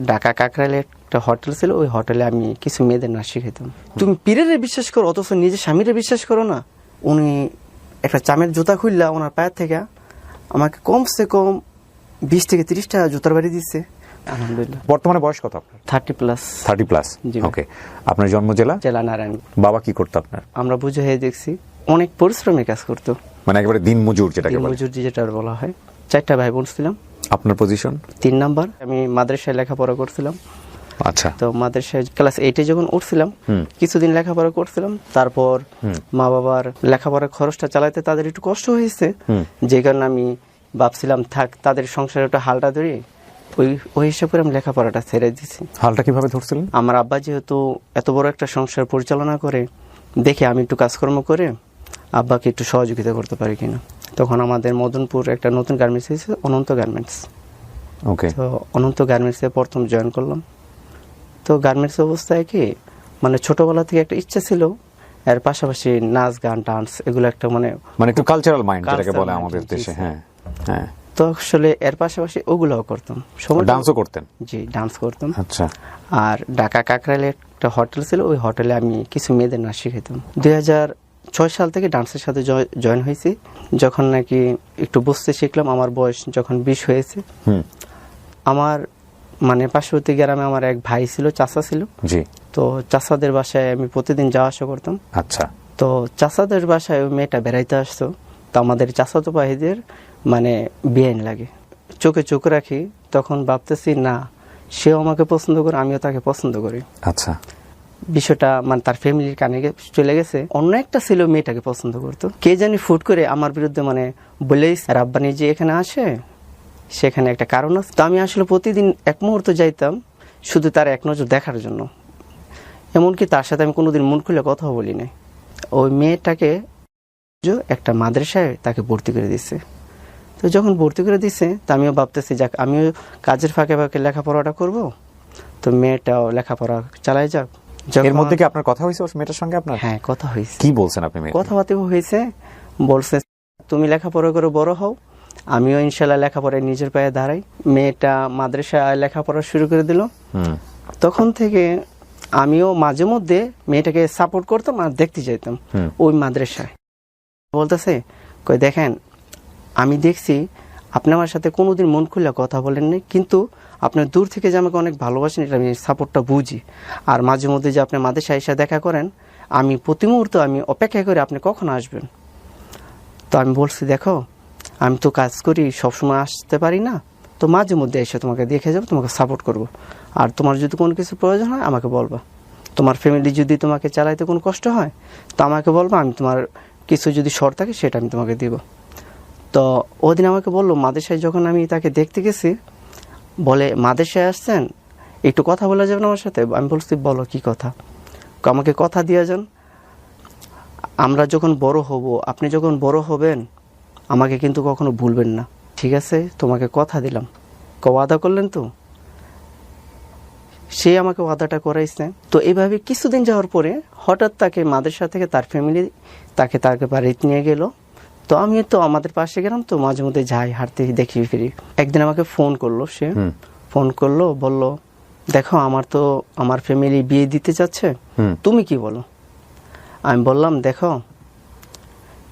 ঢাকা কাকরাইলে একটা হোটেল ছিল, ওই হোটেলে আমি কিছু মেয়েদের নাচ শিখাইতাম। তুমি পীরের বিশ্বাস করো অথচ নিজের স্বামীরে বিশ্বাস করো না। উনি একটা চামের জুতা খুললা ওনার পায়ের থেকে আমাকে কমসে কম 20 থেকে 30টা জুতার বাড়ি দিচ্ছে। আলহামদুলিল্লাহ। বর্তমানে বয়স কত আপনার? 30+। 30+। জি। ওকে। আপনার জন্ম জেলা? জেলা নারায়ণ। বাবা কি করতো আপনার? আমরা বুঝে হয়ে দেখছি অনেক পরিশ্রমের কাজ করতো, মানে একেবারে দিন মজুর যেটাকে বলে। মজুর যেটা বলা হয়। 4টা ভাই বোন ছিলাম। আপনার পজিশন? 3 নাম্বার। আমি মাদ্রাসায় লেখাপড়া করছিলাম। আচ্ছা। তো মাদ্রাসায় ক্লাস 8-এ যখন উঠছিলাম কিছুদিন লেখাপড়া করছিলাম, তারপর মা বাবার লেখাপড়ার খরচটা চালাতে তাদের একটু কষ্ট হয়েছে, যে কারণে আমি ভাবছিলাম থাক তাদের সংসারে একটু হালটা ধরে ওই হিসাব করে আমি লেখাপড়াটা ছেড়ে দিয়েছি। হালটা কিভাবে ধরছিলেন? আমার আব্বা যেহেতু এত বড় একটা সংসার পরিচালনা করে, দেখে আমি একটু কাজকর্ম করে আব্বাকে একটু সহযোগিতা করতে পারি কিনা। তখন আমাদের মদনপুর একটা নতুন গার্মেন্টস হয়েছে, অনন্ত গার্মেন্টস। ওকে। তো অনন্ত গার্মেন্টসে প্রথম জয়েন করলাম। তো গার্মেন্টস অবস্থায় কি মানে ছোটবেলা থেকে একটা ইচ্ছা ছিল, এর পাশাপাশি নাচ গান ডান্স এগুলো একটা মানে একটু কালচারাল মাইন্ড যেটাকে বলে আমাদের দেশে। হ্যাঁ হ্যাঁ। তো আসলে এর পাশাপাশি ওগুলোও করতাম। ডান্সও করতেন? জি, ডান্স করতাম। আচ্ছা। আর ঢাকা কাকরাইলে একটা হোটেল ছিল, ওই হোটেলে আমি কিছু মেয়েদের নাচ শিখাইতাম। 2006 সাল থেকে ডান্সের সাথে জয়েন হয়েছি। যখন নাকি একটু বুঝতে শিখলাম, আমার বয়স যখন 20 হয়েছে, আমার মানে পার্শ্ববর্তী গ্রামে আমার এক ভাই ছিল, চাচা ছিল। জি। তো চাচাদের বাসায় আমি প্রতিদিন যাওয়া আসা করতাম। আচ্ছা। তো চাচাদের বাসায় ওই মেয়েটা বেড়াইতে আসতো। তো আমাদের চাচাতো ভাইদের মানে বেআইন লাগে, চোখে চোখ রাখি। তখন ভাবতেছি না, সেও আমাকে পছন্দ করে, আমিও তাকে পছন্দ করি। আচ্ছা। বিষয়টা মানে তার ফ্যামিলির কানে চলে গেছে। অন্য একটা ছেলে মেয়েটাকে পছন্দ করতো, কে জানি ফুট করে আমার বিরুদ্ধে মানে বলেই রাব্বানি যে এখানে আসে, সেখানে একটা কারণ আছে। তো আমি আসলে প্রতিদিন এক মুহূর্ত যাইতাম শুধু তার এক নজর দেখার জন্য। এমনকি তার সাথে আমি কোনোদিন মন খুলে কথাও বলি নাই। ওই মেয়েটাকে একটা মাদ্রাসায় তাকে ভর্তি করে দিচ্ছে। তো যখন ভর্তি করে দিচ্ছে, তা আমিও ভাবতেছি যাক আমিও কাজের ফাঁকে ফাঁকে লেখাপড়াটা করব, তো মেয়েটাও লেখাপড়া চালাই যাক। এর মধ্যে কি আপনার কথা হয়েছে ওই মেয়েটার সঙ্গে আপনার? হ্যাঁ, কথা হয়েছে। কি বলছেন আপনি? কথাবার্তা হয়েছে, বলছে তুমি লেখাপড়া করে বড় হও, আমিও ইনশাল্লাহ লেখাপড়ায় নিজের পায়ে দাঁড়াই। মেয়েটা মাদ্রাসায় লেখাপড়া শুরু করে দিল। তখন থেকে আমিও মাঝে মধ্যে মেয়েটাকে সাপোর্ট করতাম আর দেখতে যাইতাম ওই মাদ্রাসায়। বলতেছে কই দেখেন, আমি দেখছি আপনি আমার সাথে কোনোদিন মন খুলে কথা বলেন নাই, কিন্তু আপনার দূর থেকে যে আমাকে অনেক ভালোবাসেন এটা আমি সাপোর্টটা বুঝি। আর মাঝে মধ্যে যে আপনি মাদ্রাসায় এসে দেখা করেন, আমি প্রতি মুহূর্তে আমি অপেক্ষা করি আপনি কখন আসবেন। তো আমি বলছি দেখো, আমি তো কাজ করি, সবসময় আসতে পারি না, তো মাঝে মধ্যে এসে তোমাকে দেখে যাবো, তোমাকে সাপোর্ট করব। আর তোমার যদি কোনো কিছু প্রয়োজন হয় আমাকে বলবা, তোমার ফ্যামিলি যদি তোমাকে চালাইতে কোনো কষ্ট হয় তো আমাকে বলবা, আমি তোমার কিছু যদি শর্ত থাকে সেটা আমি তোমাকে দিব। তো ওদিন আমাকে বললো মাদ্রাসায় যখন আমি তাকে দেখতে গেছি, বলে মাদ্রাসায় আসছেন, একটু কথা বলা যাবে না আমার সাথে? আমি বলছি বলো কি কথা। আমাকে কথা দিয়ে যান, আমরা যখন বড় হব, আপনি যখন বড় হবেন আমাকে কিন্তু কখনো ভুলবেন না, ঠিক আছে? তোমাকে কথা দিলাম। ওয়াদা করলেন তো? সে আমাকে ওয়াদাটা করাইছে। তো এইভাবে কিছুদিন যাওয়ার পরে হঠাৎ তাকে মাদ্রাসা থেকে তার ফ্যামিলি তাকে বাড়িতে নিয়ে গেল। তো আমি তো আমাদের পাশে গেলাম, তো মাঝে মধ্যে যাই, হাঁটতে দেখি ফিরি। একদিন আমাকে ফোন করলো, সে ফোন করলো, বলল দেখো আমার ফ্যামিলি বিয়ে দিতে চাচ্ছে, তুমি কি বলো? আমি বললাম দেখো,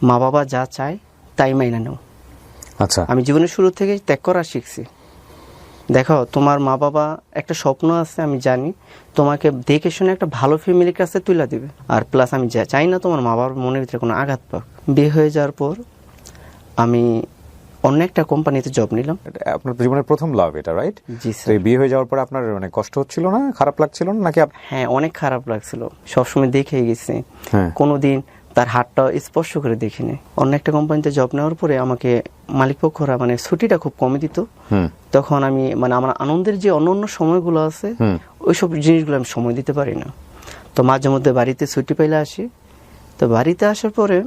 মা বাবা যা চায় তাই মাইনা নাও। আচ্ছা। আমি জীবনের শুরু থেকে ত্যাগ করা শিখছি। দেখো, তোমার মা বাবা একটা স্বপ্ন আছে, আমি জানি, তোমাকে দেখে শুনে একটা ভালো ফ্যামিলির কাছে তুলে দিবে। আর প্লাস আমি চাই না তোমার মা বাবার মনের ভিতরে কোনো আঘাত পাক। বিয়ে হয়ে যাওয়ার পর আমি অন্য একটা কোম্পানিতে জব নিলাম। আপনার জীবনের প্রথম লাভ এটা, রাইট? জি স্যার। বিয়ে হয়ে যাওয়ার পর আপনার মানে কষ্ট হচ্ছিল না, খারাপ লাগছিল না নাকি? হ্যাঁ, অনেক খারাপ লাগছিল। সবসময় দেখে গেছি, কোনোদিন তার হাতটা স্পর্শ করে দেখিনি। অন্য একটা কোম্পানিতে জব নেওয়ার পরে আমাকে মালিকপক্ষরা মানে ছুটিটা খুব কমে দিত। তখন আমি মানে আমার আনন্দের যে অন্য সময়গুলো আছে ওইসব জিনিসগুলো আমি সময় দিতে পারি না। তো মাঝে মধ্যে বাড়িতে ছুটি পাইলে আসি। তো বাড়িতে আসার পরে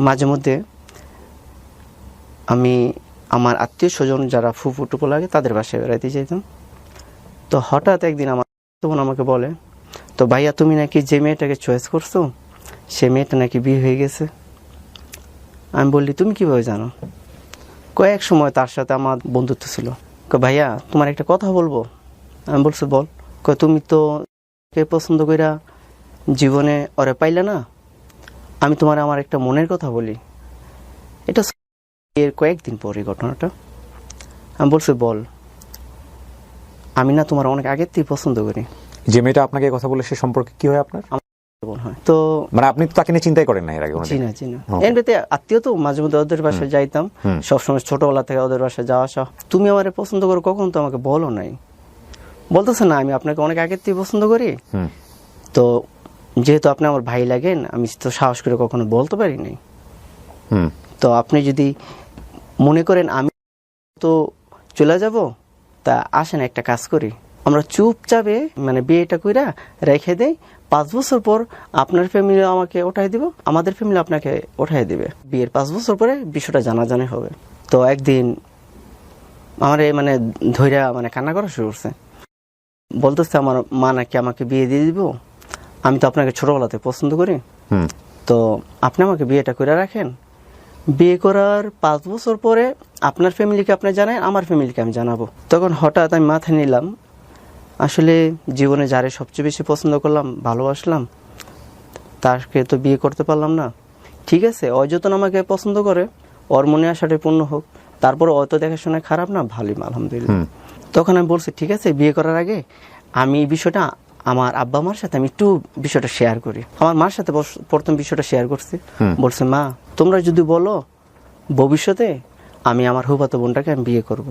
মাঝে মধ্যে আমি আমার আত্মীয় স্বজন যারা ফুফু টুপু লাগে তাদের বাসায় বেড়াইতে যেতাম। তো হঠাৎ একদিন আমার তখন আমাকে বলে, তো ভাইয়া তুমি নাকি যে মেয়েটাকে চয়েস করছো সে মেয়েটা নাকি বিয়ে হয়ে গেছে। আমি বললি তুমি কিভাবে জানো? কয়েক সময় তার সাথে আমার বন্ধুত্ব ছিল। ভাইয়া তোমার একটা কথা বলবো। আমি বলছি বল। কয় তুমি তো কে পছন্দ কইরা জীবনে ওরে পাইলে না, আমি তোমার আমার একটা মনের কথা বলি। এটা এর কয়েকদিন পরে ঘটনাটা। আমি বলছি বল। আমি না তোমার অনেক আগের থেকে পছন্দ করি। যে মেয়েটা আপনাকে কথা বলে সে সম্পর্কে কি হয় আপনার? বোন হয়। তো মানে আপনি তো তাকে নিয়ে চিন্তাই করেন না এর আগে? জি না জি না, এমনিতে আত্মীয় তো, মাঝে মধ্যে ওদের বাসায় যাইতাম, সবসময় ছোটবেলা থেকে ওদের বাসায় যাওয়া আসা। তুমি আমারে পছন্দ করো কখন তো আমাকে বলো নাই। বলতেছে না আমি আপনাকে অনেক আগের থেকে পছন্দ করি, তো যেহেতু আপনি আমার ভাই লাগেন আমি তো সাহস করে কখনো বলতে পারি নাই। তো আপনি যদি মনে করেন আমি তো চলে যাব, তা আসেন একটা কাজ করি, আমরা চুপচাপে মানে বিয়েটা কইরা রেখে দেই, 5 বছর পর আপনার ফ্যামিলি আমাকে ওঠাই দিব, আমাদের ফ্যামিলি আপনাকে ওঠাই দিবে, বিয়ের 5 বছর পরে বিষয়টা জানাজানি হবে। তো একদিন আমার মানে ধৈর্য মানে কান্না করা শুরু করছে, বলতেছে আমার মা নাকি আমাকে বিয়ে দিয়ে দিব, আমি তো আপনাকে ছোটবেলাতে পছন্দ করি, তো আপনি আমাকে বিয়েটা করে রাখেন, বিয়ে করার 5 বছর পরে আপনার ফ্যামিলিকে আপনি জানান, আমার ফ্যামিলিকে আমি জানাবো। তখন হঠাৎ আমি মাথায় নিলাম, আসলে জীবনে যারে সবচেয়ে বেশি পছন্দ করলাম, ভালোবাসলাম, তাকে তো বিয়ে করতে পারলাম না। ঠিক আছে, ও যতন আমাকে পছন্দ করে, ওর মনে আশাটা পূর্ণ হোক, তারপর ও তো দেখাশোনা খারাপ না, ভালোই আলহামদুলিল্লাহ। তখন আমি বলছি ঠিক আছে, বিয়ে করার আগে আমি এই বিষয়টা আমার আব্বা মার সাথে আমি একটু বিষয়টা শেয়ার করি। আমার মার সাথে প্রথম বিষয়টা শেয়ার করছি, বলছে মা তোমরা যদি বলো ভবিষ্যতে আমি আমার হুবাতো বোনটাকে আমি বিয়ে করব।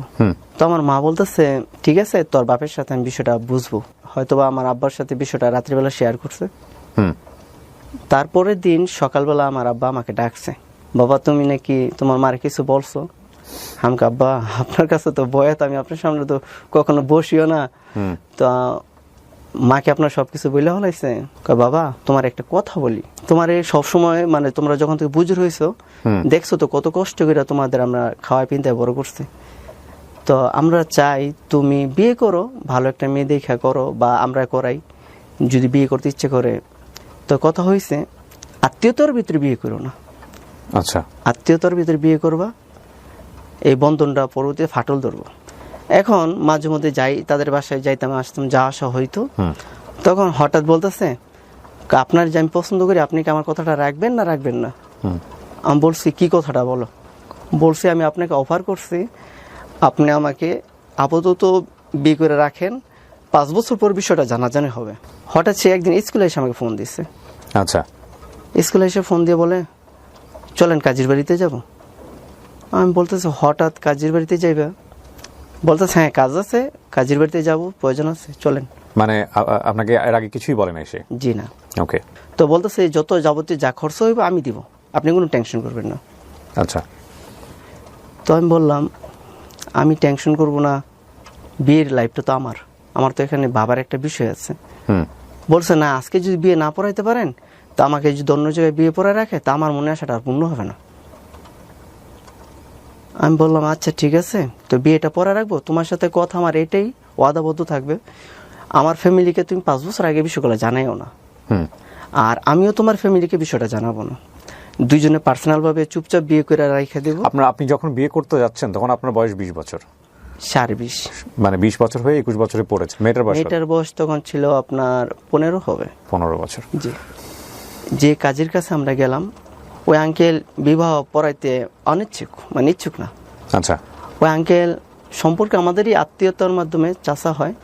তো আমার মা বলতেছে ঠিক আছে, তোর বাপের সাথে আমি বিষয়টা বুঝবো। হয়তোবা আমার আব্বার সাথে বিষয়টা রাত্রিবেলা শেয়ার করছে। তারপরের দিন সকালবেলা আমার আব্বা আমাকে ডাকছে, বাবা তুমি নাকি তোমার মার কিছু বলছো? আমাকে আব্বা আপনার কাছে তো বয়াত, আমি আপনার সামনে তো কখনো বসিও না, তো মাকে আপনার সবকিছু বলে হলাইছে। বাবা তোমার একটা কথা বলি, তোমার সবসময় মানে তোমরা যখন থেকে বুঝর হয়েছো দেখছো তো কত কষ্ট করে তোমাদের আমরা খাওয়াই পিন্তায় বড় করছি, তো আমরা চাই তুমি বিয়ে করো, ভালো একটা মেয়ে দেখা করো, বা আমরা করাই যদি বিয়ে করতে ইচ্ছে করে। তো কথা হয়েছে আত্মীয়তার ভিতরে বিয়ে করো না। আচ্ছা, আত্মীয়তার ভিতরে বিয়ে করবা, এই বন্ধনটা পরবর্তীতে ফাটল ধরবো। এখন মাঝে মধ্যে যাই তাদের বাসায়, যাইতাম আসতাম, যা আসা হইতো। তখন হঠাৎ বলতেছে আপনার যে আমি পছন্দ করি, আপনি কি আমার কথাটা রাখবেন না রাখবেন না? আমি বলছি কি কথাটা বলো? বলছি আমি আপনাকে অফার করছি, আপনি আমাকে আপাতত বিয়ে করে রাখেন, 5 বছর পর বিষয়টা জানাজানি হবে। হঠাৎ সে একদিন স্কুলে এসে আমাকে ফোন দিচ্ছে। আচ্ছা, স্কুলে এসে ফোন দিয়ে বলে চলেন কাজীর বাড়িতে যাব। আমি বলতেছি হঠাৎ কাজীর বাড়িতে যাইবা? বলতেছে হ্যাঁ কাজ আছে, কাজীর বাড়িতে যাব, প্রয়োজন আছে, চলেন। মানে আপনাকে এর আগে কিছুই বলে নাই সে? জি না। ওকে। তো বলতেছে যত যাবতীয় যা খরচ হইব আমি দিব, আপনি কোনো টেনশন করবেন না। আচ্ছা। তো আমি বললাম আমি টেনশন করব না, বিয়ের লাইফটা তো আমার তো এখানে বাবার একটা বিষয় আছে। বলছে না আজকে যদি বিয়ে না পড়াইতে পারেন, তো আমাকে যদি অন্য জায়গায় বিয়ে পড়ায় রাখে, তা আমার মনে আসাটা আর পূর্ণ হবে না। আমি বললাম আচ্ছা ঠিক আছে, তো বিয়েটা পরে রাখবো, তোমার সাথে কথা আমার এটাই ওয়াদাবদ্ধ থাকবে, আমার ফ্যামিলিকে তুমি 5 বছর আগে বিষয়গুলো জানাইও না, আর আমিও তোমার ফ্যামিলিকে বিষয়টা জানাবো না, দুইজনে পার্সোনাল ভাবে চুপচাপ বিয়ে করে রেখে দেবো। আপনি যখন বিয়ে করতে যাচ্ছেন তখন আপনার বয়স 20 বছর? 20.5। মানে 20 বছর হয়ে 21 বছরে পড়েছে। মেয়েটার বয়স তখন ছিল আপনার 15 হবে। 15 বছর। জি। যে কাজের কাছে আমরা গেলাম, ওই আঙ্কেল বিবাহ পড়াইতে অনিচ্ছুক, মানে ইচ্ছুক না। আচ্ছা। ওই আঙ্কেল সম্পর্কে আমাদেরই আত্মীয়তার মাধ্যমে চাচা হয়।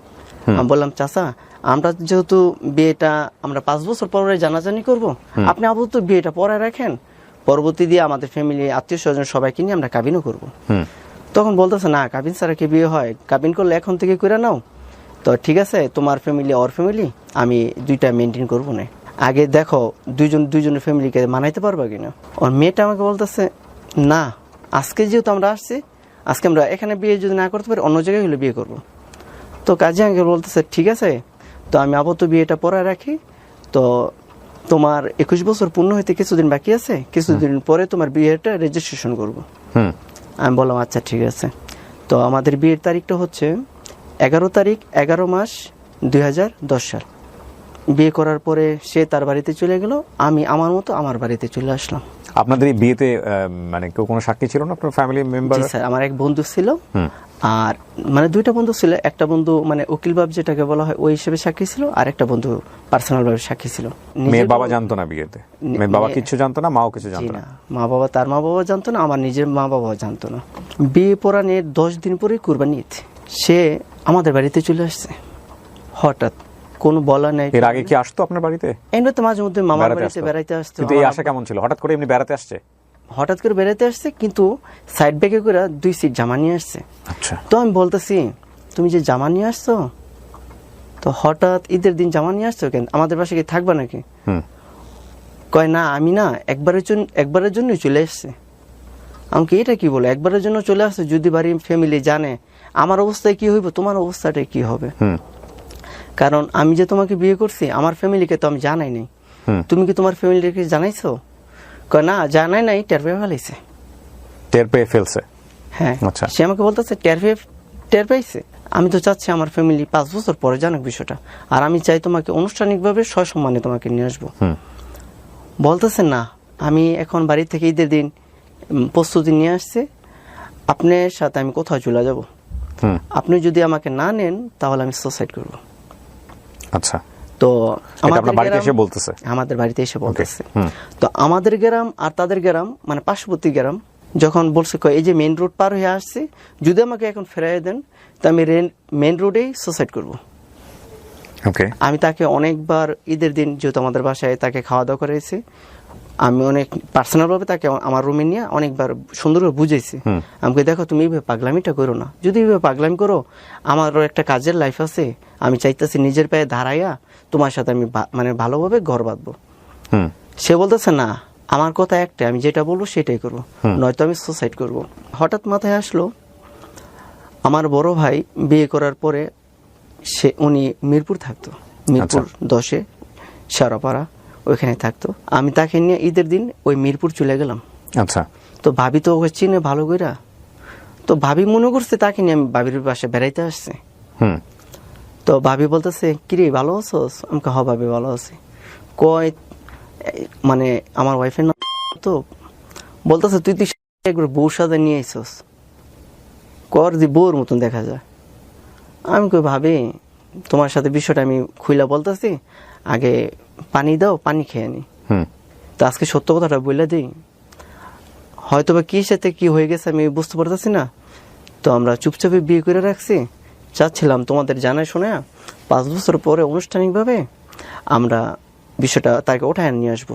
আমি বললাম চাচা আমরা যেহেতু বিয়েটা আমরা 5 বছর পরে জানাজানি করব, আপনি আপাতত বিয়েটা পরে রাখেন, পরবর্তী দিয়ে আমাদের ফ্যামিলি আত্মীয় স্বজন সবাইকে নিয়ে আমরা কাবিনও করব। তখন বলতেছে না কাবিন ছাড়া কি বিয়ে হয়, কাবিন করলে এখন থেকে করে নাও। তো ঠিক আছে তোমার ফ্যামিলি ওর ফ্যামিলি আমি দুইটা মেনটেন করবো না, আগে দেখো দুইজনের ফ্যামিলিকে মানাইতে পারবা কিনা। ওর মেয়েটা আমাকে বলতেছে না আজকে যেহেতু আমরা আসছি, আজকে আমরা এখানে বিয়ে যদি না করতে পারি অন্য জায়গায় হলে বিয়ে করব। তো কাজী আঙ্কেল বলতেছে ঠিক আছে, তো আমি আপাতত বিয়েটা পরে রাখি, তো তোমার 21 বছর পূর্ণ হইতে কিছুদিন বাকি আছে, কিছুদিন পরে তোমার বিয়েটা রেজিস্ট্রেশন করব। আমি বললাম আচ্ছা ঠিক আছে। তো আমাদের বিয়ের তারিখটা হচ্ছে 11 তারিখ 11 মাস 2010 সাল। বিয়ে করার পরে সে তার বাড়িতে চলে গেল, আমি আমার মতো আমার বাড়িতে চলে আসলাম। আপনাদের এই বিয়েতে মানে কেউ কোনো সাক্ষী ছিল না, আপনার ফ্যামিলি মেম্বার? জি স্যার, আমার এক বন্ধু ছিল আর মানে দুইটা বন্ধু ছিল, একটা বন্ধু মানে উকিল বাব যেটাকে বলা হয় ওই হিসেবে সাক্ষী ছিল, আর একটা বন্ধু পার্সোনাল ভাবে সাক্ষী ছিল। মেয়ের বাবা জানতো না বিয়েতে? মেয়ের বাবা কিছু জানতো না, মাও কিছু জানতো না? মা বাবা, তার মা বাবা জানতো না, আমার নিজের মা বাবা জানতো না। বিয়ে পড়ানোর 10 দিন পরে কুরবানি ঈদ, সে আমাদের বাড়িতে চলে আসছে হঠাৎ, কোনো বলা নাই। এর আগে কি আসতো আপনার বাড়িতে? এমনি তো মাঝে মধ্যে মামার বাড়িতে বেড়াইতে আসতো। কিন্তু এই আশা কেমন ছিল, হঠাৎ করে এমনি বেড়াতে আসছে? হঠাৎ করে বেড়াতে আসছে, কিন্তু সাইড ব্যাগে করে 2 সিট জামা নিয়ে আসছে। আচ্ছা। তো আমি বলতেছি, তুমি যে জামা নিয়ে আসছো, তো হঠাৎ ঈদের দিন জামা নিয়ে আসছো কেন, আমাদের বাসায় কি থাকবা নাকি? কয় না, আমি না একবারের জন্যই চলে এসছে। আমাকে এটা কি বলে, একবারের জন্য চলে আসছে? যদি বাড়ি ফ্যামিলি জানে আমার অবস্থায় কি হইব, তোমার অবস্থাটাই কি হবে? কারণ আমি যে তোমাকে বিয়ে করছি, আমার ফ্যামিলিকে তো আমি জানাই নাই। তুমি কি তোমার ফ্যামিলিকে জানাইছো? কয় না, জানাই নাই, টের পেয়ে ফেলছে। হ্যাঁ, সে আমাকে বলতেছে টের পাইছে। আমি তো চাচ্ছি আমার ফ্যামিলি 5 বছর পরে জানুক বিষয়টা, আর আমি চাই তোমাকে আনুষ্ঠানিকভাবে সসম্মানে তোমাকে নিয়ে আসবো। বলতেছে না, আমি এখন বাড়ি থেকে ঈদের দিন প্রস্তুতি নিয়ে আসছে, আপনার সাথে আমি কোথাও চলে যাব, আপনি যদি আমাকে না নেন তাহলে আমি সুসাইড করব। আচ্ছা। তো আমাদের বাড়িতে এসে বলতেছে? আমাদের বাড়িতে এসে বলতেছে। তো আমাদের গ্রাম আর তাদের গ্রাম মানে পার্শ্ববর্তী গ্রাম, যখন বলছে এই যে মেইন রোড পার হয়ে আসছে, যদি আমাকে এখন ফেরাই দেন তো আমি মেইন রোডেই সুসাইড করব। আমি তাকে অনেকবার ঈদের দিন, যেহেতু আমাদের বাসায় তাকে খাওয়া দাওয়া করেছি, আমি অনেক পার্সোনাল ভাবে তাকে আমার রুমে নিয়ে অনেকবার সুন্দরভাবে বুঝেছি। আমাকে দেখো, তুমি এইভাবে পাগলামিটা করো না, যদি এইভাবে পাগলামি করো, আমারও একটা কাজের লাইফ আছে, আমি চাইতেছি নিজের পায়ে দাঁড়াইয়া তোমার সাথে আমি মানে ভালোভাবে ঘর বাঁধবো। সে বলতেছে না, আমার কথা একটা, আমি যেটা বলবো সেটাই করবো, নয়তো আমি সুসাইড করব। হঠাৎ মাথায় আসলো, আমার বড় ভাই বিয়ে করার পরে উনি মিরপুর থাকতো, মিরপুর 10-এ শেওড়াপাড়া, ওইখানে থাকতো। আমি তাকে নিয়ে ঈদের দিন ওই মিরপুর চলে গেলাম। আচ্ছা। তো ভাবি তো ওকে চিনে ভালো কইরা, তো ভাবি মনে করছে তাকে নিয়ে আমি ভাবির পাশে বেড়াইতে আসছে। তো ভাবি বলতেছে, কিরে ভালো আছোস? আমাকে হ ভাবি ভালো আছি। কয় মানে আমার ওয়াইফের নাম তো, বলতেছে তুই একবার বউ সাজা নিয়ে আইসস, কর যে বউর মতন দেখা যায়। আমি কই ভাবি, তোমার সাথে বিষয়টা আমি খুইলা বলতেছি, আগে পানি দাও, পানি খেয়ে নি। তো আজকে সত্য কথাটা বলে দিই, হয়তো বা কি সাথে কি হয়ে গেছে আমি বুঝতে পারতেছি না। তো আমরা চুপচাপে বিয়ে করে রাখছি, চাচ্ছিলাম তোমাদের জানায় শোনা 5 বছর পরে আনুষ্ঠানিকভাবে আমরা বিষয়টা তাকে ওঠায় নিয়ে আসবো।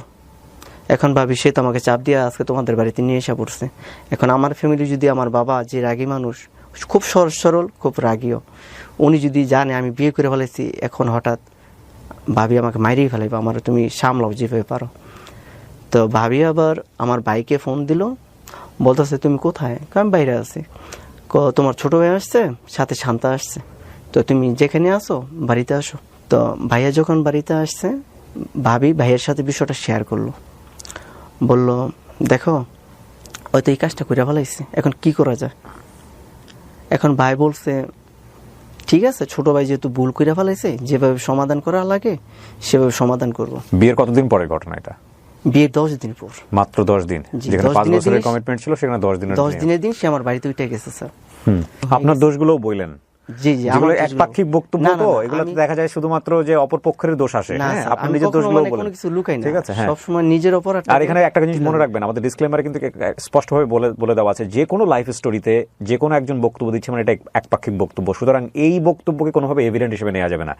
এখন ভাবি, সে তো আমাকে চাপ দিয়ে আজকে তোমাদের বাড়িতে নিয়ে এসে পড়ছে। এখন আমার ফ্যামিলি যদি, আমার বাবা যে রাগী মানুষ, খুব সহজ সরল, খুব রাগীও, উনি যদি জানে আমি বিয়ে করে ফেলেছি, এখন হঠাৎ ভাবি আমাকে মাইরেই ফেলাইবা, আমার তুমি সামলাও যেভাবে পারো। তো ভাবি আবার আমার ভাইকে ফোন দিল, বলতেছে তুমি কোথায়? আমি বাইরে আছি। তোমার ছোট ভাই আসছে, সাথে শান্তা আসছে, তো তুমি যেখানে আসো বাড়িতে আসো। তো ভাইয়া যখন বাড়িতে আসছে, ভাবি ভাইয়ের সাথে বিষয়টা শেয়ার করলো, বলল দেখো হয়তো এই কাজটা করে ফেলাইছে, এখন কি করা যায়? এখন ভাই বলছে, ঠিক আছে, ছোট ভাই যেহেতু ভুল করে ফেলাইছে, যেভাবে সমাধান করা লাগে সেভাবে সমাধান করব। বিয়ের কতদিন পরে ঘটনা এটা? বিয়ের 10 দিন পর। মাত্র 10 দিন? যেখানে 5 বছরের কমিটমেন্ট ছিল, সেখানে 10 দিনের দিন সে আমার বাড়িতে উঠে গেছে স্যার। আপনার দোষগুলো বললেন? জি জি, যেগুলো একপাক্ষিক বক্তব্য, তো এগুলো তো দেখা যায় শুধুমাত্র যে অপর পক্ষের দোষ আসে। হ্যাঁ, আপনি নিজের দোষগুলো বলেন, কোনো কিছু লুকাই না, ঠিক আছে? হ্যাঁ, সব সময় নিজের অপরাধ। আর এখানে একটা জিনিস মনে রাখবেন, আমাদের ডিসক্লেমারে কিন্তু স্পষ্টভাবে বলে দেওয়া আছে, যে কোনো লাইফ স্টোরিতে যে কোনো একজন বক্তব্য দিচ্ছে মানে এটা একপাক্ষিক বক্তব্য, সুতরাং এই বক্তব্যকে কোনোভাবে এভিডেন্ট হিসেবে নেওয়া যাবে না।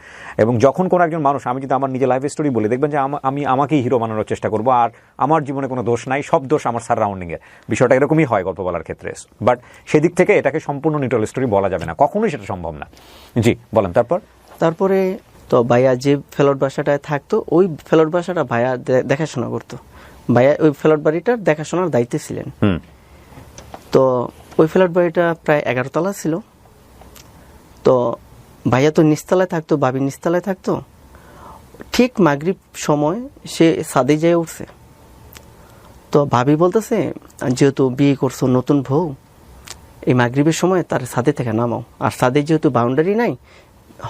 এবং যখন কোনো একজন মানুষ, আমি যদি আমার নিজের লাইফ স্টোরি বলি, দেখবেন যে আমি আমাকেই হিরো বানানোর চেষ্টা করবো, আর আমার জীবনে কোনো দোষ নাই, সব দোষ আমার সারাউন্ডিং এর। বিষয়টা এরকমই হয় গল্প বলার ক্ষেত্রে, বাট সেদিক থেকে এটাকে সম্পূর্ণ নিউট্রাল স্টোরি বলা যাবে না, কখনোই সেটা সম্ভব না। জি বলেন। তারপরে তো ভাইয়া যে ফ্ল্যাট বাসাটায় থাকতো, ওই ফ্ল্যাট বাসাটা ভাইয়া দেখাশোনা করতো। ভাইয়া ওই ফ্ল্যাট বাড়িটার দেখাশোনার দায়িত্বে ছিলেন। তো ওই ফ্ল্যাট বাড়িটা প্রায় 11 তলা ছিল। তো ভাইয়া তো নিচতলায় থাকতো, ভাবি নিচতলায় থাকতো। ঠিক মাগরিব সময় সে ছাদে যেয়ে উঠছে। তো ভাবি বলতেছে, যেহেতু বিয়ে করছো নতুন বউ, এই মাগরিবের সময় তার ছাদে থেকে নামাও, আর ছাদে যেহেতু বাউন্ডারি নাই,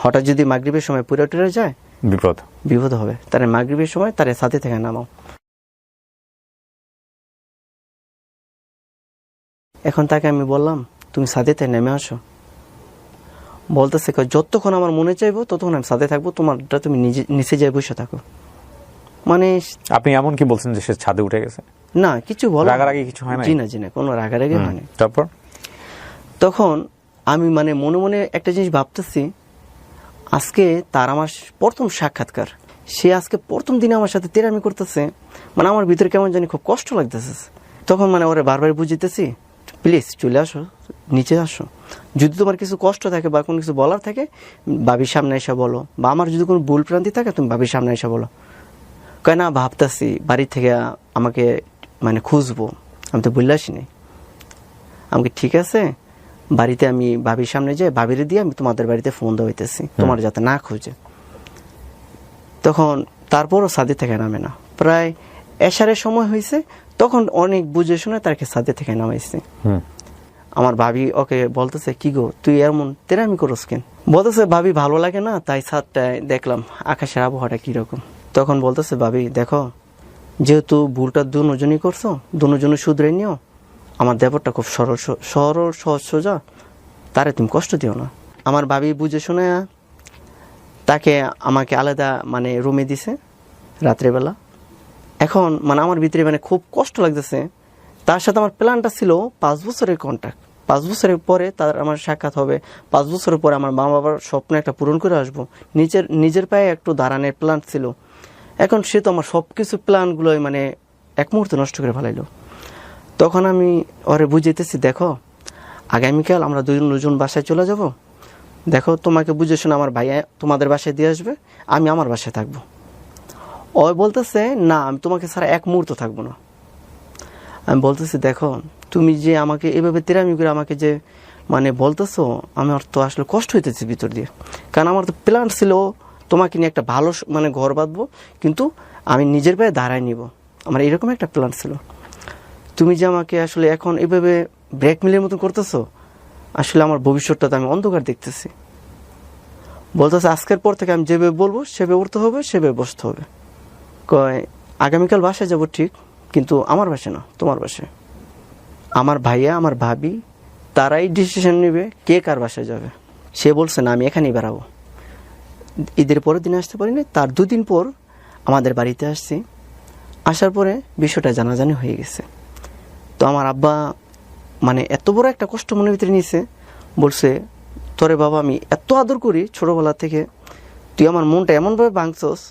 হঠাৎ যদি মাগরিবের সময় পুরো টুরে যায় বিপদ হবে, তার মাগরিবের সময় তার ছাদে থেকে নামাও। এখন তাকে আমি বললাম, তুমি ছাদে থেকে নেমে আসো, বলতেছে কয়, যতক্ষণ আমার মনে চাইবো ততক্ষণ আমি সাথে থাকবো, তোমারটা তুমি নিচে যাই বসে থাকো। মানে আপনি এমন কি বলছেন যে সে ছাদে উঠে গেছে? না, কিছু বলা রাগারাগি কিছু হয় না? জি না, কোনো রাগারাগি হয়নি। তারপর তখন আমি মানে মনে মনে একটা জিনিস ভাবতেছি, আজকে তার আমার প্রথম সাক্ষাৎকার, সে আজকে প্রথম দিনে আমার সাথে তেরামি করতেছে, মানে আমার ভিতরে কেমন জানি খুব কষ্ট লাগতেছে। তখন মানে ওরে বারবার বুঝিতেছি, প্লিজ চলে আসো, নিচে আসো, যদি তোমার কিছু কষ্ট থাকে বা কোনো কিছু বলার থাকে ভাবির সামনে এসে বলো, বা আমার যদি কোনো ভুল ভ্রান্তি থাকে তুমি ভাবির সামনে এসে বলো। কয় না, ভাবতেছি বাড়ি থেকে আমাকে মানে খুঁজবো, আমি তো বললে আসিনি। আমাকে ঠিক আছে, বাড়িতে আমি ভাবির সামনে যাই, ভাবিরে দিয়ে আমি তোমাদের বাড়িতে ফোন দেওয়া হইতেছি তোমার যাতে না খুঁজে। তখন তারপরও সাদি থেকে নামে না, প্রায় এশারের সময় হয়েছে, তখন অনেক বুঝে শুনে তাকে সাদি থেকে নামাইছে। আমার ভাবি ওকে বলতেছে, কি গো তুই এমন তেরামি করস কেন? বলতেছে, ভাবি ভালো লাগে না তাই ছাদটায় দেখলাম আকাশের আবহাওয়াটা কিরকম। তখন বলতেছে, ভাবি দেখো, যেহেতু ভুলটা দুজনই করছো, দুজনে শুধরে নিও, আমার দেবরটা খুব সরল সহজ সোজা, তারে তুমি কষ্ট দিও না। আমার ভাবি বুঝে শুনে তাকে আমাকে আলাদা মানে রুমে দিছে রাত্রেবেলা। এখন মানে আমার ভিতরে মানে খুব কষ্ট লাগতেছে। তার সাথে আমার প্ল্যানটা ছিল 5 বছরের কন্ট্রাক্ট, 5 বছরের পরে তার আমার সাক্ষাৎ হবে, 5 বছরের পরে আমার মা বাবার স্বপ্ন একটা পূরণ করে আসবো, নিজের পায়ে একটু দাঁড়ানোর প্ল্যান ছিল। এখন সে তো আমার সব কিছু প্ল্যানগুলোই মানে এক মুহূর্তে নষ্ট করে ফেলাইলো। তখন আমি ওরে বুঝাইতেছি, দেখো আগামীকাল আমরা দুজন বাসায় চলে যাব, দেখো তোমাকে বুঝে শুনে আমার ভাইয়া তোমাদের বাসায় দিয়ে আসবে, আমি আমার বাসায় থাকবো। ও বলতেছে, না আমি তোমাকে ছাড়া এক মুহূর্ত থাকবো না। আমি বলতেছি, দেখো তুমি যে আমাকে এভাবে তেরামি করে আমাকে যে মানে বলতেছো, আমার তো আসলে কষ্ট হইতেছে ভিতর দিয়ে, কারণ আমার তো প্ল্যান ছিল তোমাকে নিয়ে একটা ভালো মানে ঘর বাঁধবো, কিন্তু আমি নিজের পায়ে দাঁড়ায় নিব, আমার এরকম একটা প্ল্যান ছিল। তুমি যে আমাকে আসলে এখন এভাবে ব্রেকমিলের মতো করতেছো, আসলে আমার ভবিষ্যৎটা তো আমি অন্ধকার দেখতেছি। বলতেছে, আজকের পর থেকে আমি যেভাবে বলবো সেভাবে উঠতে হবে, সেভাবে বসতে হবে। কয়, আগামীকাল বাসায় যাব ঠিক, কিন্তু আমার বাসায় না, তোমার বাসায়। আমার ভাইয়া আমার ভাবি তারাই ডিসিশন নেবে কে কার বাসায় যাবে। সে বলছে, না আমি এখানেই বেড়াবো। ঈদের পরের দিন আসতে পারিনি, তার 2 দিন পর আমাদের বাড়িতে আসছি। আসার পরে বিষয়টা জানাজানি হয়ে গেছে। তো আমার আব্বা মানে এত বড় একটা কষ্ট মনের ভিতরে নিয়েছে, বলছে, তোরে বাবা আমি এত আদর করি ছোটবেলা থেকে, তুই আমার মনটা এমনভাবে ভাঙছস,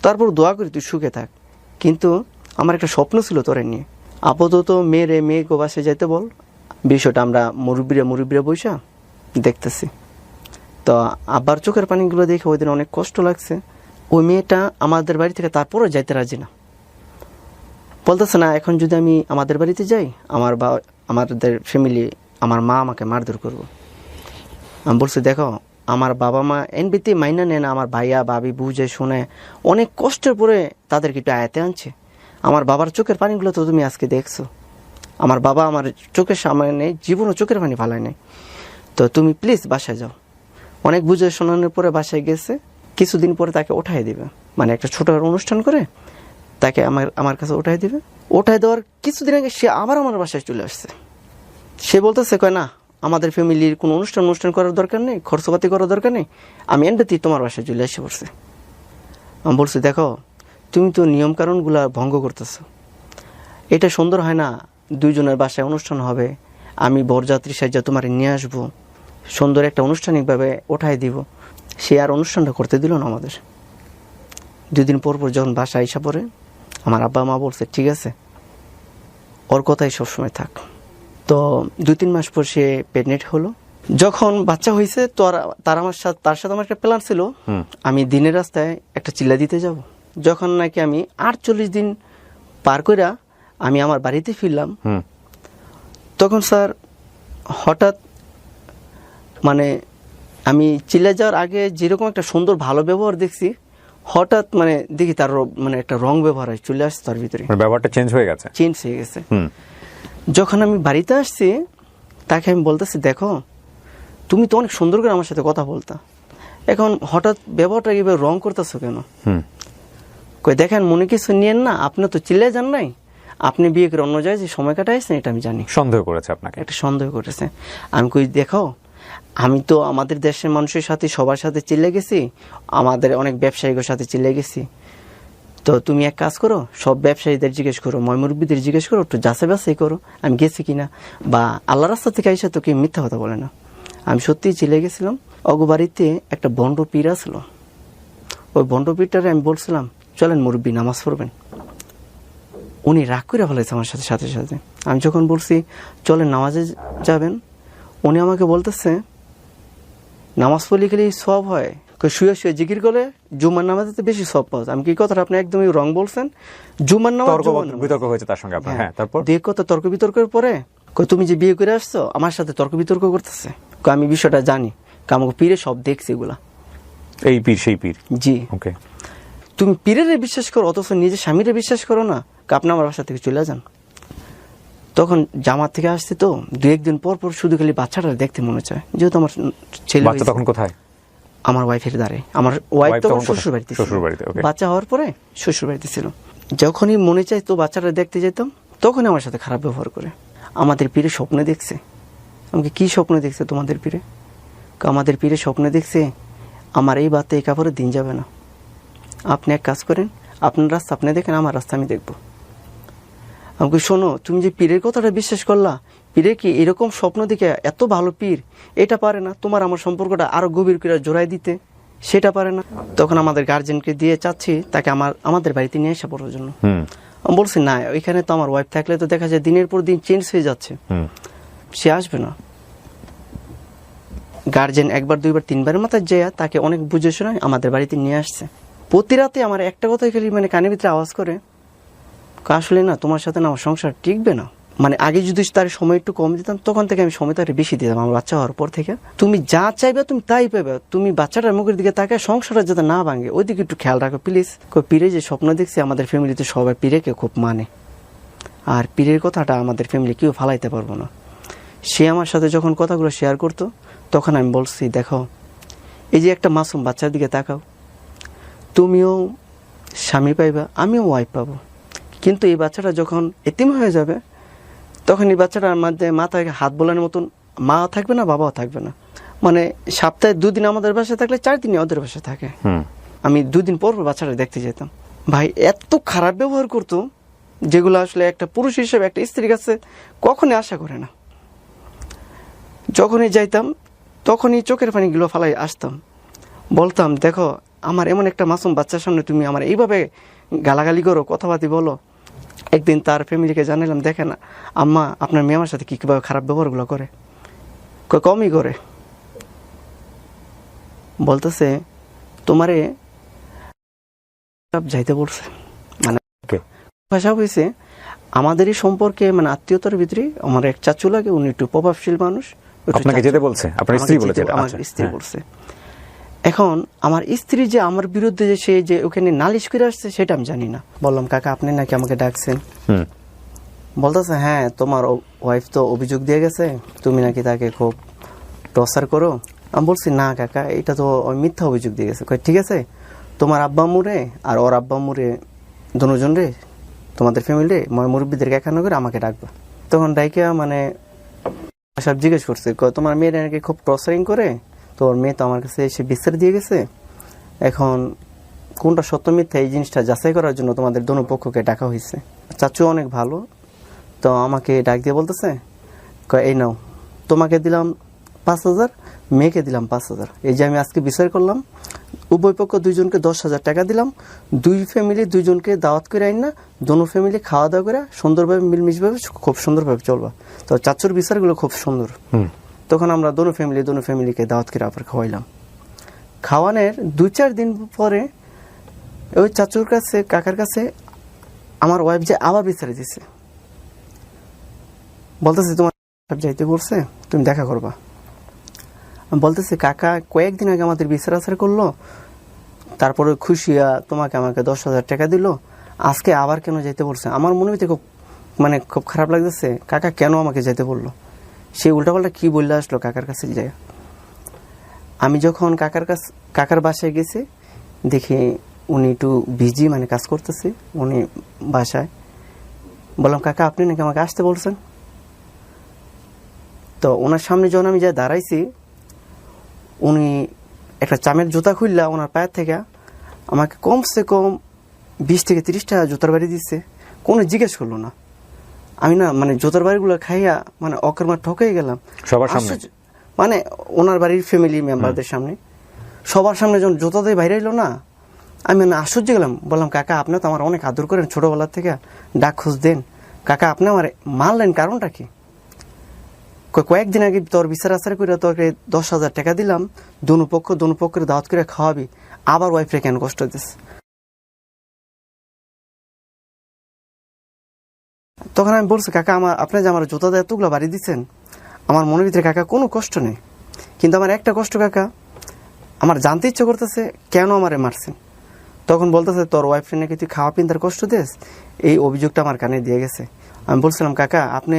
তারপর দোয়া করি তুই সুখে থাক, কিন্তু আমার একটা স্বপ্ন ছিল তোরে নিয়ে, আপাতত মেয়ে গো বাসায় যাইতে বল, বিষয়টা আমরা মুরব্বীরা বৈশা দেখতেছি। তো আব্বার চোখের পানিগুলো দেখে ওই দিন অনেক কষ্ট লাগছে। ওই মেয়েটা আমাদের বাড়ি থেকে তারপরও যাইতে রাজি না, বলতেছে, না এখন যদি আমি আমাদের বাড়িতে যাই আমাদের ফ্যামিলি, আমার মা আমাকে মারধর করবো। আমি বলছি, দেখো আমার বাবা মা এনবিতে মাইনা নেয় না, আমার ভাইয়া ভাবি বুঝে শুনে অনেক কষ্টের পরে তাদেরকে একটু আয়াতে আনছে। আমার বাবার চোখের পানিগুলো তো তুমি আজকে দেখছো, আমার বাবা আমার চোখের সামনে জীবনও চোখের পানি ফালায় নাই, তো তুমি প্লিজ বাসায় যাও। অনেক বুঝে শোনানোর পরে বাসায় গেছে। কিছুদিন পরে তাকে ওঠাই দিবে, মানে একটা ছোট অনুষ্ঠান করে তাকে আমার কাছে ওঠাই দিবে। ওঠাই দেওয়ার কিছুদিন আগে সে আবার আমার বাসায় চলে আসছে। সে বলতেছে, কয় না আমাদের ফ্যামিলির কোনো অনুষ্ঠান করার দরকার নেই, খরচপাতি করার দরকার নেই, আমি এন্ডেতেই তোমার বাসায় চলে এসে পড়ছে। আমি বলছি, দেখো তুমি তো নিয়মকানুনগুলো ভঙ্গ করতেছো, এটা সুন্দর হয় না। 2 জনের বাসায় অনুষ্ঠান হবে, আমি বরযাত্রী সাহায্যে তোমার নিয়ে আসবো, সুন্দর একটা আনুষ্ঠানিকভাবে ওঠাই দিব। সে আর অনুষ্ঠানটা করতে দিল না আমাদের। 2 দিন পর যখন বাসায় আইসা পড়ে, আমার আব্বা মা বলছে, ঠিক আছে ওর কথাই সবসময় থাক। তো 2-3 মাস পর সে প্রেগনেন্ট হলো। যখন বাচ্চা হয়েছে তো তার সাথে আমার একটা প্ল্যান ছিল, আমি দিনের রাস্তায় একটা চিল্লা দিতে যাব। যখন নাকি আমি 48 দিন পার করে আমি আমার বাড়িতে ফিরলাম, তখন স্যার হঠাৎ মানে আমি চিল্লা যাওয়ার আগে যেরকম একটা সুন্দর ভালো ব্যবহার দেখছি, হঠাৎ মানে দেখি তার মানে একটা রং ব্যবহার চলে আসছে তার ভিতরে, ব্যবহারটা চেঞ্জ হয়ে গেছে। যখন আমি বাড়িতে আসছি তাকে আমি বলতেছি, দেখো তুমি তো অনেক সুন্দর করে আমার সাথে কথা বলতা, এখন হঠাৎ ব্যবহারটা এভাবে রং করতেছো কেন? কই, দেখেন মনে কিছু নিয়েন না, আপনি তো চিল্লাই যান নাই, আপনি বিয়ে করে অন্য জায়গায় যে সময় কাটাইছেন এটা আমি জানি। সন্দেহ করেছে আপনাকে, একটা সন্দেহ করেছে। আমি কই, দেখো আমি তো আমাদের দেশের মানুষের সাথে সবার সাথে চিল্লে গেছি, আমাদের অনেক ব্যবসায়ীদের সাথে চিল্লে গেছি। তো তুমি এক কাজ করো, সব ব্যবসায়ীদের জিজ্ঞেস করো, ময়মুরব্বীদের জিজ্ঞেস করো, একটু যাচাই বাছাই করো আমি গেছি কিনা, বা আল্লাহ রাস্তা থেকে আইসা তো কেউ মিথ্যা কথা বলে না। আমি সত্যিই চিল্লে গেছিলাম। অগবাড়িতে একটা বন্ড পীর ছিল, ওই বন্ড পীরটারে আমি বলছিলাম চলেন মুরব্বী নামাজ পড়বেন। উনি রাগ করে ফেলেছে আমার সাথে সাথে সাথে। আমি যখন বলছি চলেন নামাজে যাবেন, উনি আমাকে বলতেছে নামাজ পড়লে গেলে সব হয়, শুয়ে শুয়ে জিকির করে জুমার নামাজে তো বেশি সব পাওয়া যায়। আমি কি কথাটা আপনি একদমই রং বলছেন, জুমার নামাজ বিতর্ক হয়েছে তার সঙ্গে আপনার। হ্যাঁ, তারপর দুই কথা তর্ক বিতর্কের পরে তুমি যে বিয়ে করে আসছো আমার সাথে তর্ক বিতর্ক করতেছে। আমি বিষয়টা জানি, আমাকে পীরে সব দেখছি এগুলা। এই পীর সেই পীর? জি। ওকে। তুমি পীরের বিশ্বাস করো অথচ নিজের স্বামীরে বিশ্বাস করো না, আপনি আমার বাসা থেকে চলে যান। তখন জামাত থেকে আসছে তো 2-1 দিন পর পর শুধু খালি বাচ্চাটা দেখতে মনে চায়, যেহেতু আমার ছেলে। বাচ্চা তখন কোথায়? আমার ওয়াইফের দ্বারে। আমার ওয়াইফ তখন শ্বশুর বাড়িতে, বাচ্চা হওয়ার পরে শ্বশুর বাড়িতে ছিল। যখনই মনে চাই তো বাচ্চাটা দেখতে যেতাম, তখনই আমার সাথে খারাপ ব্যবহার করে। আমাদের পীরে স্বপ্নে দেখছে। আমাকে কি স্বপ্নে দেখছে তোমাদের পীরে? আমাদের পীরে স্বপ্নে দেখছে আমার এই বাতে এই কাপড়ে দিন যাবে না, আপনি এক কাজ করেন, আপনার রাস্তা আপনি দেখেন, আমার রাস্তা আমি দেখবো। আমাকে শোনো, তুমি যে পীরের কথাটা বিশ্বাস করলা, পীরে কি এরকম স্বপ্ন দেখে এত ভালো পীর এটা পারে না তোমার আমার সম্পর্কটা আরো গভীর করে জোড়াই দিতে, সেটা পারে না। তখন আমাদের গার্জেনকে দিয়ে চাচ্ছি তাকে আমাদের বাড়িতে নিয়ে আসা পড়ার জন্য। আমি বলছি না, ওইখানে তো আমার ওয়াইফ থাকলে তো দেখা যায় দিনের পর দিন চেঞ্জ হয়ে যাচ্ছে, সে আসবে না। গার্জেন 1বার 2বার 3বারের মাথায় যেয়া তাকে অনেক বুঝে শোনায় আমাদের বাড়িতে নিয়ে আসছে। প্রতি রাতে আমার একটা কথাই খালি কানের ভিতরে আওয়াজ করে, আসলে না তোমার সাথে না আমার সংসার টিকবে না। আগে যদি তার সময় একটু কম দিতাম, তখন থেকে আমি সময় তার বেশি দিতাম। আমার বাচ্চা হওয়ার পর থেকে তুমি যা চাইবে তুমি তাই পাবে, তুমি বাচ্চাটার মুখের দিকে তাকায় সংসারটা যাতে না ভাঙে ওই দিকে একটু খেয়াল রাখো প্লিজ। পীরে যে স্বপ্ন দেখছি, আমাদের ফ্যামিলিতে সবাই পীরেকে খুব মানে, আর পীরের কথাটা আমাদের ফ্যামিলি কেউ ফালাইতে পারবো না। সে আমার সাথে যখন কথাগুলো শেয়ার করতো, তখন আমি বলছি দেখো, এই যে একটা মাসুম বাচ্চার দিকে তাকাও, তুমিও স্বামী পাইবা, আমিও ওয়াইফ পাবো, কিন্তু এই বাচ্চাটা যখন এতিম হয়ে যাবে, তখন এই বাচ্চাটার মধ্যে মাথায় হাত বোলানোর মতন মা থাকবে না, বাবাও থাকবে না। সপ্তাহে 2 দিন আমাদের বাসায় থাকলে 4 দিনই ওদের বাসায় থাকে। আমি 2 দিন পর বাচ্চাটা দেখতে যেতাম। ভাই এত খারাপ ব্যবহার করতো, যেগুলো আসলে একটা পুরুষ হিসেবে একটা স্ত্রীর কাছে কখনই আশা করে না। যখনই যাইতাম তখনই চোখের পানিগুলো ফালাই আসতাম, বলতাম দেখো আমার এমন একটা মাসুম বাচ্চার সামনে তুমি আমার এইভাবে গালাগালি করো, কথাবার্তা বলো। একদিন তার ফ্যামিলিকে জানালাম, দেখেন আম্মা আপনার মেয়ে আমার সাথে কীভাবে খারাপ ব্যবহারগুলো করে। কমই করে, বলতেছে তোমারে যাইতে বলছে। ভাষা হয়েছে আমাদেরই সম্পর্কে, আত্মীয়তার ভিতরে আমার এক চাচু লাগে, উনি একটু প্রভাবশীল মানুষ। আপনাকে যেতে বলছে? আপনার স্ত্রী বলেছে? আমার স্ত্রী বলছে। এখন আমার স্ত্রী যে আমার বিরুদ্ধে যে সে যে ওখানে নালিশ করে আসছে সেটা আমি জানি না। বললাম কাকা আপনি নাকি আমাকে ডাকছেন? বলতেছে হ্যাঁ তোমার ওয়াইফ তো অভিযোগ দিয়ে গেছে, তুমি নাকি তাকে খুব টর্চার করো। আমি বলছি না কাকা, এটা তো মিথ্যা অভিযোগ দিয়ে গেছে। ঠিক আছে, তোমার আব্বা আম্মুরে আর ওর আব্বা আম্মুরে দুজন রে, তোমাদের ফ্যামিলি মুরব্বীদেরকে একান্ন করে আমাকে ডাকবা। তখন ডাইকা সব জিজ্ঞেস করছে, তোমার মেয়েরা নাকি খুব টর্চারিং করে, তো ওর মেয়ে তো আমার কাছে এসে বিচার দিয়ে গেছে, এখন কোনটা সত্য মিথ্যা এই জিনিসটা যাচাই করার জন্য তোমাদের দোনো পক্ষকে ডাকা হয়েছে। চাচু অনেক ভালো, তো আমাকে ডাক দিয়ে বলতেছে এই নাও তোমাকে দিলাম 5,000, মেয়েকে দিলাম 5,000, এই যে আমি আজকে বিচার করলাম, উভয় পক্ষ 2জনকে 10,000 টাকা দিলাম, 2 ফ্যামিলি 2জনকে দাওয়াত করে আইন না, দোনো ফ্যামিলি খাওয়া দাওয়া করে সুন্দরভাবে মিলমিশভাবে খুব সুন্দরভাবে চলবা। তো চাচুর বিচারগুলো খুব সুন্দর। তখন আমরা দোনো ফ্যামিলিকে দাওয়াত করে আবার খাওয়াইলাম। খাওয়ানোর 2-4 দিন পরে ওই চাচুর কাছে কাকার কাছে আমার ওয়াইফ যে আবার বিচারে দিছে, বলতেছে তোমার যাইতে বলছে, তুমি দেখা করবা। বলতেছে কাকা কয়েকদিন আগে আমাদের বিচার আচার করলো, তারপরে খুশিয়া তোমাকে আমাকে 10,000 টাকা দিল, আজকে আবার কেন যেতে বলছে? আমার মনে হইতে খুব খুব খারাপ লাগতেছে, কাকা কেন আমাকে যেতে বললো? সে উল্টাপাল্টা কি বললে আসলো কাকার কাছে যায়। আমি যখন কাকার বাসায় গেছি, দেখি উনি একটু বিজি কাজ করতেছে উনি বাসায়। বললাম কাকা আপনি নাকি আমাকে আসতে বলছেন? তো ওনার সামনে যখন আমি যা দাঁড়াইছি, উনি একটা চামের জুতা খুললা ওনার পায়ের থেকে আমাকে কমসে কম 20 থেকে 30টা জুতার বাড়ি দিচ্ছে, কোনো জিজ্ঞেস করলো না। আমি না মানে জুতার বাড়িগুলো খাইয়া মানে অকর্মা ঠকে গেলাম সবার সামনে? আশ্চর্য, মানে ওনার বাড়ির ফ্যামিলি মেম্বারদের সামনে, সবার সামনে যখন জুতা দিয়ে বাইরে এলো না, আমি মানে আশ্চর্য গেলাম। বললাম কাকা আপনি তো আমার অনেক আদর করেন ছোটবেলার থেকে, ডাক খোঁজ দেন, কাকা আপনি আমার মারলেন কারণটা কি? কয়েকদিন আগে তোর বিচার আচার করে তোকে 10,000 টাকা দিলাম, দোনো পক্ষের দাওয়াত করে খাওয়াবি, আবার ওয়াইফরে কেন কষ্ট দিস? তখন আমি বলছি কাকা আপনি যে আমার জুতা দিয়ে এতগুলো বাড়ি দিচ্ছেন, আমার মনের ভিতরে কাকা কোনো কষ্ট নেই, কিন্তু আমার একটা কষ্ট কাকা, আমার জানতে ইচ্ছে করতেছে কেন আমারে মারছেন। তখন বলতেছে তোর ওয়াইফরে নাকি তুই খাওয়া পিন্তার কষ্ট দিস, এই অভিযোগটা আমার কানে দিয়ে গেছে। আমি বলছিলাম কাকা আপনি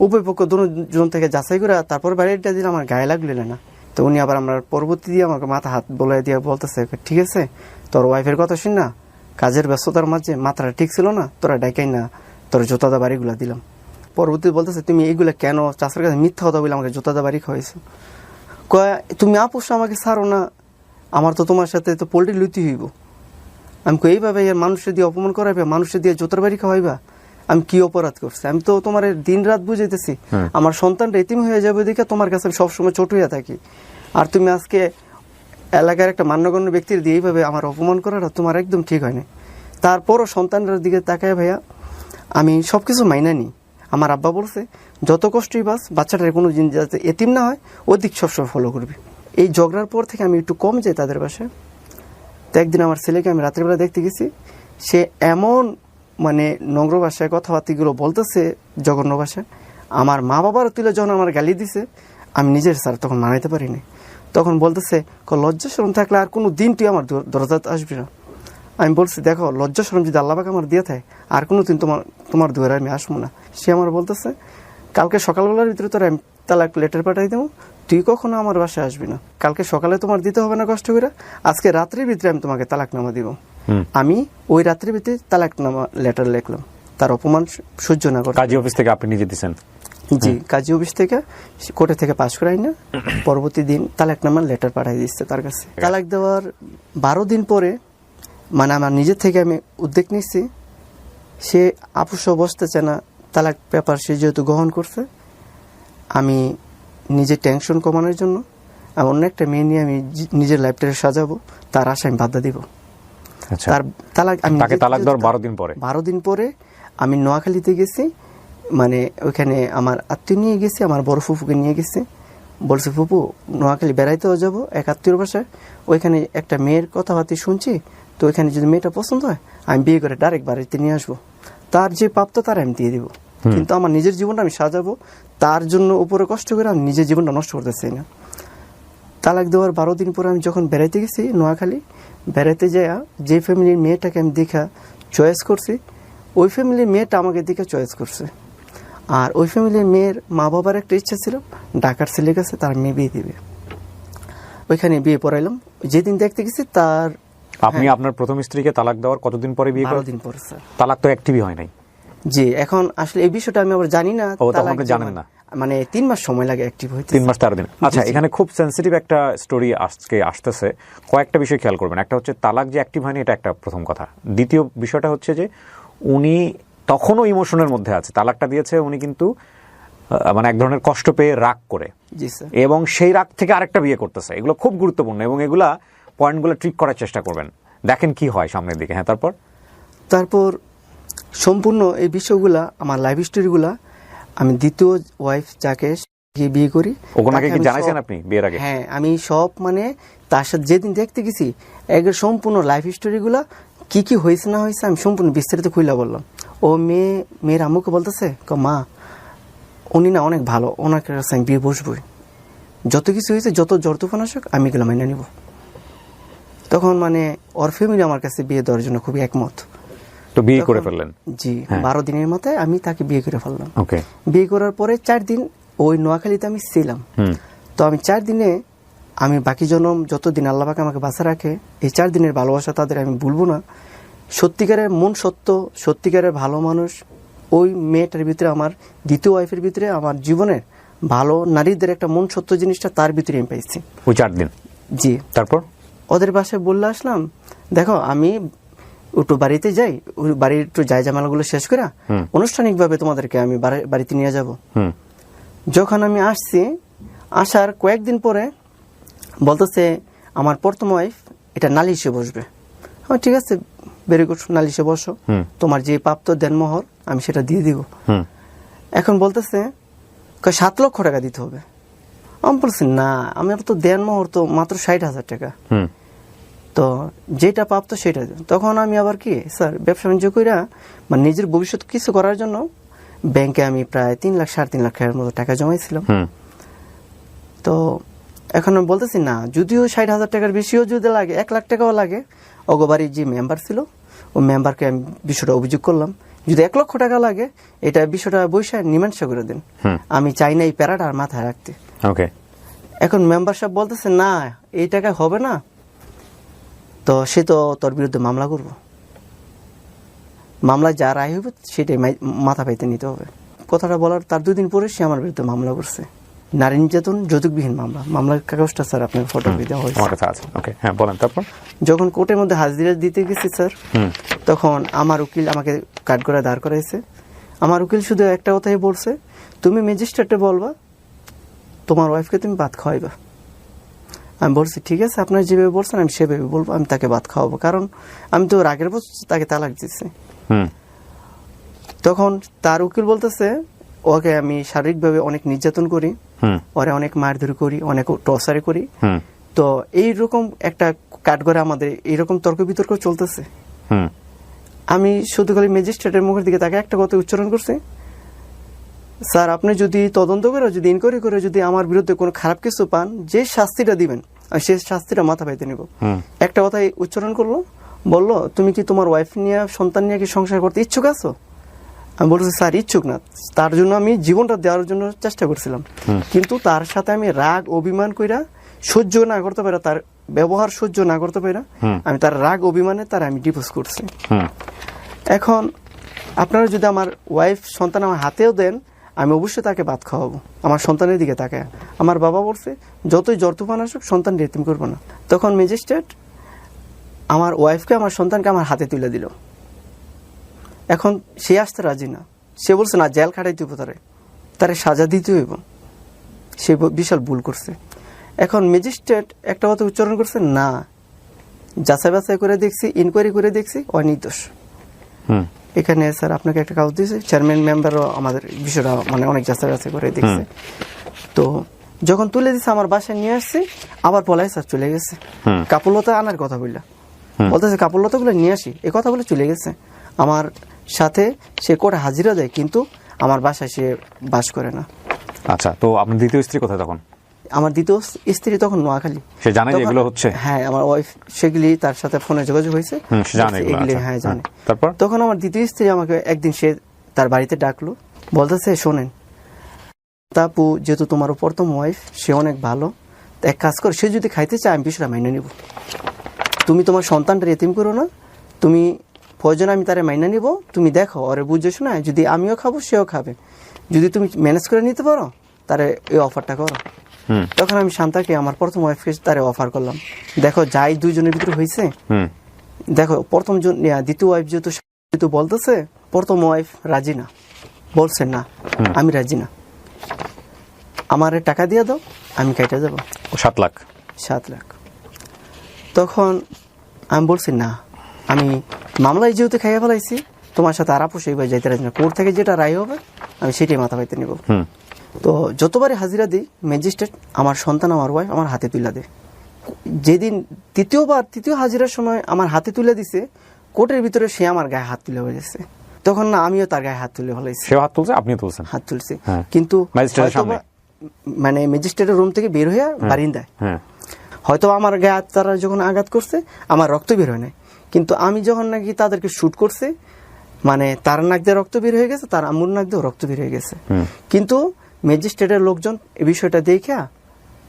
উভয় পক্ষ দুজন থেকে যাচাই করে তারপর বাড়িটা দিলে আমার গায়ে লাগলে না। তো উনি আবার আমার পরবর্তী দিয়ে আমাকে মাথা হাত বলে দিয়ে বলতেছে ঠিক আছে তোর ওয়াইফের কথা শুন না, কাজের ব্যস্ততার মাঝে মাথাটা ঠিক ছিল না, তোরা ডাইকাই না তোর জুতাদা বাড়িগুলা দিলাম। পরবর্তী বলতেছে তুমি এইগুলা কেন চাষের কাছে মিথ্যা কথা বলে আমাকে জুতাদা বাড়ি খাওয়াইছো, তুমি আপোষ আমাকে ছাড়ো না, আমার তো তোমার সাথে তো পোল্ট্রি লুতি হইব। আমি এইভাবে মানুষের দিয়ে অপমান করাইবা, মানুষের দিয়ে জুতার বাড়ি খাওয়াইবা, আমি কি অপরাধ করছি? আমি তো তোমার দিন রাত বুঝাইতেছি আমার সন্তানটা এতিম হয়ে যাবে দেখে তোমার কাছে আমি সবসময় ছোট হয়ে থাকি, আর তুমি আজকে এলাকার একটা মান্যগণ্য ব্যক্তির দিয়ে এইভাবে আমার অপমান করাটা তোমার একদম ঠিক হয়নি। তারপরও সন্তানটার দিকে তাকায় ভাইয়া আমি সবকিছু মাইনা নিই। আমার আব্বা বলছে যত কষ্টই বাচ্চাটার কোনো জিনিস যাতে এতিম না হয় ওদিক সবসময় ফলো করবি। এই ঝগড়ার পর থেকে আমি একটু কম যাই তাদের বাসায়। তো একদিন আমার ছেলেকে আমি রাত্রিবেলা দেখতে গেছি, সে এমন মানে নোংরা ভাষায় কথাবার্তাগুলো বলতেছে, জঘন্য ভাষায়। আমার মা বাবার তুলে যখন আমার গালি দিছে আমি নিজের স্যার তখন মানাইতে পারিনি। তখন বলতেছে লজ্জা শরম থাকলে আর কোনো দিন তুই আমার দরজাতে আসবি না। আমি বলছি দেখো লজ্জা শরম যদি আল্লাহ পাক আমার দিয়ে থাকে আর কোনো দিন তোমার দুয়ারে আমি আসবো না। সে আমার বলতেছে কালকে সকালবেলার ভিতরে তোর আমি তালাক লেটার পাঠাই দেবো, তুই কখনো আমার বাসায় আসবি না, কালকে সকালে তোমার দিতে হবে না কষ্ট করে, আজকে রাত্রির ভিতরে আমি তোমাকে তালাকনামা দিব। আমি ওই রাত্রির ভিতরে তালাকনামা লেটার লিখলাম, তার অপমান সহ্য না করে। কাজী অফিস থেকে আপনি নিজে দিচ্ছেন? জি, কাজী অফিস থেকে কোর্টে থেকে পাশ করাই না, পরবর্তী দিন তালাকনামার লেটার পাঠাই দিচ্ছে তার কাছে। তালাক দেওয়ার 12 দিন পরে মানে আমার নিজের থেকে আমি উদ্যোগ নিচ্ছি, সে আপুস বসতেছে না, তালাক পেপার সে যেহেতু গ্রহণ করছে, আমি নিজের টেনশন কমানোর জন্য অন্য একটা মেয়ে নিয়ে আমি নিজের লাইফটাকে সাজাবো, তার আশা আমি বাধা দিব। তার তালাক আমি তাকে তালাক দেওয়ার 12 দিন পরে আমি নোয়াখালীতে গেছি, মানে ওইখানে আমার আত্মীয় নিয়ে গেছি, আমার বড় ফুপুকে নিয়ে গেছি। বলছে ফুপু নোয়াখালী বেড়াইতেও যাবো এক আত্মীয়র বাসায়, ওইখানে একটা মেয়ের কথাবার্তা শুনছি, তো ওইখানে যদি মেয়েটা পছন্দ হয় আমি বিয়ে করে ডাইরেক্ট বাড়িতে নিয়ে আসবো, তার যে প্রাপ্ত তার আমি দিয়ে দিব, কিন্তু আমার নিজের জীবনটা আমি সাজাবো, তার জন্য উপরে কষ্ট করে আমি নিজের জীবনটা নষ্ট করতে চাই না। তালাক দেওয়ার 12 দিন পরে আমি যখন বেড়াইতে গেছি নোয়াখালী, বেড়াইতে যাই যে ফ্যামিলির মেয়েটাকে আমি দেখা চয়েস করছি, ওই ফ্যামিলির মেয়েটা আমাকে দেখে চয়েস করছে। আর ওই ফ্যামিলির মেয়ের মা বাবার একটা ইচ্ছা ছিল ঢাকার ছেলের কাছে তার মেয়ে বিয়ে দিবে, ওইখানে বিয়ে পড়াইলাম। যেদিন দেখতে গেছি তার আপনি আপনার প্রথম স্ত্রীকে তালাক দেওয়ার কতদিন পরে বিয়ে করেন? 12 দিন পরে স্যার। তালাক তো অ্যাক্টিভই হয় নাই? জি, এখন আসলে এই বিষয়টা আমি আবার জানি না, আপনি জানেন না, মানে 3 মাস সময় লাগে অ্যাক্টিভ হইতে। 3 মাস 13 দিন। আচ্ছা, এখানে খুব সেনসিটিভ একটা স্টোরি আজকে আসতেছে, কয়েকটা বিষয় খেয়াল করবেন। একটা হচ্ছে তালাক যে অ্যাক্টিভ হয়নি, এটা একটা প্রথম কথা। দ্বিতীয় বিষয়টা হচ্ছে যে উনি তখনও ইমোশনের মধ্যে আছে, তালাকটা দিয়েছে উনি কিন্তু মানে এক ধরনের কষ্ট পেয়ে রাগ করে, জি স্যার, এবং সেই রাগ থেকে আরেকটা বিয়ে করতেছে। এগুলো খুব গুরুত্বপূর্ণ এবং এগুলা পয়েন্টগুলো ট্রিক করার চেষ্টা করবেন, দেখেন কি হয় সামনের দিকে। হ্যাঁ, তারপর সম্পূর্ণ এই বিষয়গুলা আমার লাইফ স্টোরিগুলা আমি দ্বিতীয় ওয়াইফ যাকে বিয়ে করি, ওনাকে কি জানাইছেন আপনি বিয়ের আগে? হ্যাঁ, আমি সব মানে তার সাথে যেদিন দেখতে গেছি এর সম্পূর্ণ লাইফ স্টোরিগুলা কি কি হয়েছে না হয়েছে আমি সম্পূর্ণ বিস্তারিত খুলে বললাম। ও মেয়ের আম্মুকে বলতেছে মা উনি না অনেক ভালো, ওনাকে আমি বিয়ে বসবই, যত কিছু হয়েছে যত জর্তুফান আসুক আমি এগুলো মেনে নিব। তখন মানে ওর ফ্যামিলি আমার কাছে বিয়ে দেওয়ার জন্য খুবই একমত। তো বিয়ে করে ফেললেন? জি, 12 দিনের মাথায় আমি তাকে বিয়ে করে ফেললাম। ওকে। বিয়ে করার পরে 4 দিন ওই নোয়াখালীতে আমি ছিলাম। তো আমি 4 দিনে আমি বাকি জনম যতদিন আল্লাহ পাক আমাকে বাঁচা রাখে, এই 4 দিনের ভালোবাসা তাদের আমি ভুলবো না। সত্যিকারের মন সত্য, সত্যিকারের ভালো মানুষ ওই মেয়েটার ভিতরে, আমার দ্বিতীয় ওয়াইফের ভিতরে আমার জীবনের ভালো নারীদের একটা মন সত্য জিনিসটা তার ভিতরে আমি পাইছি। ওই 4 দিন জি। তারপর ওদের বাসায় বললে আসলাম, দেখো আমি একটু বাড়িতে যাই, ওই বাড়ির একটু জায়জামালাগুলো শেষ করে আনুষ্ঠানিকভাবে তোমাদেরকে আমি বাড়িতে নিয়ে যাব। যখন আমি আসছি, আসার কয়েকদিন পরে বলতেছে আমার প্রথম ওয়াইফ এটা নালিশে বসবে। হ্যাঁ ঠিক আছে, ভেরি গুড, নালিশে বসো, তোমার যে প্রাপ্ত দেনমোহর আমি সেটা দিয়ে দিব। এখন বলতেছে 7 লক্ষ টাকা দিতে হবে। আমি বলছি না, আমার তো দেনমোহর তো মাত্র 60,000 টাকা, তো যেটা প্রাপ্ত সেটা দিন। তখন আমি আবার কি স্যার ব্যবসা বাণিজ্য কইরা মানে নিজের ভবিষ্যৎ কিছু করার জন্য ব্যাংকে আমি প্রায় 3 লাখ 3.5 লাখ টাকার মতো টাকা জমাইছিলাম। তো এখন আমি বলতেছি না, যদিও 60,000 টাকার বেশিও যদি লাগে, 1 লাখ টাকাও লাগে, অগবাড়ির যে মেম্বার ছিল ওই মেম্বারকে আমি বিষয়টা অভিযোগ করলাম, যদি 1 লক্ষ টাকা লাগে এটা বিষয়টা বৈশাখ মীমাংসা করে দিন, আমি চাই না এই প্যারাটা আর মাথায় রাখতে। এখন মেম্বার সাহেব বলতেছে না এই টাকা হবে না, তো সে তো তোর বিরুদ্ধে মামলা করবো, মামলায় যা রায় হবে সেটাই মাথা পাইতে নিতে হবে। কথাটা বলার তার 2 দিন পরে সে আমার বিরুদ্ধে মামলা করছে, নারী নির্যাতন যৌতুকবিহীন মামলা। মামলার কাগজটা স্যার আপনার ফটো দেওয়া হয়েছে। হ্যাঁ বলেন। তারপর যখন কোর্টের মধ্যে হাজিরা দিতে গেছি স্যার, তখন আমার উকিল আমাকে কাঠগড়ায় দাঁড় করাইছে। আমার উকিল শুধু একটা কথাই বলছে, তুমি ম্যাজিস্ট্রেটে বলবা তোমার ওয়াইফকে তুমি ভাত খাওয়াইবা। আমি বলছি ঠিক আছে, আপনারা যেভাবে বলছেন আমি সেভাবে বলবো, আমি তাকে ভাত খাওয়াবো, কারণ আমি তো রাগের বছর তাকে তালাক দিচ্ছি। তখন তার উকিল বলতেছে ওকে আমি শারীরিকভাবে অনেক নির্যাতন করি, ওরে অনেক মারধর করি, অনেক টর্চার করি। তো এইরকম একটা কাঠগড়ে আমাদের এইরকম তর্ক বিতর্ক চলতেছে। আমি শুধু খালি ম্যাজিস্ট্রেটের মুখের দিকে তাকে একটা কথা উচ্চারণ করছি, স্যার আপনি যদি তদন্ত করে যদি ইনকোয়ারি করে যদি আমার বিরুদ্ধে কোনো খারাপ কিছু পান, যে শাস্তিটা দিবেন আমি সেই শাস্তিটা মাথা পাইতে নিব। একটা কথাই উচ্চারণ করলো, বললো তুমি কি তোমার ওয়াইফ নিয়ে সন্তান নিয়ে কি সংসার করতে ইচ্ছুক আছো? আমি বলছি স্যার ইচ্ছুক না, তার জন্য আমি জীবনটা দেওয়ার জন্য চেষ্টা করছিলাম, কিন্তু তার সাথে আমি রাগ অভিমান কইরা সহ্য না করতে পারা, তার ব্যবহার সহ্য না করতে পারা, আমি তার রাগ অভিমানে তার আমি ডিভোর্স করছি। এখন আপনারা যদি আমার ওয়াইফ সন্তান আমার হাতেও দেন, আমি অবশ্যই তাকে ভাত খাওয়াবো, আমার সন্তানের দিকে তাকায়। আমার বাবা বলছে যতই জ্বর তুফান আসুক সন্তান এতিম করবো না। তখন ম্যাজিস্ট্রেট আমার ওয়াইফকে আমার সন্তানকে আমার হাতে তুলে দিল। এখন সে আসতে রাজি না, সে বলছে না জেল খাটাইতে হইব, তারে সাজা দিতে হইব, সে বিশাল ভুল করছে। এখন ম্যাজিস্ট্রেট একটা কথা উচ্চারণ করছে, না যাচাই বাছাই করে দেখছি, ইনকোয়ারি করে দেখছি ও নির্দোষ। এখানে স্যার আপনাকে একটা কাগজ দিয়েছে, চেয়ারম্যান মেম্বারও আমাদের বিষয়টা মানে অনেক যাচাই বাছাই করে দেখছে। তো যখন তুলে দিচ্ছে আমার বাসায় নিয়ে আসছে, আবার পলাই স্যার চলে গেছে, কাপড়লতা আনার কথা বললা, বলতেছে কাপড়লতা গুলো নিয়ে আসি, এই কথা বলে চলে গেছে। আমার সাথে সে কোর্টে হাজিরা দেয়, কিন্তু আমার বাসায় সে বাস করে না। আচ্ছা, তো আপনার দ্বিতীয় স্ত্রী কোথায় তখন? আমার দ্বিতীয় স্ত্রী তখন নোয়াখালী। সে জানে যে এগুলো হচ্ছে? হ্যাঁ, আমার ওয়াইফ সেগুলি তার সাথে ফোনে যোগাযোগ হয়েছে, এগুলি হ্যাঁ জানে। তারপর তখন আমার দ্বিতীয় স্ত্রী আমাকে একদিন সে তার বাড়িতে ডাকলো, বলতেছে শোনেন তাপু, যেহেতু তোমার প্রথম ওয়াইফ সে অনেক ভালো, এক কাজ কর, সে যদি খাইতে চায় আমি বিষয়টা মাইনে নিব, তুমি তোমার সন্তানটা এতিম করো না, তুমি প্রয়োজন আমি তারে মাইনে নিব, তুমি দেখো ওরে বুঝে শোনা, যদি আমিও খাবো সেও খাবে, যদি তুমি ম্যানেজ করে নিতে পারো তারে এই অফারটা করো। তখন আমি শান্তাকে আমার প্রথম ওয়াইফকে তারে অফার করলাম, দেখো যাই দুইজনের ভিতরে হয়েছে, দেখো প্রথম জন দ্বিতীয় ওয়াইফ যেহেতু বলতেছে, প্রথম ওয়াইফ রাজি না, বলছে না আমি রাজি না, আমার টাকা দিয়ে দাও আমি কেটে যাবো 7 লাখ। তখন আমি বলছি না, আমি মামলায় যেহেতু খাইয়া ফেলাইছি, তোমার সাথে আর আপোষ এইবার যাইতে রাজি না, কোর্ট থেকে যেটা রায় হবে আমি সেটাই মাথা পাইতে নিব। তো যতবারই হাজিরা দিই ম্যাজিস্ট্রেট আমার সন্তান আমার ওয়াইফ আমার হাতে তুলে দেয়। যেদিন তৃতীয় হাজিরার সময় আমার হাতে তুলে দিছে, কোর্টের ভিতরে সে আমার গায়ে হাত তুলে হয়েছে। তখন না আমিও তার গায়ে হাত তুলে ফেলাইছি। সে হাত তুলছে, আপনিও তুলছেন? হাত তুলছি, কিন্তু মানে ম্যাজিস্ট্রেটের রুম থেকে বের হয়ে বারিন্দায় হয়তো আমার গায়ে তারা যখন আঘাত করছে আমার রক্ত বের হয় নাই, কিন্তু আমি যখন নাকি তাদেরকে শুট করছে, মানে তার নাক দিয়ে রক্ত বের হয়ে গেছে, তার আম্মুর নাক দিয়ে রক্ত বের হয়ে গেছে। কিন্তু ম্যাজিস্ট্রেটের লোকজন এই বিষয়টা দেখে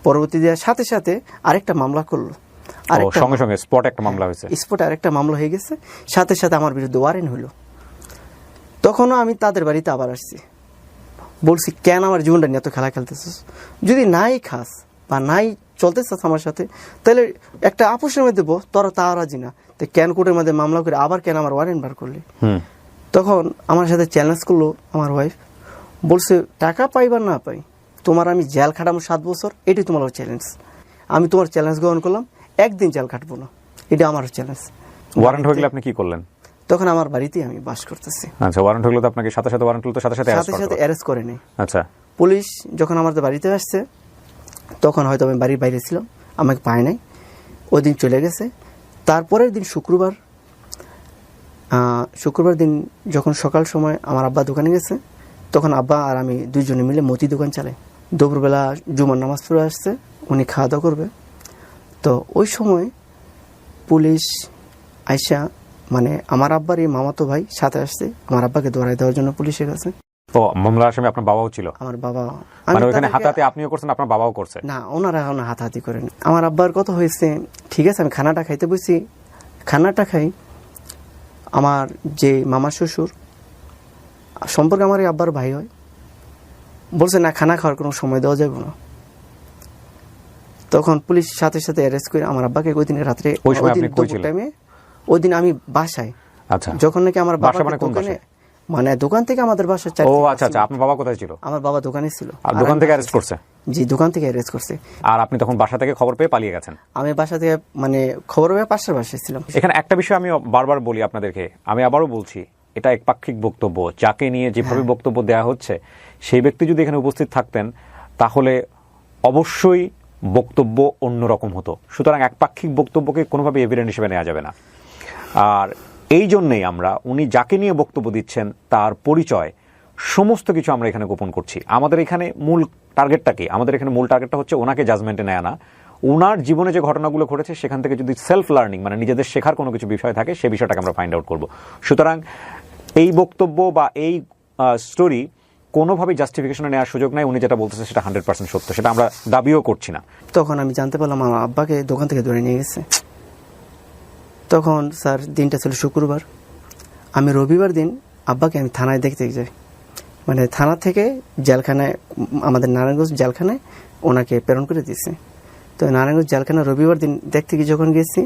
পরবর্তী দেওয়ার সাথে সাথে আরেকটা মামলা করলো, সঙ্গে সঙ্গে স্পট একটা মামলা হয়েছে, স্পটে আরেকটা মামলা হয়ে গেছে, সাথে সাথে আমার বিরুদ্ধে ওয়ারেন্ট হইলো। তখনও আমি তাদের বাড়িতে আবার আসছি, বলছি কেন আমার জীবনটা নিয়ে এত খেলা খেলতেছিস, যদি নাই খাস বা নাই চলতে চাস আমার সাথে, তাহলে একটা আপোষের মধ্যে তোরা তা রাজি না, তো কেন কোর্টের মধ্যে মামলা করে আবার কেন আমার ওয়ারেন্ট বার করলি? তখন আমার সাথে চ্যালেঞ্জ করলো আমার ওয়াইফ, বলছে টাকা পাই বা না পাই, তোমার আমি জেল খাটাবো 7 বছর, এটাই তোমার চ্যালেঞ্জ। আমি তোমার চ্যালেঞ্জ গ্রহণ করলাম, একদিন জেল খাটবো না, এটা আমার চ্যালেঞ্জ। ওয়ারেন্ট হয়ে গেলে আপনি কি করলেন? তখন আমার বাড়িতেই আমি বাস করতেছি। আচ্ছা, ওয়ারেন্ট হলো তো আপনাকে সাথে সাথে ওয়ারেন্ট হলো তো সাথে সাথে অ্যারেস্ট করে নেই। আচ্ছা, পুলিশ যখন আমাদের বাড়িতে আসছে তখন হয়তো আমি বাড়ির বাইরে ছিলাম, আমাকে পায় নাই, ওই দিন চলে গেছে। তারপরের দিন শুক্রবার দিন যখন সকাল সময় আমার আব্বা দোকানে গেছে, তখন আব্বা আর আমি দুইজনে মিলে মতি দোকান চালাই। দুপুরবেলা জুমার নামাজ পড়ে আসছে, উনি খাওয়া দাওয়া করবে, তো ওই সময় পুলিশ আইসা মানে আমার আব্বার এই মামাতো ভাই সাথে আসছে, আমার আব্বাকে ধরাই দেওয়ার জন্য পুলিশের কাছে। তো মামলার আসামি আপনার বাবাও ছিল? আমার বাবা। মানে ওখানে হাতাহাতি আপনিও করছেন, আপনার বাবাও করছে? না, ওনারা এখন হাতাহাতি করেন। আমার আব্বার কথা হয়েছে, ঠিক আছে আমি খানাটা খাইতে বসি, খানাটা খাই, আমার যে মামা শ্বশুর সম্পর্কে আমার এই আব্বার ভাই হয়, বলছে না খানা খাওয়ার কোনো সময় দেওয়া যাবে না। তখন পুলিশ সাথে সাথে অ্যারেস্ট করে আমার আব্বাকে ওই দিন রাত্রে, টাইমে ওই দিন আমি বাসায়। আচ্ছা, যখন নাকি আমার বাবা দোকানে, মানে দোকান থেকে আমাদের বাসা। ও আচ্ছা আচ্ছা, আপনার বাবা কোথায় ছিল? আমার বাবা দোকানে ছিল। আর দোকান থেকে অ্যারেস্ট করছে? জি, দোকান থেকে অ্যারেস্ট করছে। আর আপনি তখন বাসা থেকে খবর পেয়ে পালিয়ে গেছেন? আমি বাসা থেকে মানে খবর পেয়ে পাশের বাসায় ছিলাম। এখানে একটা বিষয় আমি বারবার বলি আপনাদেরকে, আমি আবারও বলছি, এটা একপাক্ষিক বক্তব্য। যাকে নিয়ে যেভাবে বক্তব্য দেওয়া হচ্ছে, সেই ব্যক্তি যদি এখানে উপস্থিত থাকতেন তাহলে অবশ্যই বক্তব্য অন্যরকম হতো। সুতরাং একপাক্ষিক বক্তব্যকে কোনোভাবে এভিডেন্স হিসেবে নেওয়া যাবে না। আর এই জন্যেই আমরা উনি যাকে নিয়ে বক্তব্য দিচ্ছেন তার পরিচয় সমস্ত কিছু আমরা এখানে গোপন করছি। আমাদের এখানে মূল টার্গেটটা কি? আমাদের এখানে মূল টার্গেটটা হচ্ছে ওনাকে জাজমেন্টে নেয় না, ওনার জীবনে যে ঘটনাগুলো ঘটেছে সেখান থেকে যদি সেলফ লার্নিং মানে নিজেদের শেখার কোনো কিছু বিষয় থাকে সেই বিষয়টাকে আমরা ফাইন্ড আউট করব। সুতরাং এই বক্তব্য বা এই স্টোরি কোনোভাবেই জাস্টিফিকেশনে নেওয়ার সুযোগ নাই। উনি যেটা বলতেছে সেটা 100% সত্য, সেটা আমরা দাবিও করছি না। তখন আমি জানতে পারলাম আমার আব্বাকে দোকান থেকে ধরে নিয়ে গেছে। তখন স্যার দিনটা ছিল শুক্রবার, আমি রবিবার দিন আব্বাকে আমি থানায় দেখতে যাই, মানে থানা থেকে জেলখানায়, আমাদের নারায়ণগঞ্জ জেলখানায় ওনাকে প্রেরণ করে দিয়েছে। তো নারায়ণগঞ্জ জেলখানা রবিবার দিন দেখতে গিয়ে যখন গেছি,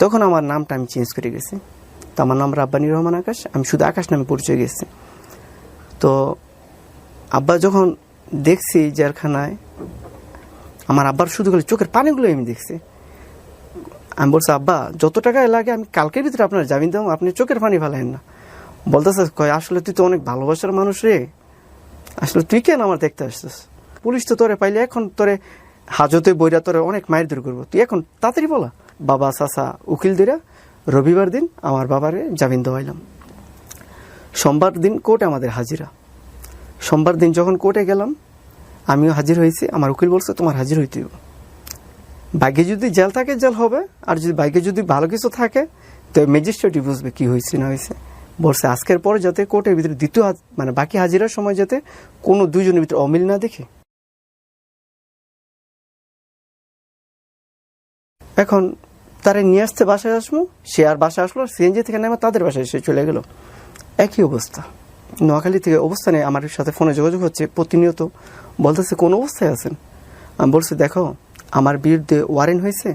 তখন আমার নামটা আমি চেঞ্জ করে গেছি। তো আমার নাম রাব্বানী রহমান আকাশ, আমি শুধু আকাশ নামে পরিচয় গেছি। তো আব্বা যখন দেখছি জেলখানায়, আমার আব্বার শুধু খালি চোখের পানিগুলো আমি দেখছি। আমি বলছি আব্বা যত টাকা লাগে আমি কালকের ভিতরে আপনার জামিন দেবো, আপনি চোখের পানি ফেলেন না। বলতেছে কয় আসলে তুই তো অনেক ভালোবাসার মানুষ রে, আসলে তুই কেন আমার দেখতে আসছিস? পুলিশ তো তোরে পাইলে এখন তোরে হাজতে বইরা তোরে অনেক মায়ের দূর করবো, তুই এখন তাড়াতাড়ি বলা। বাবা চাচা উকিল দিরা রবিবার দিন আমার বাবারে জামিন দেওয়াইলাম। সোমবার দিন কোর্টে আমাদের হাজিরা। সোমবার দিন যখন কোর্টে গেলাম আমিও হাজির হয়েছি। আমার উকিল বলছে তোমার হাজির হইতে হবে, ভাগ্যে যদি জেল থাকে জেল হবে, আর যদি ভাগ্যে যদি ভালো কিছু থাকে তো ম্যাজিস্ট্রেটই বুঝবে কি হয়েছে না হয়েছে। বলছে আজকের পরে যাতে কোর্টের ভিতরে দ্বিতীয় মানে বাকি হাজিরার সময় যাতে কোনো দুইজনের ভিতরে অমিল না দেখে। এখন তারা নিয়ে আসতে বাসায় আসবো, সে আর বাসায় আসলো, সিএনজি থেকে নেমে তাদের বাসায় এসে চলে গেল। একই অবস্থা নোয়াখালী থেকে অবস্থানে আমার সাথে ফোনে যোগাযোগ হচ্ছে প্রতিনিয়ত, বলতেছে কোন অবস্থায় আছেন? আমি বলছি দেখো আমার বিরুদ্ধে ওয়ারেন্ট হয়েছে,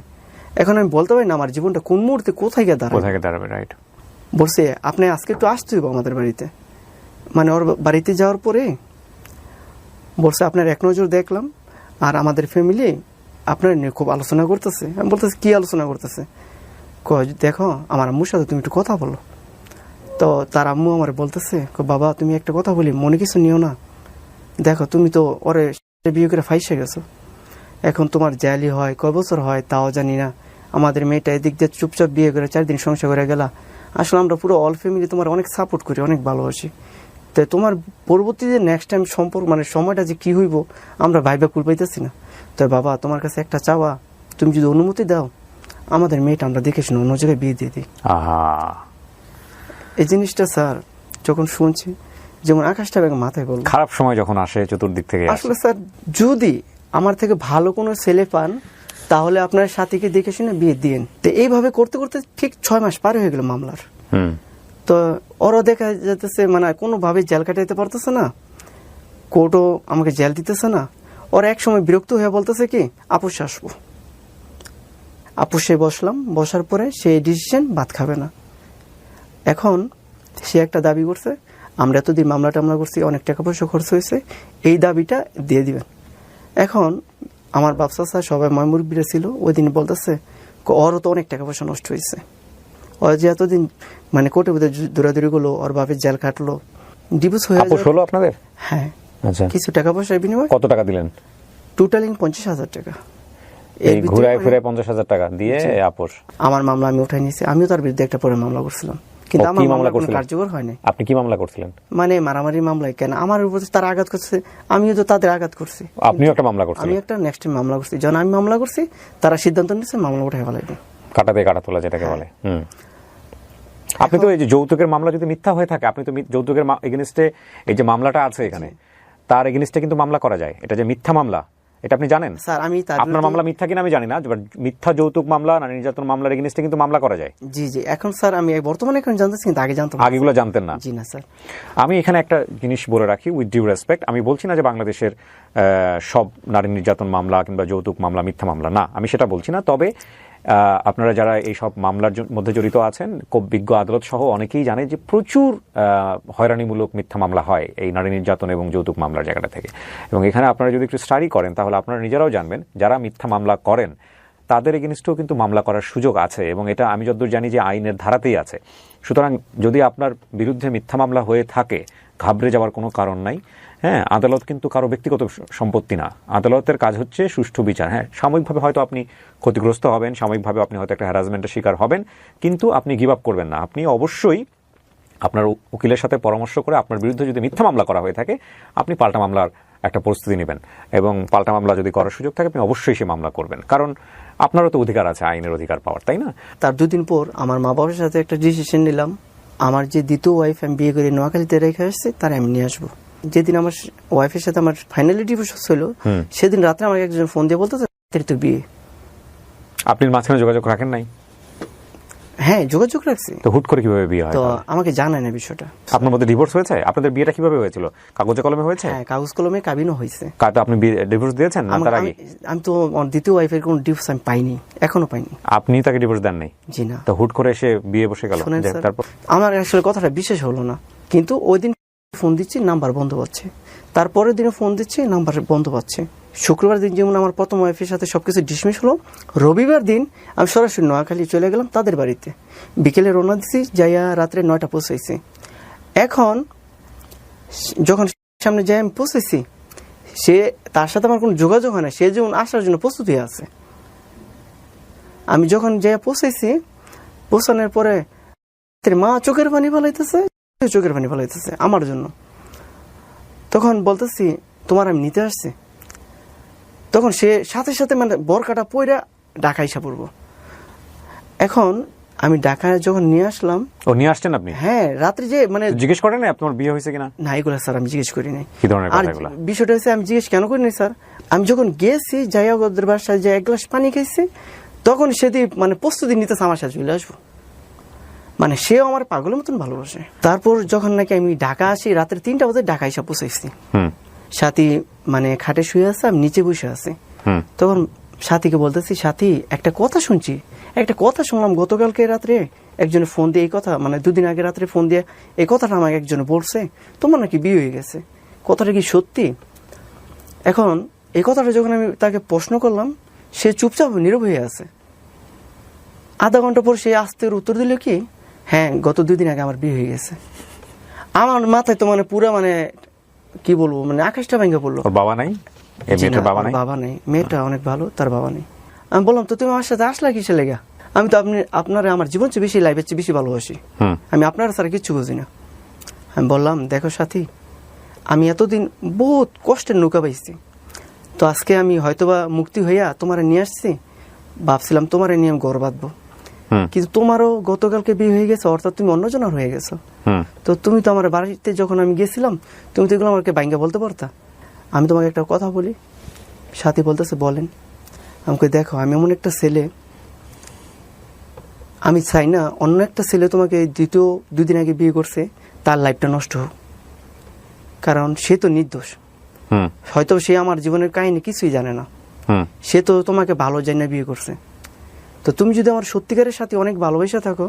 এখন আমি বলতে পারি না আমার জীবনটা কোন মুহূর্তে কোথায় গিয়ে দাঁড়াবে। রাইট। বলছে আপনি আজকে একটু আসতে হইব আমাদের বাড়িতে। মানে ওর বাড়িতে যাওয়ার পরে বলছে আপনার এক নজর দেখলাম আর আমাদের ফ্যামিলি আপনার নিয়ে খুব আলোচনা করতেছে। আমি বলতেছি কি আলোচনা করতেছে? কয় দেখো আমার আম্মুর সাথে তুমি একটু কথা বলো। তো তার আম্মু আমার বলতেছে বাবা তুমি একটা কথা বলি, মনে কিছু নিও না, দেখো তুমি তো ওরে বিয়ে করে ফাইসে গেছো, এখন তোমার জালি হয় কয় বছর হয় তাও জানি না, আমাদের মেয়েটা এদিক দিয়ে চুপচাপ বিয়ে করে 4 দিন সংসার করে গেলা, আসলে আমরা পুরো অল ফ্যামিলি তোমার অনেক সাপোর্ট করি, অনেক ভালোবাসি, তো তোমার পরবর্তীতে নেক্সট টাইম সম্পর্ক মানে সময়টা যে কি হইব আমরা ভাইবা কুল পাইতেছি না। তো বাবা তোমার কাছে একটা চাওয়া, তুমি যদি অনুমতি দাও আমাদের মেয়েটা আমরা দেখে শুনে অন্য জায়গায় বিয়ে দিয়ে দিই। এই জিনিসটা স্যার যখন শুনছি যেমন আকাশটা ব্যাগ মাথায় বলল, খারাপ সময় যখন আসে চতুর্দিক থেকে। আসলে স্যার যদি আমার থেকে ভালো কোনো ছেলে পান তাহলে আপনার সাথীকে দেখে শুনে বিয়ে দিন। তো এইভাবে করতে করতে ঠিক 6 মাস পার হয়ে গেল মামলার। তো ওরা দেখা যেতেছে মানে কোনোভাবে জেল কাটাইতে পারতেছে না। কোর্টও আমাকে জেল দিতেছে না। ওর এক সময় বিরক্ত হয়ে বলতেছে কি আপোষে আসবো। আপোষে বসলাম, বসার পরে সে ডিসিশন ভাত খাবে না। এখন সে একটা দাবি করছে, আমরা এতদিন মামলা টামলা করছি, অনেক টাকা পয়সা খরচ হয়েছে, এই দাবিটা দিয়ে দিবেন। এখন আমার বাপসা স্যার সবাই ময়মুরব্বীরা ছিল, ওই দিন বলতেছে ওরও তো অনেক টাকা পয়সা নষ্ট হয়েছে, ও যে এতদিন মানে কোর্টে বোধ দৌড়াদৌড়ি করলো, ওর বাপের জেল কাটলো, ডিভোর্স হয়ে আপোষ হলো আপনাদের? হ্যাঁ, আচ্ছা, কিছু টাকা পয়সার বিনিময়ে। কত টাকা দিলেন? টোটালিং 50,000 টাকা। এই ঘুরায় ফিরে 50,000 টাকা দিয়ে আপোষ। আমার মামলা আমি উঠাই নিয়েছি, আমিও তার বিরুদ্ধে একটা পরে মামলা করছিলাম, কিন্তু আমার মামলা কোনো কার্যকর হয়নি। আপনি কি মামলা করছিলেন? মানে মারামারি মামলায় কেন আমার উপর তারা আঘাত করছে, আমিও তো তাদের আঘাত করছি। আপনিও একটা মামলা করছেন? আমি একটা নেক্সট মামলা করছি, যখন আমি মামলা করছি তারা সিদ্ধান্ত নিচ্ছে মামলা উঠাই ফেলাইবে, কাটাতে কাটা তোলা যেটাকে বলে। আপনি তো এই যে যৌতুকের মামলা যদি মিথ্যা হয়ে থাকে, আপনি তো যৌতুকের এগেনস্টে এই যে মামলাটা আছে এখানে, তার এগেনস্টে কিন্তু মামলা করা যায়। এটা যে মিথ্যা মামলা, এটা আপনি জানেন? স্যার আমি আপনার মামলা মিথ্যা কিনা আমি জানি না, মিথ্যা যৌতুক মামলা, নারী নির্যাতন মামলার এগেনস্টে কিন্তু মামলা করা যায়। জি জি, এখন স্যার আমি বর্তমানে এখন জানতেছি, কিন্তু আগে জানতাম, আগেগুলো জানতেন না? জি না স্যার। আমি এখানে একটা জিনিস বলে রাখি উইথ ডিউ রেসপেক্ট, আমি বলছি না যে বাংলাদেশের সব নারী নির্যাতন মামলা কিংবা যৌতুক মামলা মিথ্যা মামলা, না, আমি সেটা বলছি না। তবে আপনারা যারা এই সব মামলার মধ্যে জড়িত আছেন, খুব বিজ্ঞ আদালত সহ অনেকেই জানে যে প্রচুর হয়রানিমূলক মিথ্যা মামলা হয় এই নারী নির্যাতন এবং যৌতুক মামলার জায়গাটা থেকে। এবং এখানে আপনারা যদি একটু স্টাডি করেন তাহলে আপনারা নিজেরাও জানবেন, যারা মিথ্যা মামলা করেন তাদের এগেনস্টেও কিন্তু মামলা করার সুযোগ আছে, এবং এটা আমি যতদূর জানি যে আইনের ধারাতেই আছে। সুতরাং যদি আপনার বিরুদ্ধে মিথ্যা মামলা হয়ে থাকে, ঘাবড়ে যাওয়ার কোনো কারণ নাই। হ্যাঁ, আদালত কিন্তু কারো ব্যক্তিগত সম্পত্তি না, আদালতের কাজ হচ্ছে সুষ্ঠু বিচার। হ্যাঁ, সাময়িকভাবে হয়তো আপনি ক্ষতিগ্রস্ত হবেন, সাময়িকভাবে আপনি হয়তো একটা হ্যারাসমেন্টের শিকার হবেন, কিন্তু আপনি গিভ আপ করবেন না। আপনি অবশ্যই আপনার উকিলের সাথে পরামর্শ করে আপনার বিরুদ্ধে যদি মিথ্যা মামলা করা হয়ে থাকে, আপনি পাল্টা মামলার একটা প্রস্তুতি নেবেন, এবং পাল্টা মামলা যদি করার সুযোগ থাকে আপনি অবশ্যই সে মামলা করবেন, কারণ আপনারও তো অধিকার আছে, আইনের অধিকার পাওয়ার, তাই না? তার দুদিন পর আমার মা বাবার সাথে একটা ডিসিশন নিলাম, আমার যে দ্বিতীয় ওয়াইফ আমি বিয়ে করে নোয়াখালীতে রেখে আসছে তার আমি নিয়ে আসবো। যেদিন আমার ওয়াইফের সাথে আমার ফাইনালি ডিভোর্স হলো, সেদিন রাত্রে আমাকে একজন ফোন দিয়ে বলতো তো বিয়ে। আপনি মাঝখানে যোগাযোগ রাখেন নাই? হ্যাঁ, যোগাযোগ রাখছি। তো হুট করে কিভাবে বিয়ে হয়? তো আমাকে জানায় না বিষয়টা। আপনার মধ্যে ডিভোর্স হয়েছে? আপনাদের বিয়েটা কিভাবে হয়েছিল? কাগজে কলমে হয়েছে? হ্যাঁ, কাগজ কলমে কাবিনও হয়েছে। তো আপনি ডিভোর্স দিয়েছেন না তার আগে? আমি তো দ্বিতীয় ওয়াইফের কোনো ডিভোর্স আমি পাইনি, এখনো পাইনি। আপনি তাকে ডিভোর্স দেন নাই? জি না। তো হুট করে এসে বিয়ে বসে গেল? তারপর আমার আসলে কথাটা বিশেষ হলো না, কিন্তু ওই দিন ফোন দিচ্ছি নাম্বার বন্ধ পাচ্ছে, তারপরের দিনে ফোন দিচ্ছি নাম্বার বন্ধ পাচ্ছে। শুক্রবার দিন যেমন আমার প্রথম ওয়াইফের সাথে সবকিছু ডিসমিস হলো, রবিবার দিন আমি সরাসরি নোয়াখালী চলে গেলাম তাদের বাড়িতে, বিকেলে রওনা দিছি, যাইয়া রাত্রে 9টা পৌঁছাইছি। এখন যখন সামনে যাই আমি পৌঁছেছি, সে তার সাথে আমার কোনো যোগাযোগ হয় না, সে যেমন আসার জন্য প্রস্তুত হয়ে আছে। আমি যখন যাইয়া পৌঁছেছি, পৌঁছানোর পরে মা চোখের পানি ফেলাইতেছে আমার জন্য। তখন বলতেছি তোমার আমি নিতে আসছি, তখন সে সাথে সাথে মানে বরকাটা পইরা ঢাকা এসে পড়বো। এখন আমি ঢাকায় যখন নিয়ে আসলাম। ও নিয়ে আসছেন আপনি? হ্যাঁ, রাত্রে যে মানে জিজ্ঞেস করেন না আপনার বিয়ে হয়েছে কিনা? না, এগুলো স্যার আমি জিজ্ঞেস করি নাই। কি ধরনের কথা এগুলো? বিষয়টা হচ্ছে আমি জিজ্ঞেস কেন করি নাই স্যার, আমি যখন গেছি যাইয়া ওদের বাসায় যাই এক গ্লাস পানি খাইছি, তখন সেদিন মানে প্রস্তুতি নিতেছে আমার সাথে চলে আসবো, মানে সেও আমার পাগলের মতন ভালোবাসে। তারপর যখন নাকি আমি ঢাকা আসি রাত্রে 3টা বাজে ঢাকা এসে পৌঁছাইছি, সাথী মানে খাটে শুয়ে আছে, আমি নিচে বসে আছি। তখন সাথীকে বলতেছি, সাথী একটা কথা শুনলাম গতকালকে রাত্রে একজনে ফোন দিয়ে এই কথা, মানে 2 দিন আগে রাত্রে ফোন দিয়ে এই কথাটা আমাকে একজনে বলছে, তোমার নাকি বিয়ে হয়ে গেছে, কথাটা কি সত্যি? এখন এই কথাটা যখন আমি তাকে প্রশ্ন করলাম, সে চুপচাপ নীরব হয়ে আছে। আধা ঘন্টা পর সে আস্তে উত্তর দিল কি, হ্যাঁ গত 2 দিন আগে আমার বিয়ে হয়ে গেছে। আমার মাথায় তো মানে পুরো মানে কি বলবো, মানে আকাশটা ভেঙে পড়লো। বাবা নাই? বাবা নেই, মেয়েটা অনেক ভালো, তার বাবা নেই। আমি বললাম তো তুমি আমার সাথে আসলা কিসে লেগা? আমি তো আপনার আমার জীবন চেয়ে বেশি, লাইফের চেয়ে বেশি ভালোবাসি, আমি আপনার ছাড়া কিচ্ছু বুঝি না। আমি বললাম দেখো সাথী, আমি এতদিন বহুত কষ্টের নৌকা পাইছি, তো আজকে আমি হয়তোবা মুক্তি হইয়া তোমার নিয়ে আসছি, ভাবছিলাম তোমার নিয়ে আমি গর্ব বাঁধবো, কিন্তু তোমারও গতকালকে বিয়ে হয়ে গেছে, অর্থাৎ তুমি অন্যজনের হয়ে গেছো। তো তুমি তো আমার বাড়িতে যখন আমি গেছিলাম, তুমি তো এগুলো আমাকে বাইঙ্গা বলতে পারতা। আমি তোমাকে একটা কথা বলি। সাথী বলতেছে বলেন। আমাকে দেখো, আমি এমন একটা ছেলে, আমি চাই না অন্য একটা ছেলে তোমাকে 2 দিন আগে বিয়ে করছে তার লাইফটা নষ্ট হোক, কারণ সে তো নির্দোষ। হুম হয়তো সে আমার জীবনের কাহিনী কিছুই জানে না, হুম সে তো তোমাকে ভালো জানে বিয়ে করছে। তো তুমি যদি আমার সত্যিকারের সাথে অনেক ভালোবাসা থাকো,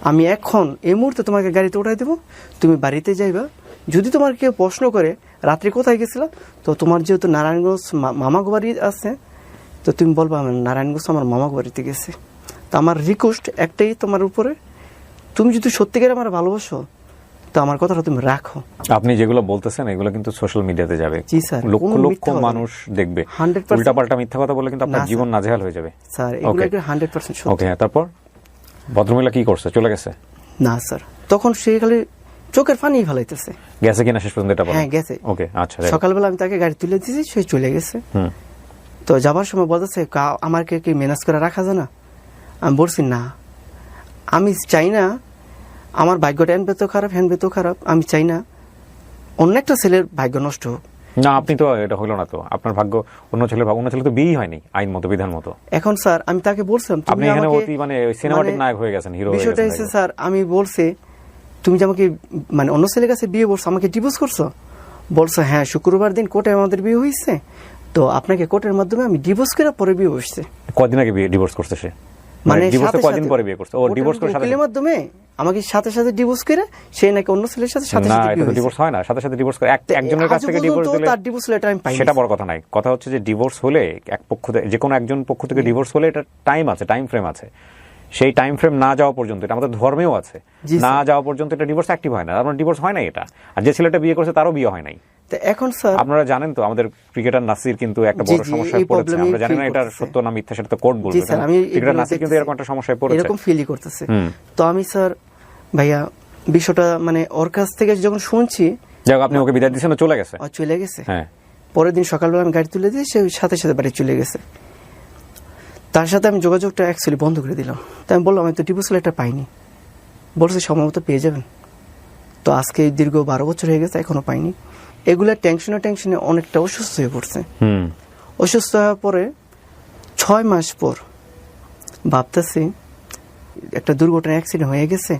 আমি এখন এই মুহূর্তে তোমাকে গাড়িতে উঠাই দেবো, তুমি বাড়িতে যাইবা। যদি তোমার কেউ প্রশ্ন করে রাত্রে কোথায় গেছিলা, তো তোমার যেহেতু নারায়ণগঞ্জ মামা বাড়ি আছে, তো তুমি বলবা আমি নারায়ণগঞ্জ আমার মামা বাড়িতে গেছে। তো আমার রিকোয়েস্ট একটাই তোমার উপরে, তুমি যদি সত্যিকারে আমার ভালোবাসো তো আমার কথাটা তুমি রাখো। আপনি যেগুলো বলতেছেন এগুলো কিন্তু সোশ্যাল মিডিয়াতে যাবে, জি স্যার, লক্ষ কোনো লক্ষ মিথ্যা কথা মানুষ দেখবে। 100% উল্টাপাল্টা মিথ্যা কথা বলে কিন্তু আপনার না, জীবন নাজেহাল হয়ে যাবে। স্যার এগুলো Okay. 100% সত্যি। ওকে, তারপর ভদ্রমহিলা কি করছে, চলে গেছে? না স্যার, তখন সে খালি চোখের পানি ফেলাইতেছে। গেছে কিনা শেষ পর্যন্ত এটা বলেন? হ্যাঁ গেছে। ওকে, আচ্ছা। সকালবেলা আমি তাকে গাড়ি তুলে দিয়েছি, সে চলে গেছে। হুম তো যাবার সময় বলতেছে আমাকে কি ম্যানেজ করে রাখা যায় না? আমি বলছি না, আমি চাই না আমার ভাগ্যটা হ্যান তো খারাপ, হ্যান তো খারাপ, আমি চাই না অন্য একটা ছেলের ভাগ্য নষ্ট হোক। না, আপনি তো এটা হলো না, তো আপনার ভাগ্য অন্য ছেলে তো বিয়েই হয়নি আইন মতো বিধান মতো। এখন স্যার আমি তাকে বলছিলাম আপনি এখানে অতি মানে সিনেমাটিক নায়ক হয়ে গেছেন, হিরো হয়ে বিষয়টা গেছেন। হচ্ছে স্যার, আমি বলছি তুমি যে আমাকে মানে অন্য ছেলের কাছে বিয়ে বলছো, আমাকে ডিভোর্স করছো? বলছো হ্যাঁ, শুক্রবার দিন কোর্টে আমাদের বিয়ে হয়েছে, তো আপনাকে কোর্টের মাধ্যমে আমি ডিভোর্স করে পরে বিয়ে বসছে। কদিন আগে ডিভোর্স করছে সে? মানে ডিভোর্স কদিন পরে বিয়ে করছে? ও ডিভোর্স করে সাথে মাধ্যমে আমাকে সাথে সাথে ডিভোর্স করে সে নাকি অন্য ছেলের সাথে সাথে না, সাথে এটা তো ডিভোর্স হয় না, সাথে সাথে ডিভোর্স করে একজনের কাছ থেকে ডিভোর্স দিলে তার ডিভোর্স লেটার আমি পাই। সেটা বড় কথা নাই, কথা হচ্ছে যে ডিভোর্স হলে এক পক্ষ থেকে যে কোনো একজন পক্ষ থেকে ডিভোর্স হলে এটা টাইম আছে, টাইম ফ্রেম আছে। সেই টাইম ফ্রেম না যাওয়া পর্যন্ত, এটা আমাদের ধর্মেও আছে, না যাওয়া পর্যন্ত এটা ডিভোর্স অ্যাক্টিভ হয় না। আপনার ডিভোর্স হয় না এটা, আর যে ছেলেটা বিয়ে করছে তারও বিয়ে হয় নাই। তো এখন স্যার আপনারা জানেন তো আমাদের ক্রিকেটার নাসির কিন্তু একটা বড় সমস্যায় পড়েছে। আমরা জানি না এটার সত্য না মিথ্যা, সেটা তো কোর্ট বলবে। ক্রিকেটার নাসির কিন্তু এরকম একটা সমস্যায় পড়েছে, এরকম ফিলই করতেছে। তো আমি স্যার ভাইয়া বিষয়টা মানে ওর কাছ থেকে যখন শুনছি, যাক আপনি ওকে বিদায় দিয়েছেন, চলে গেছে। চলে গেছে। হ্যাঁ, পরের দিন সকালবেলা আমি গাড়ি তুলে দিয়ে সে সাথে সাথে বাড়ি চলে গেছে। তার সাথে আমি যোগাযোগটা অ্যাকচুয়ালি বন্ধ করে দিলাম। তো আমি বললাম আমি তো ডিভোর্স লেটার পাইনি। বলছে সম্ভবত পেয়ে যাবেন। তো আজকে দীর্ঘ 12 বছর হয়ে গেছে, এখনো পাইনি। এগুলা টেনশনে অনেকটা অসুস্থ হয়ে পড়ছে। অসুস্থ হওয়ার পরে 6 মাস পর ভাবতেছি একটা দুর্ঘটনা, অ্যাক্সিডেন্ট হয়ে গেছে,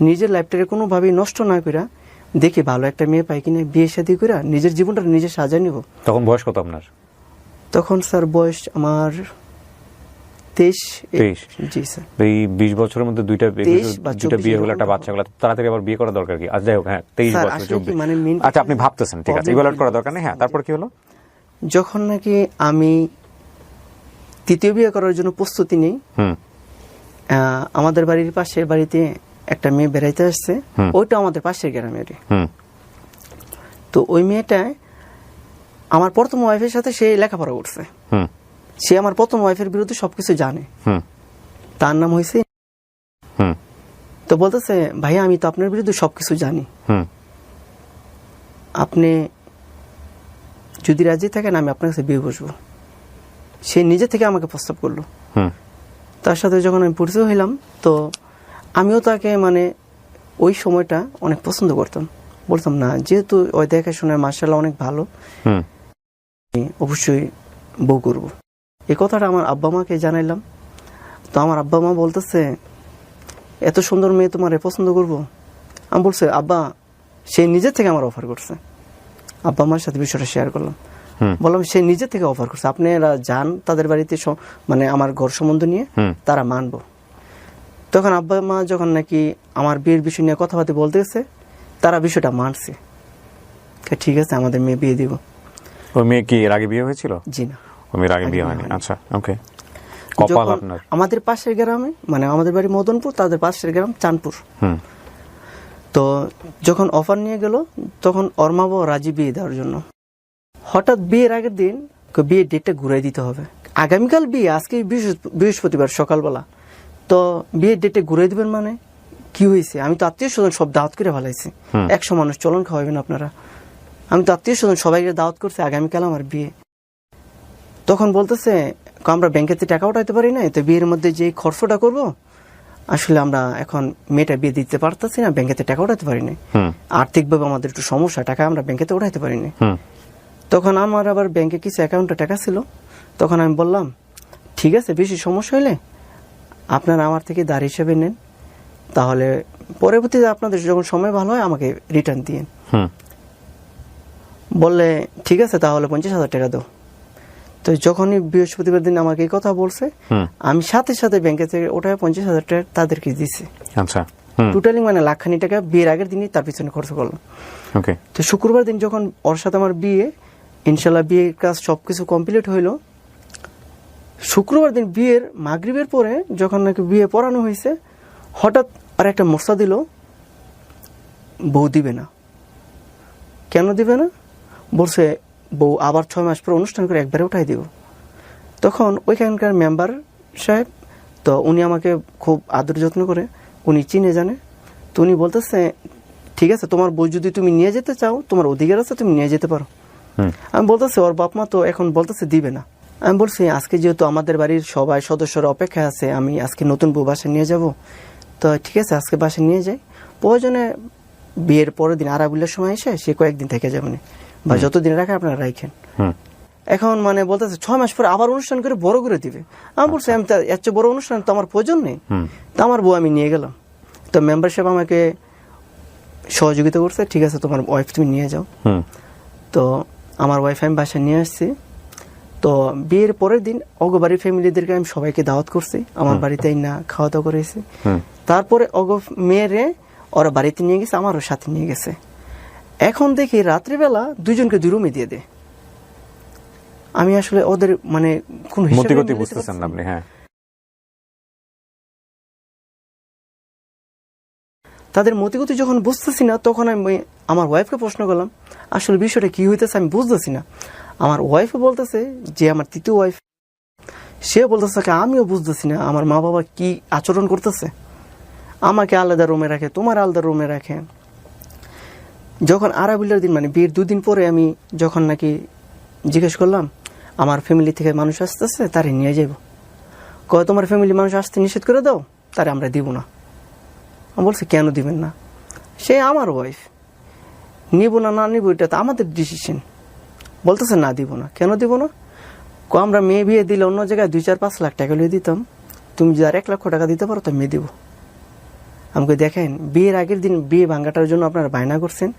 নিজের লাইফটাকে কোনোভাবেই নষ্ট না করে দেখি ভালো একটা মেয়ে পাই কিনা, বিয়ে শাদী করে নিজের জীবনটা নিজে সাজায় নিব। তখন বয়স কত আপনার? তখন স্যার বয়স আমার 23। জি স্যার। এই 20 বছরের মধ্যে দুইটা বিয়ে হলো, একটা বাচ্চা হলো, তাড়াতাড়ি আবার বিয়ে করা দরকার কি? আজ যাই হোক, হ্যাঁ 23 বছর 24। আচ্ছা, আপনি ভাবতেছেন, ঠিক আছে, ইভালুয়েট করা দরকার নেই। হ্যাঁ, তারপর কি হলো? যখন নাকি আমি তৃতীয় বিয়ে করার জন্য প্রস্তুতি নেই, আমাদের বাড়ির পাশের বাড়িতে একটা মেয়ে বেড়াইতে আসছে, ওইটা আমাদের পাশের গ্রামের। তো ওই মেয়েটা আমার প্রথম ওয়াইফের সাথে সে লেখাপড়া করছে। সে আমার প্রথম ওয়াইফের বিরুদ্ধে সবকিছু জানে। তার নাম হয়েছে। তো বলতেছে ভাইয়া আমি তো আপনার বিরুদ্ধে সবকিছু জানি, আপনি যদি রাজি থাকেন আমি আপনার কাছে বিয়ে বসবো। সে নিজে থেকে আমাকে প্রস্তাব করলো। তার সাথে যখন আমি পরিচয় হইলাম, তো আমিও তাকে মানে ওই সময়টা অনেক পছন্দ করতাম। বলতাম না, যেহেতু ওই দেখাশোনা মাশাআল্লাহ অনেক ভালো, অবশ্যই বউ করবো। এই কথাটা আমার আব্বা মাকে জানাইলাম। তো আমার আব্বা মা বলতেছে এত সুন্দর মেয়ে তোমার পছন্দ করবো? আমি বলছি আব্বা, সে নিজে থেকে আমার অফার করছে। আব্বা মার সাথে বিষয়টা শেয়ার করলাম, বললাম সে নিজে থেকে অফার করছে, আপনারা যান তাদের বাড়িতে, মানে আমার ঘর সম্বন্ধ নিয়ে তারা মানবো। তখন আব্বা মা যখন নাকি আমার বিয়ের বিষয় নিয়ে কথাবার্তা বলতে গেছে, তারা বিষয়টা মানছে, ঠিক আছে আমাদের মেয়ে বিয়ে দিব। ওই মেয়ে কি এর আগে বিয়ে হয়েছিল? জি না, ওই মেয়ের আগে বিয়ে হয়নি। আচ্ছা, ওকে। কপাল আপনার। আমাদের পাশের গ্রামে, মানে আমাদের বাড়ি মদনপুর, তাদের পাশের গ্রাম চাঁদপুর। তো যখন অফার নিয়ে গেল, তখন ওর মা বাবা রাজি বিয়ে দেওয়ার জন্য। হঠাৎ বিয়ের আগের দিন বিয়ের ডেটটা ঘুরাই দিতে হবে, আগামীকাল বিয়ে, আজকে বৃহস্পতিবার সকালবেলা, তো বিয়ের ডেটে ঘুরাই দিবেন। মানে কি হয়েছে? আমি তো আত্মীয় স্বজন সব দাওয়াত করে ফেলাইছি, 100 মানুষ চলন খাওয়াবেন আপনারা, আমি তো আত্মীয় স্বজন সবাইকে দাওয়াত করছি, আগামীকাল আমার বিয়ে। তখন বলতেছে আমরা ব্যাংকেতে টাকা উঠাইতে পারি না, তো বিয়ের মধ্যে যে খরচটা করবো, আসলে আমরা এখন মেয়েটা বিয়ে দিতে পারতেছি না, ব্যাংকেতে টাকা উঠাইতে পারি না, আর্থিকভাবে আমাদের একটু সমস্যা, টাকা আমরা ব্যাংকেতে উঠাইতে পারি না। তখন আমার আবার ব্যাংকে কিছু অ্যাকাউন্টে টাকা ছিল। তখন আমি বললাম ঠিক আছে, বেশি সমস্যা হলে আপনারা আমার থেকে ধার হিসেবে নেন, তাহলে পরবর্তীতে আপনাদের যখন সময় ভালো হয় আমাকে রিটার্ন দিন। বললে ঠিক আছে তাহলে 50,000 টাকা দাও। তো যখনই বৃহস্পতিবার দিন আমাকে এই কথা বলছে, আমি সাথে সাথে ব্যাংকে থেকে ওটা 50,000 টাকা তাদেরকে দিছি। আচ্ছা, টোটালি মানে লাখখানি টাকা বিয়ের আগের দিনই তার পিছনে খরচ করলাম। ওকে। তো শুক্রবার দিন যখন ওর সাথে আমার বিয়ে, ইনশাল্লাহ বিয়ের কাজ সবকিছু কমপ্লিট হইলো। শুক্রবার দিন বিয়ের মাগরিবের পরে যখন নাকি বিয়ে পড়ানো হয়েছে, হঠাৎ আর একটা মশা দিল, বউ দিবে না। কেন দিবে না? বলছে বউ আবার 6 মাস পর অনুষ্ঠান করে একবারে উঠাই দিব। তখন ওইখানকার মেম্বার সাহেব, তো উনি আমাকে খুব আদর যত্ন করে, উনি চিনে জানে। তো উনি বলতেছে ঠিক আছে তোমার বউ যদি তুমি নিয়ে যেতে চাও, তোমার অধিকার আছে, তুমি নিয়ে যেতে পারো। আমি বলতেছি ওর বাপ মা তো এখন বলতেছে দিবে না। আমি বলছি আজকে যেহেতু আমাদের বাড়ির সবাই সদস্যরা অপেক্ষায় আছে, আমি আজকে নতুন বউ বাসায় নিয়ে যাব, তো ঠিক আছে আজকে বাসায় নিয়ে যাই, প্রয়োজনে বিয়ের পরের দিন আরাবুলের সময় এসে সে কয়েকদিন থেকে যাবেন, বা যতদিন রাখে আপনারা রাখেন। এখন মানে বলতেছে 6 মাস পরে আবার অনুষ্ঠান করে বড় করে দিবে। আমি বলছি আমি এত বড় অনুষ্ঠান তো আমার প্রয়োজন নেই। তো আমার বউ আমি নিয়ে গেলাম। তো মেম্বারশিপ আমাকে সহযোগিতা করছে, ঠিক আছে তোমার ওয়াইফ তুমি নিয়ে যাও। তো আমার ওয়াইফ আমি বাসায় নিয়ে আসছি। তো বিয়ের পরের দিন অগো বাড়ির ফ্যামিলিদেরকে আমি সবাইকে দাওয়াত করছি, আমার বাড়িতেই না খাওয়া দাওয়া করেছি। তারপরে অগো মেয়েরে ওরা বাড়িতে নিয়ে গেছে, আমারও সাথে নিয়ে গেছে। এখন দেখি রাত্রিবেলা দুজনকে 2 রুমে দিয়ে দে। আমি আসলে ওদের মানে কোন মতিগতি বুঝতেছেন না আপনি? হ্যাঁ, তাদের মতিগতি যখন বুঝতেছি না, তখন আমি আমার ওয়াইফকে প্রশ্ন করলাম আসলে বিষয়টা কি হইতেছে আমি বুঝতেছি না। আমার ওয়াইফ বলতেছে যে আমার তৃতীয় ওয়াইফ, সে বলতেছে আমিও বুঝতেছি না আমার মা বাবা কি আচরণ করতেছে, আমাকে আলাদা রুমে রাখে, তোমার আলাদা রুমে রাখে। যখন আরাবিলের দিন মানে বিয়ের 2 দিন পরে আমি যখন নাকি জিজ্ঞেস করলাম আমার ফ্যামিলি থেকে মানুষ আসতেছে, তারে নিয়ে যাবো। কয় তোমার ফ্যামিলি মানুষ আসতে নিষেধ করে দাও, তারে আমরা দিব না। আমি বলছি কেন দিবেন না? সে আমার ওয়াইফ, নিব না না নিব এটা তো আমাদের ডিসিশন। বলতেছে না দিব না। কেন দিব না? আমরা মেয়ে বিয়ে দিলে অন্য জায়গায় 2-4-5 লাখ টাকা লিয়ে দিতাম, তুমি যদি আর 1 লক্ষ টাকা দিতে পারো তো মেয়ে দিব। আমাকে দেখেন বিয়ের আগের দিন বিয়ে ভাঙ্গাটার জন্য আপনারা বায়না করছেন,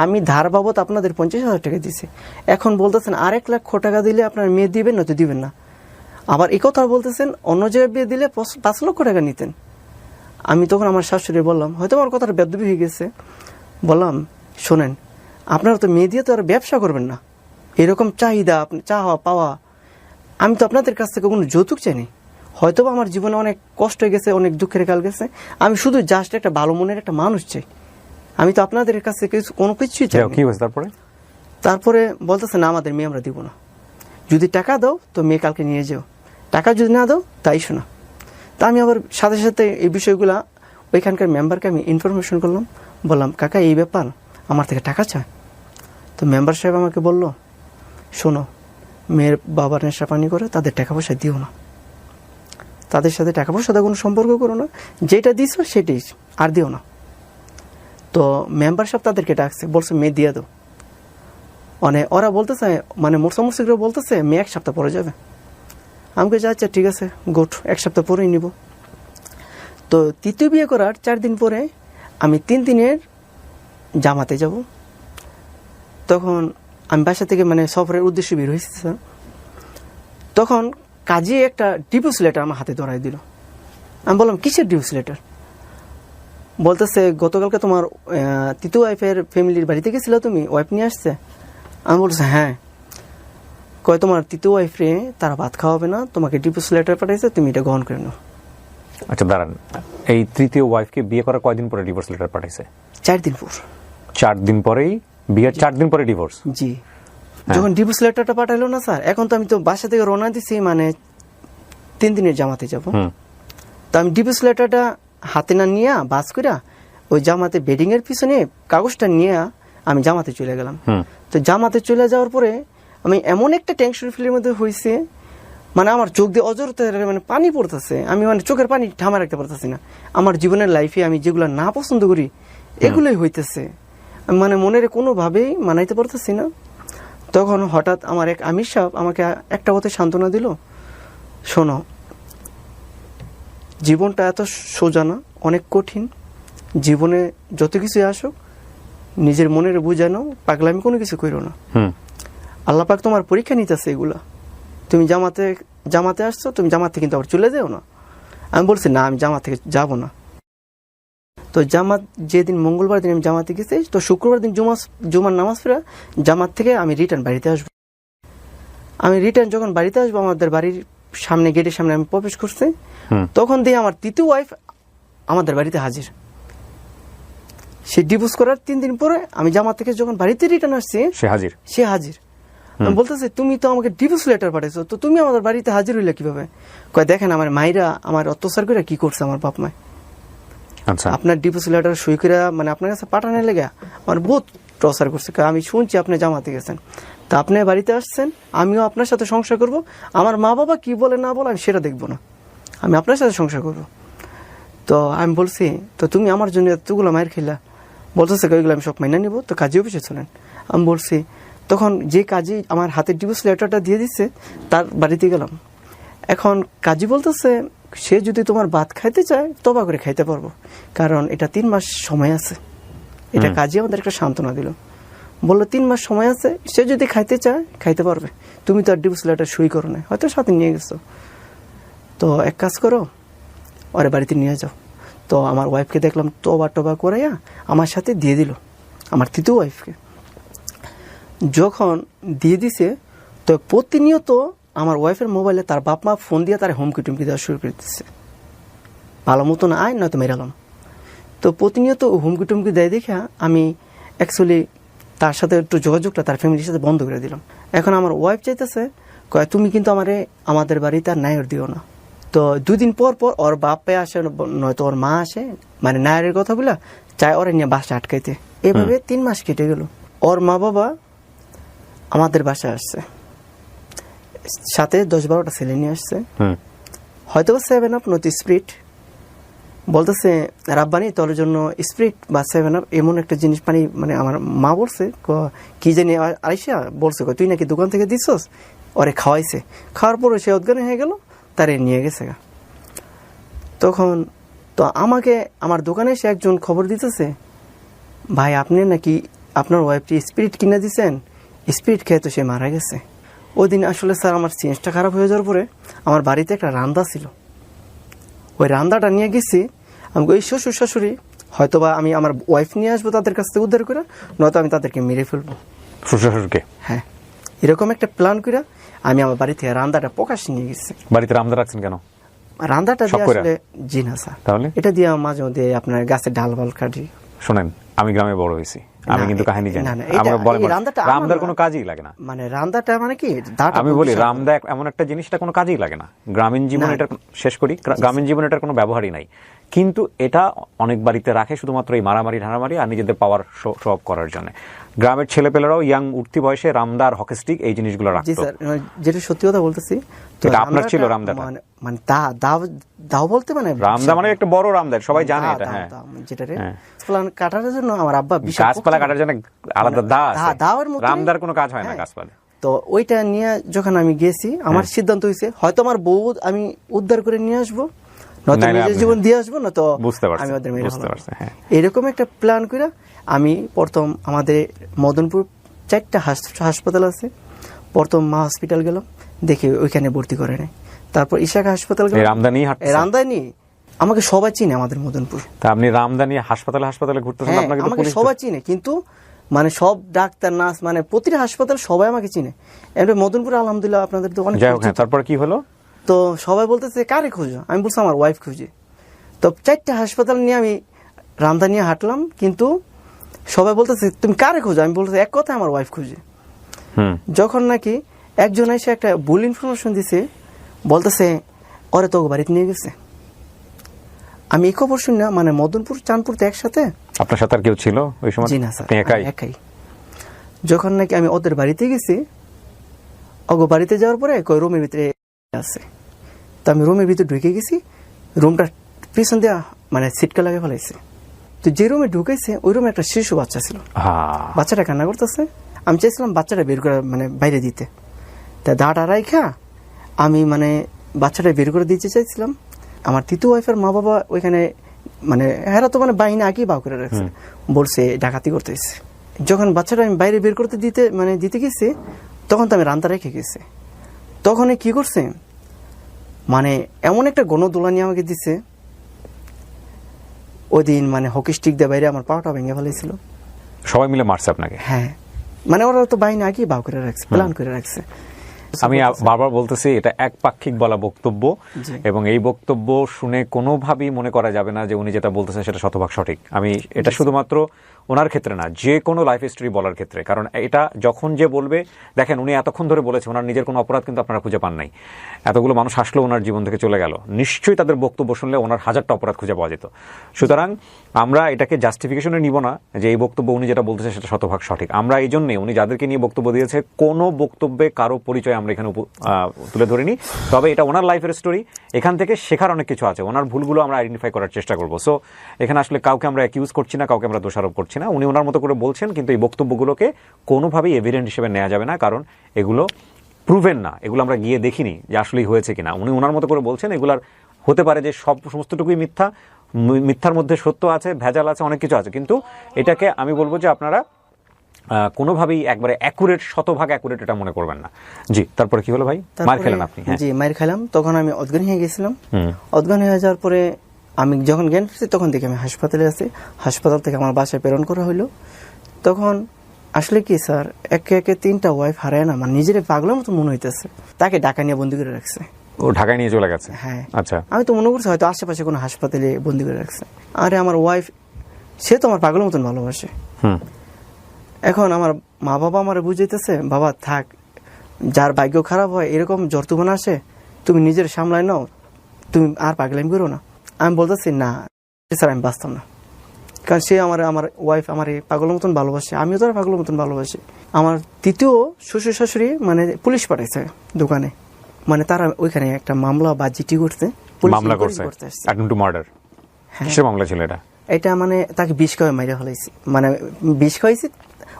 আমি ধার বাবদ আপনাদের 50,000 টাকা দিছি, এখন বলতেছেন আর 1 লক্ষ টাকা দিলে আপনার মেয়ে দিবেন না তো দিবেন না। আবার এই কথা বলতেছেন অন্য জায়গায় বিয়ে দিলে 5 লক্ষ টাকা নিতেন। আমি তখন আমার শাশুড়ি বললাম, হয়তো আমার কথাটা বেদবি হয়ে গেছে, বললাম শোনেন আপনারা তো মেয়ে দিয়ে তো আর ব্যবসা করবেন না, এরকম চাহিদা চাওয়া পাওয়া, আমি তো আপনাদের কাছ থেকে কোনো যৌতুক চাইনি। হয়তো আমার জীবনে অনেক কষ্ট হয়ে গেছে, অনেক দুঃখের কাল গেছে, আমি শুধু জাস্ট একটা ভালো মনের একটা মানুষ চাই, আমি তো আপনাদের কাছ থেকে কোনো কিছুই চাই। কি হয়েছে তারপরে বলতেছে না আমাদের মেয়ে আমরা দিব না, যদি টাকা দাও তো মেয়ে কালকে নিয়ে যাও, টাকা যদি না দাও তাই শোনা। তা আমি আবার সাথে সাথে এই বিষয়গুলা ওইখানকার মেম্বারকে আমি ইনফরমেশন করলাম, বললাম কাকা এই ব্যাপার আমার থেকে টাকা চায়। তো মেম্বার সাহেব আমাকে বলল শোনো মেয়ের বাবার নেশা পানি করে, তাদের টাকা পয়সা দিও না, তাদের সাথে টাকা পয়সা কোনো সম্পর্ক করো না, যেটা দিছো সেটাই আর দিও না। তো মেম্বার সাহেব তাদেরকে ডাকছে, বলছে মেয়ে দিয়ে দাও। মানে ওরা বলতেছে মানে মোরসামসিকরা বলতেছে মেয়ে 1 সপ্তাহ পরে যাবে। আমাকে যা আচ্ছা ঠিক আছে গুড, 1 সপ্তাহ পরেই নিব। তো তৃতীয় বিয়ে করার 4 দিন পরে আমি 3 দিনের জামাতে যাব। তখন আমি বাসা থেকে মানে সফরের উদ্দেশ্যে বের হয়েছি, তখন কাজে একটা ডিভোর্স লেটার আমার হাতে ধরাই দিল। আমি বললাম কিসের ডিভোর্স লেটার? বলতেছে গতকালকে তোমার তৃতীয় ওয়াইফের ফ্যামিলির বাড়িতে গেছিল, তুমি ওয়াইফ নিয়ে আসছে? আমি বলছি হ্যাঁ। কয় তোমার তৃতীয় ওয়াইফ রে তারা ভাত খাওয়াবে না, তোমাকে ডিভোর্স লেটার পাঠাইছে, তুমি এটা গ্রহণ করে নাও। আচ্ছা দাঁড়ান, এই তৃতীয় ওয়াইফকে বিয়ে করার কয়দিন পরে ডিভোর্স লেটার পাঠাইছে? 4 দিন পর। 4 দিন পরেই বিয়ের 4 দিন পরে ডিভোর্স? জি। যখন ডিভোর্স লেটারটা পাঠাইলো না স্যার, এখন তো আমি তো বাসা থেকে রওনা দিছি, মানে 3 দিনের জামাতে যাব। তো আমি ডিভোর্স লেটারটা হাতে না নিয়ে বাস করে ওই জামাতে বেডিং এর পিছনে কাগজটা নিয়ে আমি জামাতে চলে গেলাম। তো জামাতে চলে যাওয়ার পরে আমি এমন একটা টেনশন ফিলের মধ্যে হয়েছে, মানে আমার চোখ দিয়ে অজরতে মানে পানি পড়তেছে, আমি মানে চোখের পানি ঠামা রাখতে পারতেছি না। আমার জীবনের লাইফে আমি যেগুলো না পছন্দ করি এগুলোই হইতেছে, মানে মনের কোনোভাবেই মানাইতে পারতেছি না। তখন হঠাৎ আমার এক আমির সাহেব আমাকে একটা কথা সান্ত্বনা দিল, শোনো জীবনটা এত সোজা না, অনেক কঠিন, জীবনে যত কিছুই আসুক নিজের মনের বুঝানো, পাগলামি কোনো কিছু করো না। আল্লাহ পাক তোমার পরীক্ষা নিতেছে এগুলা। তুমি জামাতে আসছো, তুমি জামাত থেকে কিন্তু আবার চলে যাও না। আমি বলছি না, আমি জামাত থেকে যাব না। তো জামাত যেদিন মঙ্গলবার দিন আমি জামাতে গেছি, তো শুক্রবার দিন জুমার নামাজ পড়ে জামাত থেকে আমি রিটার্ন বাড়িতে আসবো। আমি রিটার্ন যখন বাড়িতে আসবো, আমাদের বাড়ির সামনে, গেটের সামনে আমি প্রবেশ করছি, তখন দিয়ে আমার তৃতীয় ওয়াইফ আমাদের বাড়িতে হাজির। সে ডিভোর্স করার 3 দিন পরে আমি জামাত থেকে যখন বাড়িতে রিটার্ন আসছি, সে হাজির। আমি বলতেছে, তুমি তো আমাকে ডিভোর্স লেটার পাঠাইছো, তো তুমি আমাদের বাড়িতে হাজির হইলে কিভাবে? কয়, দেখেন আমার মাইরা আমার অত্যাচার করে কি করছে আমার বাপ মায়। আপনার ডিভোর্স লেটার সই করে মানে আপনার কাছে পাঠানোর লেগে আমার বহুত টর্চার করছে। আমি শুনছি আপনি জামাতে গেছেন, তা আপনি বাড়িতে আসছেন, আমিও আপনার সাথে সংসার করব। আমার মা বাবা কি বলে না বলে আমি সেটা দেখবো না, আমি আপনার সাথে সংসার করব। তো আমি বলছি, তো তুমি আমার জন্য এতগুলো মায়ের খেলা, বলতেছে ওইগুলো আমি সব মাইনা নিব, তো কাজী অফিসে চলেন। আমি বলছি, তখন যে কাজী আমার হাতের ডিভোর্স লেটারটা দিয়ে দিচ্ছে তার বাড়িতে গেলাম। এখন কাজী বলতেছে, সে যদি তোমার ভাত খাইতে চায় তবা করে খাইতে পারবো, কারণ এটা 3 মাস সময় আছে। এটা কাজী আমাদের একটা সান্ত্বনা দিল, বললো 3 মাস সময় আছে, সে যদি খাইতে চায় খাইতে পারবে, তুমি তো আর ডিভোর্স লেটার সই করো না, হয়তো সাথে নিয়ে গেছো, তো এক কাজ করো, ওরে বাড়িতে নিয়ে যাও। তো আমার ওয়াইফকে দেখলাম টবা করাইয়া আমার সাথে দিয়ে দিল, আমার তৃতীয় ওয়াইফকে। যখন দিয়ে দিছে, তো প্রতিনিয়ত আমার ওয়াইফের মোবাইলে তার বাপ মা ফোন দিয়ে তার হুমকি টুমকি দেওয়া শুরু করে দিচ্ছে, ভালো মতন আয় নয়তো মেরালাম। তো প্রতিনিয়ত হুমকি টুমকি দেয় দেখে আমি অ্যাকচুয়ালি তার সাথে একটু যোগাযোগটা তার ফ্যামিলির সাথে বন্ধ করে দিলাম। এখন আমার ওয়াইফ চাইতেছে, কয় তুমি কিন্তু আমাদের বাড়িতে আর নায়র দিও না। তো 2 দিন পর পর ওর বাপ পায়ে আসে, নয়তো ওর মা আসে, মানে নায়রের কথা বলে চাই ওরা নিয়ে বাসা আটকাইতে। এভাবে 3 মাস কেটে গেল। ওর মা বাবা আমাদের বাসায় আসছে, সাথে 10-12টা ছেলে নিয়ে আসছে, হয়তো 7 আপ নয়তো স্প্রিট। বলতেছে, রাব্বানি তোর জন্য স্প্রিট বা 7 আপ এমন একটা জিনিস পানি, মানে আমার মা বলছে কি জানি আইসা বলছে, তুই নাকি দোকান থেকে দিছস। ওরে খাওয়াইছে, খাওয়ার পরে সে অজ্ঞান হয়ে গেল, তারে নিয়ে গেছে। তখন তো আমাকে আমার দোকানে এসে একজন খবর দিতেছে, ভাই আপনি নাকি আপনার ওয়াইফটি স্পিরিট কিনে দিচ্ছেন, স্পিরিট খেয়ে তো সে মারা গেছে। ওই দিন আসলে স্যার আমার চেঞ্জটা খারাপ হয়ে যাওয়ার পরে আমার বাড়িতে একটা রান্দা ছিল, ওই রান্দাটা নিয়ে গেছি। আমি ওই শ্বশুর শাশুড়ি হয়তোবা আমি আমার ওয়াইফ নিয়ে আসবো তাদের কাছ থেকে উদ্ধার করে, নয়তো আমি তাদেরকে মেরে ফেলবো, শ্বশুরকে। হ্যাঁ, এরকম একটা প্ল্যান করে আমি আমার বাড়ি থেকে রান্দাটা প্রকাশ নিয়ে গেছি। বাড়িতে রান্দা রাখছেন কেন? রান্দাটা দিয়ে আসলে জি না স্যার, তাহলে এটা দিয়ে মাঝে মধ্যে আপনার গাছের ডাল বাল কাটি। শোনেন, আমি গ্রামে বড় হয়েছি, আমি কিন্তু কাহিনী জানি। রামদার কোনো কাজই লাগে না, মানে রান্দাটা মানে কি আমি বলি, রামদা এমন একটা জিনিসটা কোনো কাজেই লাগে না। গ্রামীণ জীবন, এটা শেষ করি, গ্রামীণ জীবনে এটার কোনো ব্যবহারই নাই, কিন্তু এটা অনেক বাড়িতে রাখে শুধুমাত্র এই মারামারি ঢানামারি আর নিজেদের পাওয়ার শো অফ করার জন্য। গ্রামের ছেলেপেলেরাও ইয়াং উঠতি বয়সে রামদার হকি স্টিক এই জিনিসগুলো রাখতো। জি স্যার, যেটা সত্যি কথা বলতেছি, এটা আপনার ছিল রামদাটা, মানে দাও বলতে মানে রামদা মানে একটা বড় রামদা, সবাই জানে এটা। হ্যাঁ, যেটা গাছপালা কাটার জন্য আমার আব্বা গাছপালা কাটার জন্য আলাদা দাওয়ার মতো, রামদার কোনো কাজ হয় না গাছপালা। তো ওইটা নিয়ে যখন আমি গেছি, আমার সিদ্ধান্ত হয়েছে হয়তো আমার বউ আমি উদ্ধার করে নিয়ে আসবো, নয়তো নিজের জীবন দিয়ে আসবো, না তো আমি ওদের মেরে ফেলবো। এরকম একটা প্ল্যান করে আমি প্রথম আমাদের মদনপুর 4টা হাসপাতাল আছে, প্রথম মা হসপিটাল গেলাম, দেখি ওইখানে ভর্তি করে নেই। তারপর ইশাকা হাসপাতাল গেলাম, রামদানি আমাকে সবাই চিনে আমাদের মদনপুর। তা আপনি রামদানি হাসপাতালে ঘুরতেছেন, আপনাকে আমাকে সবাই চিনে, কিন্তু মানে সব ডাক্তার নার্স মানে প্রতিটা হাসপাতাল সবাই আমাকে চিনে। এমনি মদনপুর আলহামদুলিল্লাহ আপনাদের তো অনেক। তারপর কি হলো? তো সবাই বলতেছে কারে খুঁজো, আমি বলছি আমার ওয়াইফ খুঁজে। তো 4টা হাসপাতাল নিয়ে আমি রামদা নিয়ে হাঁটলাম, কিন্তু সবাই বলতেছে তুমি কারে খুঁজো, আমি বলতেছি এক কথা আমার ওয়াইফ খুঁজে। যখন নাকি একজন এসে একটা ভুল ইনফরমেশন দিছে, বলতেছে ওরে তো বাড়িতে নিয়ে গেছে। আমি এই খবর শুনি না, মানে মদনপুর চাঁদপুর তো একসাথে। আপনার সাথে আর কেউ ছিল ওই সময়? জি না স্যার, একাই। যখন নাকি আমি ওদের বাড়িতে গেছি, ওগো বাড়িতে যাওয়ার পরে কই রুমের ভিতরে আছে, তো আমি রুমের ভিতরে ঢুকে গেছি, রুমটা পিছন দিয়ে মানে সিটকা লাগিয়ে ফেলাইছে। তো যে রুমে ঢুকেছে ওই রুমে একটা শিশু বাচ্চা ছিল, বাচ্চাটা কান্না করতেছে। আমি চাইছিলাম বাচ্চাটা বের করে মানে বাইরে দিতে, তা দাঁড়া রাইখা আমি মানে বাচ্চাটা বের করে দিতে চাইছিলাম। আমার তৃতীয় ওয়াইফের মা বাবা ওইখানে মানে হেরা তো মানে বাহিনী আগেই বাউ করে রাখছে, বলছে ডাকাতি করতে এসেছে। যখন বাচ্চাটা আমি বাইরে বের করতে দিতে গেছি, তখন তো আমি রান্তা রেখে গেছি। তখন কি করছে, মানে এমন একটা গণদোলা নিয়ে আমাকে দিছে, ওই দিন মানে হকি স্টিক দিয়ে বাইরে আমার পাটা ভেঙে ফেলেছিল। সবাই মিলে মারছে আপনাকে? হ্যাঁ, মানে ওরা তো বাইরে আগেই বাউ করে রাখছে, প্ল্যান করে রাখছে। আমি বারবার বলতেছি এটা একপাক্ষিক বলা বক্তব্য, এবং এই বক্তব্য শুনে কোনোভাবেই মনে করা যাবে না যে উনি যেটা বলতেছেন সেটা শতভাগ সঠিক। আমি এটা শুধুমাত্র ওনার ক্ষেত্রে না, যে কোনো লাইফ স্টোরি বলার ক্ষেত্রে, কারণ এটা যখন যে বলবে, দেখেন উনি এতক্ষণ ধরে বলেছে ওনার নিজের কোনো অপরাধ কিন্তু আপনারা খুঁজে পান নাই, এতগুলো মানুষ আসলো ওনার জীবন থেকে চলে গেল, নিশ্চয়ই তাদের বক্তব্য শুনলে ওনার হাজারটা অপরাধ খুঁজে পাওয়া যেত। সুতরাং আমরা এটাকে জাস্টিফিকেশনে নিব না যে এই বক্তব্য উনি যেটা বলতেছে সেটা শতভাগ সঠিক। আমরা এই জন্যে উনি যাদেরকে নিয়ে বক্তব্য দিয়েছে কোনো বক্তব্যে কারো পরিচয় আমরা এখানে তুলে ধরিনি, তবে এটা ওনার লাইফের স্টোরি, এখান থেকে শেখার অনেক কিছু আছে, ওনার ভুলগুলো আমরা আইডেন্টিফাই করার চেষ্টা করবো। সো এখানে আসলে কাউকে আমরা অ্যাকিউজ করছি না, কাউকে আমরা দোষারোপ করছি না, উনি ওনার মতো করে বলছেন, কিন্তু এই বক্তব্যগুলোকে কোনোভাবেই এভিডেন্ট হিসেবে নেওয়া যাবে না, কারণ এগুলো প্রুভেন না, এগুলো আমরা গিয়ে দেখিনি যে আসলেই হয়েছে কিনা। উনি ওনার মতো করে বলছেন, এগুলার হতে পারে যে সমস্তটুকুই মিথ্যা, মিথ্যার মধ্যে সত্য আছে, ভেজাল আছে, অনেক কিছু আছে, কিন্তু এটাকে আমি বলবো যে আপনারা কোনোভাবেই একবারে অ্যাকুরেট, শতভাগ অ্যাকুরেট এটা মনে করবেন না। জি, তারপরে কি হলো ভাই? মার খেলেন আপনি? জি, মার খেলাম। তখন আমি অজ্ঞান হয়ে গেছিলাম। অজ্ঞান হয়ে যাওয়ার পরে আমি যখন জ্ঞান ফিরছি, তখন দেখি আমি হাসপাতালে আছি। হাসপাতাল থেকে আমার বাসায় প্রেরণ করা হলো। তখন আসলে কি স্যার, একে একে 3টা ওয়াইফ হারায় না, আমার নিজের পাগলের মতো মনে হইতেছে। তাকে ঢাকা নিয়ে বন্দি করে রাখছে। ও ঢাকায় নিয়ে চলে গেছে? হ্যাঁ। আচ্ছা। আমি তো মনে করছি হয়তো আশেপাশে কোনো হাসপাতালে বন্দি করে রাখছে। আরে আমার ওয়াইফ, সে তো আমার পাগলের মতন ভালোবাসে। এখন আমার মা বাবা আমার বুঝাইতেছে, বাবা থাক, যার ভাগ্য খারাপ হয় এরকম জ্বর তুফান আসে, তুমি নিজের সামলায় নাও, তুমি আর পাগলামি করো না। আমি বলতেছি না স্যার, আমি বাঁচতাম না, কারণ সে আমার ওয়াইফ আমার পাগলের মতন ভালোবাসে, আমিও তো পাগলের মতন ভালোবাসি। আমার তৃতীয় শ্বশুর শাশুড়ি মানে পুলিশ পাঠাইছে দোকানে, মানে তারা ওইখানে একটা মামলা বা জিটি করতে, মামলা করছে অ্যাটেম্পট টু মার্ডার। কিসের মামলা ছিল এটা? এটা মানে তাকে বিষ খাওয়াই মাইরা ফেলাইছে, মানে বিষ খাওয়াইছে,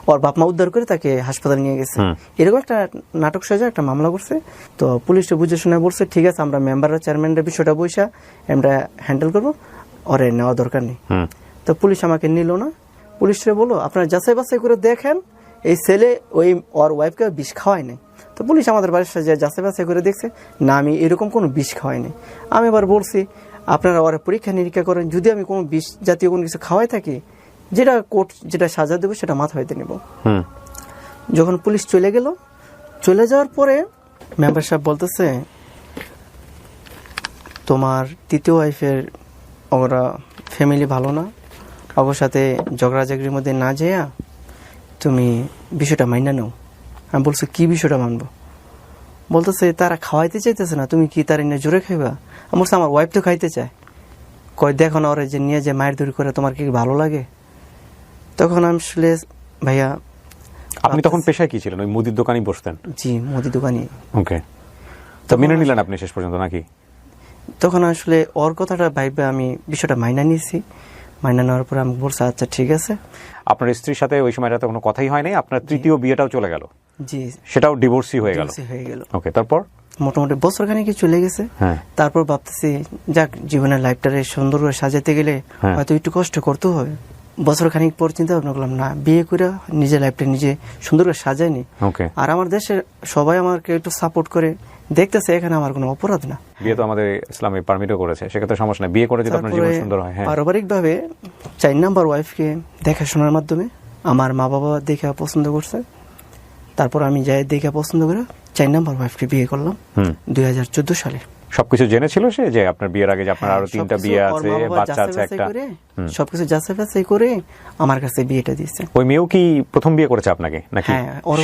ওর বাপ মা উদ্ধার করে তাকে হাসপাতালে নিয়ে গেছে। এরকম একটা নাটক সাজা একটা মামলা করছে। তো পুলিশটা বুঝে শুনে বলছে, ঠিক আছে আমরা মেম্বাররা চেয়ারম্যানরা বিষয়টা বইসা আমরা হ্যান্ডেল করবো, ওরে নেওয়া দরকার নেই। তো পুলিশ আমাকে নিল না। পুলিশরা বললো আপনারা যাচাই বাছাই করে দেখেন এই ছেলে ওর ওয়াইফকে বিষ খাওয়াই নাই। তো পুলিশ আমাদের বাড়ির সাথে যাচাই বাছাই করে দেখছে, না আমি এরকম কোনো বিষ খাওয়াই নাই। আমি এবার বলছি আপনারা ওরা পরীক্ষা নিরীক্ষা করেন, যদি আমি কোনো বিষ জাতীয় কোনো কিছু খাওয়াই থাকি, যেটা কোর্ট যেটা সাজা দেবো সেটা মাথা হইতে নেব। যখন পুলিশ চলে গেল, চলে যাওয়ার পরে মেম্বার সাহেব বলতেছে, তোমার তৃতীয় ওয়াইফের ওরা ফ্যামিলি ভালো না, ওর সাথে ঝগড়াঝাগড়ির মধ্যে না যেয়া তুমি বিষয়টা মাইনা নাও। আমি বলছি কি বিষয়টা মানবো? বলতেছে তারা খাওয়াইতে চাইতেছে না, তুমি কি তার নিয়ে জোরে খাইবা? আমি বলছি আমার ওয়াইফ তো খাইতে চায়। কয় দেখো না ওরা যে নিয়ে যে মায়ের দূর করে, তোমার কি ভালো লাগে? তখন আমি আসলে ভাইয়া, আপনি তখন পেশায় কি ছিলেন? ওই মুদির দোকানই বসতেন? জি, মুদি দোকানই। ওকে, তো মেনে নিলেন আপনি শেষ পর্যন্ত নাকি? তখন আসলে ওর কথাটা ভাইবে আমি বিষয়টা মাইনা নিয়েছি। মাইনা নেওয়ার পরে আমি বলছি আচ্ছা ঠিক আছে। আপনার স্ত্রীর সাথে ওই সময়টাতে কোনো কথাই হয় নাই, আপনার তৃতীয় বিয়েটাও চলে গেল? জি, সেটাও ডিভোর্সই হয়ে গেল। ওকে, তারপর মোটামুটি বছর খানিক চলে গেছে। তারপর ভাবতেছি যাক, জীবনের লাইফটারে সুন্দর করে সাজাতে গেলে হয়তো একটু কষ্ট করতেও হবে। বছর খানিক পর চিন্তা ভাবনা করলাম, না বিয়ে করে নিজের লাইফটা নিজে সুন্দর করে সাজায়নি। আর আমার দেশের সবাই আমাকে একটু সাপোর্ট করে দেখতেছে, এখানে আমার কোনো অপরাধ না। বিয়ে তো আমাদের ইসলামে পারমিটও করেছে, সেক্ষেত্রে সমস্যা নেই, বিয়ে করে যদি আপনার জীবন সুন্দর হয়। পারিবারিক ভাবে 4 নাম্বার ওয়াইফকে দেখাশোনার মাধ্যমে আমার মা বাবা দেখে পছন্দ করছে। তারপর আমি যাই দেখে পছন্দ করে 4 নাম্বার ওয়াইফকে বিয়ে করলাম 2014 সালে। সবকিছু জেনেছিল সে যে আপনার বিয়ের আগে যে আপনার আরো 3টা বিয়ে আছে, বাচ্চা আছে একটা, সবকিছু যাচাই বাছাই করে আমার কাছে বিয়েটা দিয়েছে। ওই মেয়েও কি প্রথম বিয়ে করেছে আপনাকে নাকি?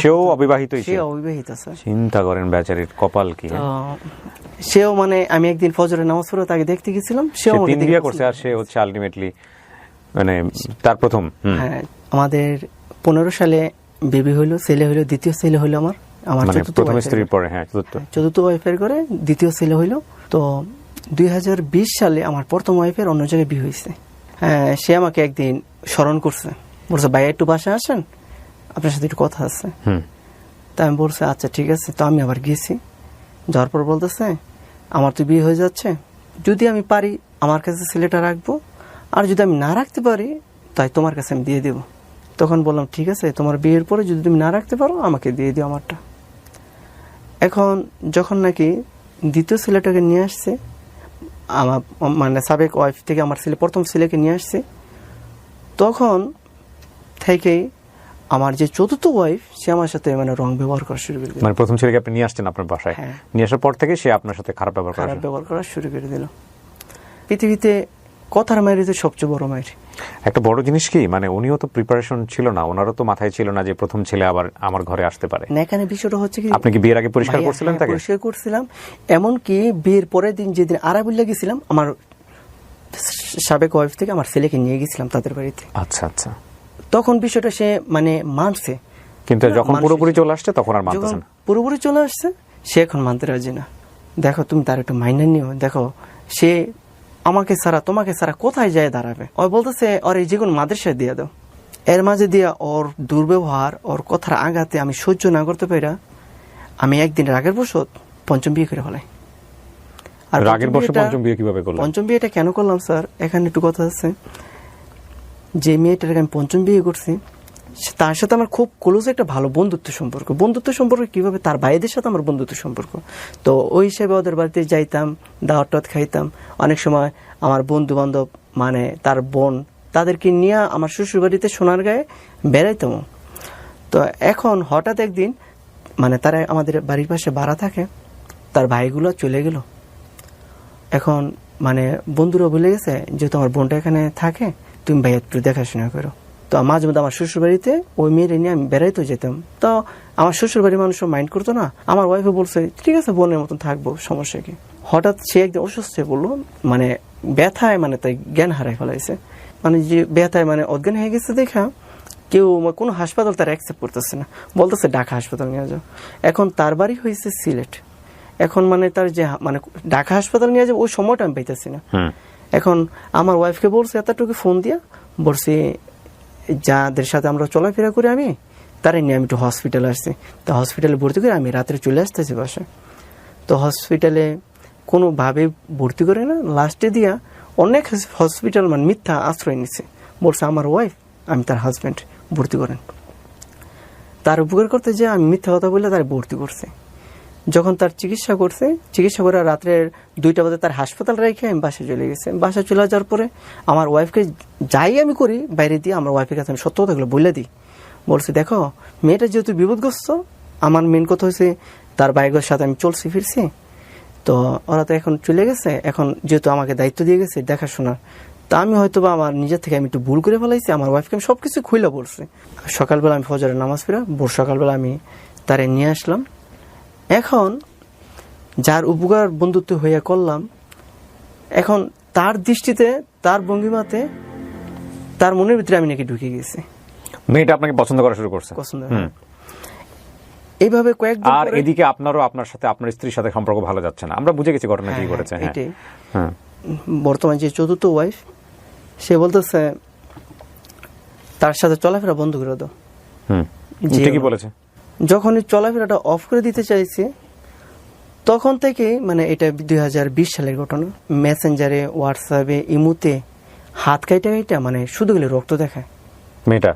সেও অবিবাহিতই ছিল? সে অবিবাহিত স্যার। চিন্তা করেন বেচারির কপাল কি। সেও মানে আমি একদিন ফজরের নামাজ পড়ে তাকে দেখতে গেছিলাম, সেও 3 বিয়ে করছে, আর সে হচ্ছে আলটিমেটলি মানে তার প্রথম। হ্যাঁ, আমাদের 15 সালে বেবি হইলো, ছেলে হইলো, দ্বিতীয় ছেলে হইলো আমার প্রথম স্ত্রীর পরে। হ্যাঁ, চতুর্থ ওয়াইফের করে দ্বিতীয় ছেলে হইলো। তো 2020 সালে আমার প্রথম ওয়াইফের অন্য জায়গায় বিয়ে হয়েছে। হ্যাঁ, সে আমাকে একদিন স্মরণ করছে, বলছে ভাইয়া একটু বাসায় আসেন, আপনার সাথে একটু কথা আছে। তা আমি বলছি আচ্ছা ঠিক আছে। তো আমি আবার গেছি, যাওয়ার পর বলতেছে আমার তো বিয়ে হয়ে যাচ্ছে, যদি আমি পারি আমার কাছে ছেলেটা রাখবো, আর যদি আমি না রাখতে পারি তাই তোমার কাছে আমি দিয়ে দেবো। তখন বললাম ঠিক আছে, তোমার বিয়ের পরে যদি তুমি না রাখতে পারো আমাকে দিয়ে দিও আমারটা। এখন যখন নাকি দ্বিতীয় ছেলেটাকে নিয়ে আসছে, আমার মানে সাবেক ওয়াইফ থেকে আমার ছেলে প্রথম ছেলেকে নিয়ে আসছে, তখন থেকেই আমার যে চতুর্থ ওয়াইফ সে আমার সাথে মানে রং ব্যবহার করা শুরু করে দিল। মানে প্রথম ছেলেকে আপনি নিয়ে আসছেন আপনার বাসায়, হ্যাঁ। নিয়ে আসার পর থেকে সে আপনার সাথে খারাপ ব্যবহার খারাপ করা ব্যবহার করা শুরু করে দিল। পৃথিবীতে কথার মায়ের সবচেয়ে বড় মায়ের। একটা বড় জিনিস কি, মানে উনিও তো প্রিপারেশন ছিল না, ওনারও তো মাথায় ছিল না যে প্রথম ছেলে আবার আমার ঘরে আসতে পারে। না, এখানে বিষয়টা হচ্ছে কি, আপনি কি বিয়ের আগে পরিষ্কার ভাইয়া, করছিলেন হ্যাঁ, তাকে? পরিষ্কার করছিলাম। এমনকি বিয়ের পরের দিন যেদিন আরাবুল্লা গেছিলাম, আমার সাবেক ওয়াইফ থেকে আমার ছেলেকে নিয়ে গেছিলাম তাদের বাড়িতে। আচ্ছা আচ্ছা। তখন বিষয়টা সে মানে মানছে, কিন্তু যখন মানুষ পুরোপুরি চলে আসছে তখন আর যখন মানতেছেন। পুরোপুরি চলে আসছে সে এখন মানতে রাজি না। দেখো তুমি তার একটু মাইনে নিও, দেখো সে আমাকে ছাড়া তোমাকে ছাড়া কোথায় যায় দাঁড়াবে। ও বলতেছে ওর এই যে কোনো মাদ্রাসায় দিয়ে দাও। এর মাঝে দিয়ে ওর দুর্ব্যবহার, ওর কথার আঘাতে আমি সহ্য না করতে পারি, আমি একদিন রাগের বশত পঞ্চম বিয়ে করে ফেলাই। আর রাগের বশে পঞ্চম বিয়ে কিভাবে করলেন? পঞ্চম বিয়েটা কেন করলাম স্যার, এখানে একটু কথা আছে। যে মেয়েটাকে আমি পঞ্চম বিয়ে করছি তার সাথে আমার খুব ক্লোজ একটা ভালো বন্ধুত্ব সম্পর্ক। বন্ধুত্ব সম্পর্ক কিভাবে, তার ভাইদের সাথে আমার বন্ধুত্ব সম্পর্ক। তো ওই হিসেবে ওদের বাড়িতে যাইতাম, দাওয়াত টাওয়াত খাইতাম। অনেক সময় আমার বন্ধু বান্ধব মানে তার বোন তাদেরকে নিয়ে আমার শ্বশুর বাড়িতে সোনারগাঁয়ে বেড়াইতাম। তো এখন হঠাৎ একদিন মানে তারা আমাদের বাড়ির পাশে ভাড়া থাকে, তার ভাইগুলো চলে গেল। এখন মানে বন্ধুরা বলে গেছে যে তোমার বোনটা এখানে থাকে, তুমি ভাই একটু দেখাশোনা করো। তো মাঝে মধ্যে আমার শ্বশুর বাড়িতে ওই মেয়ের নিয়ে আমি বেড়াইতে যেতাম। তো আমার শ্বশুর বাড়ির মানুষ মাইন্ড করতো না। আমার ওয়াইফে বলছে ঠিক আছে বোনের মতন থাকবো, সমস্যা কি। হঠাৎ সে একদিন অসুস্থ হয়ে পড়লো, মানে ব্যথায় মানে তাই জ্ঞান হারাই ফেলাইছে। মানে যে ব্যথায় মানে অজ্ঞান হয়ে গেছে দেখা কেউ কোনো হাসপাতাল তার অ্যাকসেপ্ট করতেছে না, বলতেছে ঢাকা হাসপাতাল নিয়ে যাও। এখন তার বাড়ি হয়েছে সিলেট। এখন মানে তার যে মানে ঢাকা হাসপাতাল নিয়ে যাবে ওই সময়টা আমি পাইতেছি না। এখন আমার ওয়াইফকে বলছে এতটুকু ফোন দিয়া বলছি যাদের সাথে আমরা চলাফেরা করি আমি তারাই নিয়ে আমি একটু হসপিটালে আসছি। তো হসপিটালে ভর্তি করে আমি রাত্রে চলে আসতেছি বাসায়। তো হসপিটালে কোনোভাবে ভর্তি করে না, লাস্টে দিয়া অনেক হসপিটাল মানে মিথ্যা আশ্রয় নিচ্ছে, বলছে আমার ওয়াইফ আমি তার হাজব্যান্ড, ভর্তি করেন। তার উপকার করতে যে আমি মিথ্যা কথা বলে তার ভর্তি করছে। যখন তার চিকিৎসা করছে, চিকিৎসা করে রাত্রের 2টা বাজে তার হাসপাতাল রেখে আমি বাসায় চলে গেছে। বাসায় চলে যাওয়ার পরে আমার ওয়াইফকে যাই আমি করি বাইরে দিয়ে আমার ওয়াইফের কাছে আমি সত্য কথাগুলো বলে দিই। বলছি দেখো মেয়েটা যেহেতু বিপদগ্রস্ত, আমার মেন কথা হয়েছে তার বাইকের সাথে আমি চলছি ফিরছি, তো ওরা তো এখন চলে গেছে, এখন যেহেতু আমাকে দায়িত্ব দিয়ে গেছে দেখাশোনার, তা আমি হয়তো বা আমার নিজের থেকে আমি একটু ভুল করে ফেলাইছি। আমার ওয়াইফকে আমি সবকিছু খুলে বলছি। সকালবেলা আমি ফজরের নামাজ পড়া ভোর সকালবেলা আমি তারে নিয়ে আসলাম। এখন যার উপকার বন্ধুত্ব হইয়া করলাম, এখন তার দৃষ্টিতে তার ভঙ্গিমাতে তার মনের ভিতরে আমি নাকি ঢুকে গেছি। মেয়েটা আপনাকে পছন্দ করা শুরু করছে। পছন্দ এইভাবে কয়েকদিন আর এদিকে আপনারও আপনার সাথে আপনার স্ত্রীর সাথে সম্পর্ক ভালো যাচ্ছে না। আমরা বুঝে গেছি ঘটনা কি ঘটেছে। এটাই বর্তমান যে চতুর্থ ওয়াইফ সে বলতেছে তার সাথে চলাফেরা বন্ধ করে দাও। কি বলেছে? যখনই চলাফেরাটা অফ করে দিতে চাইছে তখন থেকে মানে এটা 2020 সালের ঘটনা, মেসেঞ্জারে হোয়াটসঅ্যাপে ইমুতে হাত কাইটা কাইটা মানে শুধু গেলে রক্ত দেখায় মেয়েটা।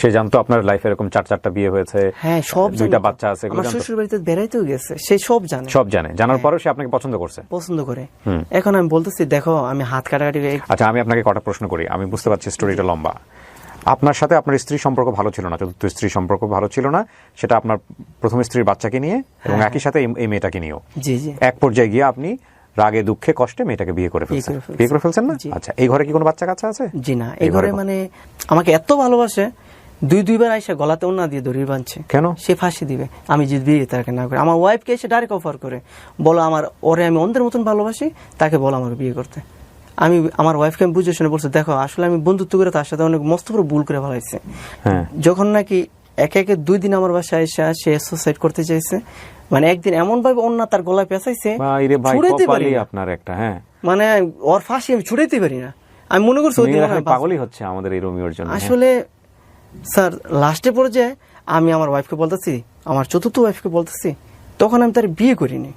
সে জানতো আপনার লাইফে এরকম 4টা বিয়ে হয়েছে, হ্যাঁ সব, 2টা বাচ্চা আছে, আমার শ্বশুর বাড়িতে বেড়াইতেও গেছে, সে সব জানে। জানার পরেও সে আপনাকে পছন্দ করে। এখন আমি বলতেছি দেখো আমি হাত কাটাকাটি। আচ্ছা আমি আপনাকে কটা প্রশ্ন করি, আমি বুঝতে পারছি স্টোরিটা লম্বা। আপনার সাথে আপনার স্ত্রীর সম্পর্ক ভালো ছিল না, চতুর্থ স্ত্রীর সম্পর্ক ভালো ছিল না, সেটা আপনার প্রথম স্ত্রীর বাচ্চাকে নিয়ে এবং একই সাথে এই মেয়েটাকে নিয়েও। এক পর্যায়ে গিয়ে আপনি রাগে দুঃখে কষ্টে মেয়েটাকে বিয়ে করে ফেলছেন না? আচ্ছা এই ঘরে কি কোনো বাচ্চা কাচ্চা আছে? জি না, এই ঘরে মানে আমাকে এত ভালোবাসে, দুইবার আইসা গলাতে ওনা দিয়ে দড়ি বাঁধছে। কেন? সে ফাঁসি দিবে আমি যদি বিয়ে তাকে না করে। আমার ওয়াইফকে এসে ডাইরেক্ট অফার করে বলো আমার ওরে আমি অন্ধের মতন ভালোবাসি, তাকে বলো আমাকে বিয়ে করতে। আমি আমার ওয়াইফকে আমি বুঝে শুনে বলছি দেখো আসলে আমি বন্ধুত্ব করে তার সাথে অনেক মস্ত করে ভুল করে ফেলাইছে। যখন নাকি একে 2 দিন আমার বাসায় এসে সে সুসাইড করতে চাইছে, মানে একদিন এমন ভাবে অন্য তার গলায় পেঁচাইছে আপনার একটা মানে ওর ফাঁসি আমি ছুড়াইতে পারি না। আমি মনে করছি পাগলই হচ্ছে আমাদের এই রোমিওর জন্য। আসলে স্যার লাস্টে পর্যায়ে আমি আমার ওয়াইফকে বলতেছি, আমার চতুর্থ ওয়াইফকে বলতেছি, তখন আমি তার বিয়ে করিনি।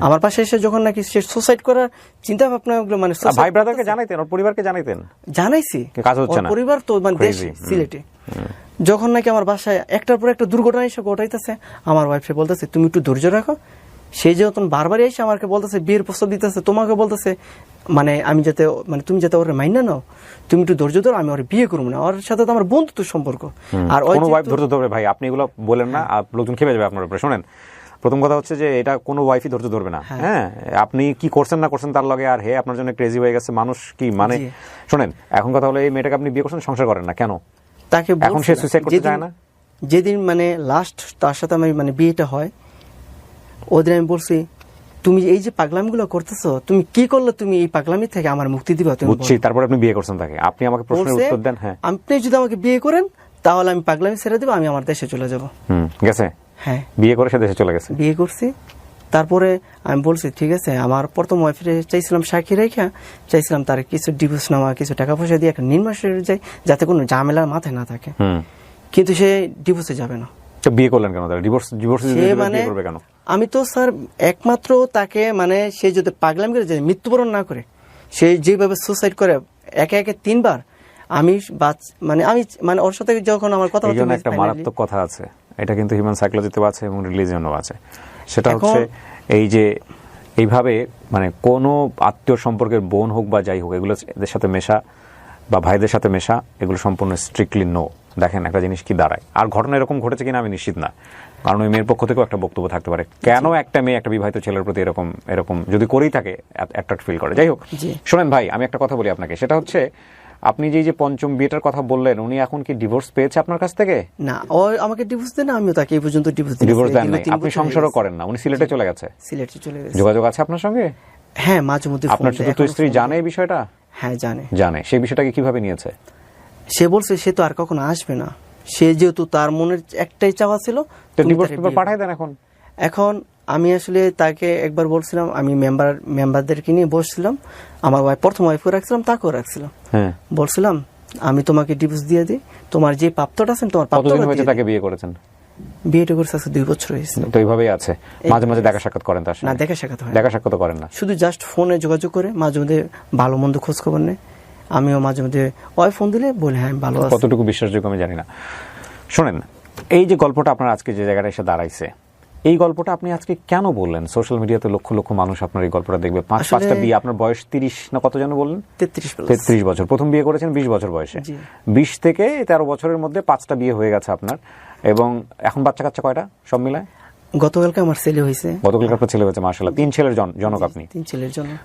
আমার পাশে এসে যখন নাকি সে সুসাইড করার চিন্তা ভাবনা মানে ভাই ব্রাদারকে জানাইতেন, ওর পরিবারকে জানাইতেন? জানাইছি, কাজ হচ্ছে না, পরিবার তো মানে দেশে সিলেটে। যখন নাকি আমার বাসায় একটার পর একটা দুর্ঘটনা এসে ঘটাইতেছে, আমার ওয়াইফে বলতেছে তুমি একটু ধৈর্য রাখো। সে যখন বারবারই এসে আমাকে বলতেছে বিয়ের প্রস্তাব দিতেছে, তোমাকে বলতেছে মানে আমি যাতে মানে তুমি যাতে ওর মাইনা নাও, তুমি একটু ধৈর্য ধরো, আমি ওর বিয়ে করবো না, ওর সাথে তো আমার বন্ধুত্ব সম্পর্ক। আর ওই কোনো ওয়াইফ ধৈর্য ধরবে ভাই, আপনি এগুলো বলেন না, আর লোকজন খেপে যাবে আপনার উপরে। শোনেন, প্রথম কথা হচ্ছে যে এটা কোনো ওয়াইফই ধৈর্য ধরবে না। হ্যাঁ, আপনি কি করছেন না করছেন তার লগে, আর হে আপনার জন্য ক্রেজি হয়ে গেছে মানুষ কি মানে। শোনেন, এখন কথা হলো এই মেয়েটাকে আপনি বিয়ে করছেন, সংসার করেন না কেন? তাকে এখন সে সুইসাইড করতে চায় না? যেদিন মানে লাস্ট তার সাথে আমার মানে বিয়েটা হয়, ওদিন আমি বলছি তুমি এই যে পাগলামিগুলো করতেছো, তুমি কি করলে তুমি এই পাগলামি থেকে আমার মুক্তি দিবা? তুমি বুঝছি, তারপরে আপনি বিয়ে করছেন তাকে। আপনি আমাকে প্রশ্নের উত্তর দেন। হ্যাঁ, আপনি যদি আমাকে বিয়ে করেন তাহলে আমি পাগলামি ছেড়ে দেবো, আমি আমার দেশে চলে যাব। গেছে? হ্যাঁ, বিয়ে করে সে দেশে চলে গেছে। বিয়ে করছি। তারপরে আমি বলছি ঠিক আছে, আমার প্রথম ওয়াইফে চাইছিলাম সাক্ষী রেখা, চাইছিলাম তার কিছু ডিভোর্স নেওয়া, কিছু টাকা পয়সা দিয়ে একটা নির্মাসে যায় যাতে কোনো ঝামেলা মাথায় না থাকে। কিন্তু সে ডিভোর্সে যাবে না। বিয়ে করলেন কেন? ডিভোর্স মানে করবে কেন? আমি তো স্যার একমাত্র তাকে মানে সে যদি পাগলামি করে যায়, মৃত্যুবরণ না করে, সে যেভাবে সুসাইড করে একে একে 3 বার, আমি মানে ওর সাথে যখন আমার কথা এই জন্য একটা মারাত্মক কথা আছে, এটা কিন্তু হিউম্যান সাইকোলজিতে আছে এবং রিলিজিয়নও আছে। সেটা হচ্ছে এই যে এইভাবে মানে কোনো আত্মীয় সম্পর্কের বোন হোক বা যাই হোক, এগুলো এদের সাথে মেশা বা ভাইদের সাথে মেশা, এগুলো সম্পূর্ণ স্ট্রিক্টলি নো। দেখেন একটা জিনিস কি দাঁড়ায়, আর ঘটনা এরকম ঘটেছে কিনা আমি নিশ্চিত না, কারণ ওই মেয়ের পক্ষ থেকেও একটা বক্তব্য থাকতে পারে কেন একটা মেয়ে একটা বিবাহিত ছেলের প্রতি এরকম যদি করেই থাকে অ্যাট্রাক্ট ফিল করে। যাই হোক, শোনেন ভাই, আমি একটা কথা বলি আপনাকে, সেটা হচ্ছে আপনি যে পঞ্চম বিয়েটার কথা বললেন, উনি এখন কি ডিভোর্স পেয়েছে আপনার কাছ থেকে? না, ও আমাকে ডিভোর্স দেন, আমিও তাকে এই পর্যন্ত ডিভোর্স দেন নাই। আপনি সংসারও করেন না, উনি সিলেটে চলে গেছে। সিলেটে চলে গেছে। যোগাযোগ আছে আপনার সঙ্গে? হ্যাঁ, মাঝে মধ্যে। আপনার চতুর্থ স্ত্রী জানে এই বিষয়টা? হ্যাঁ, জানে। সেই বিষয়টাকে কিভাবে নিয়েছে? সে বলছে সে তো আর কখনো আসবে না, সে যেহেতু তার মনের একটাই চাওয়া ছিল। ডিভোর্স পেপার পাঠায় দেন এখন। এখন আমি আসলে তাকে একবার বলছিলাম, আমি মেম্বারদেরকে নিয়ে বসছিলাম, আমার প্রথম ওয়াইফকে রাখছিলাম, তাকেও রাখছিলাম, বলছিলাম আমি তোমাকে ডিভোর্স দিয়ে দিই, তোমার যে প্রাপ্তটা আছে তোমার প্রাপ্তটা। কতদিন হয়েছে তাকে বিয়ে করেছেন? বিয়েটা করছে 2 বছর হয়েছে। তো এইভাবেই আছে, মাঝে মাঝে দেখা সাক্ষাৎ করেন তার সাথে? না, দেখা সাক্ষাৎ হয়। দেখা সাক্ষাৎ করেন না, শুধু জাস্ট ফোনে যোগাযোগ করে, মাঝে মধ্যে ভালো মন্দ খোঁজ খবর নেয়। আমিও মাঝে মধ্যে ওই ফোন দিলে বলে হ্যাঁ ভালো আছি। কতটুকু বিশ্বাসযোগ্য আমি জানি না। শোনেন, এই যে গল্পটা আপনার আজকে যে জায়গাটা এসে দাঁড়াইছে, এই গল্পটা আপনি আজকে কেন বললেন? সোশ্যাল মিডিয়াতে লক্ষ লক্ষ মানুষ আপনার এই গল্পটা দেখবে। 5টা বিয়ে, আপনার বয়স 30 না কত যেন বললেন? 33 বছর। প্রথম বিয়ে করেছেন 20 বছর বয়সে। 20 থেকে 13 বছরের মধ্যে 5টা বিয়ে হয়ে গেছে আপনার, এবং এখন বাচ্চা কাচ্চা কয়টা সব মিলায়? গতকালকে আমার ছেলে হয়েছে। গতকালকে আপনার ছেলে হয়েছে, মাশাআল্লাহ। 3 ছেলের জনক আপনি। 3 ছেলের জনক।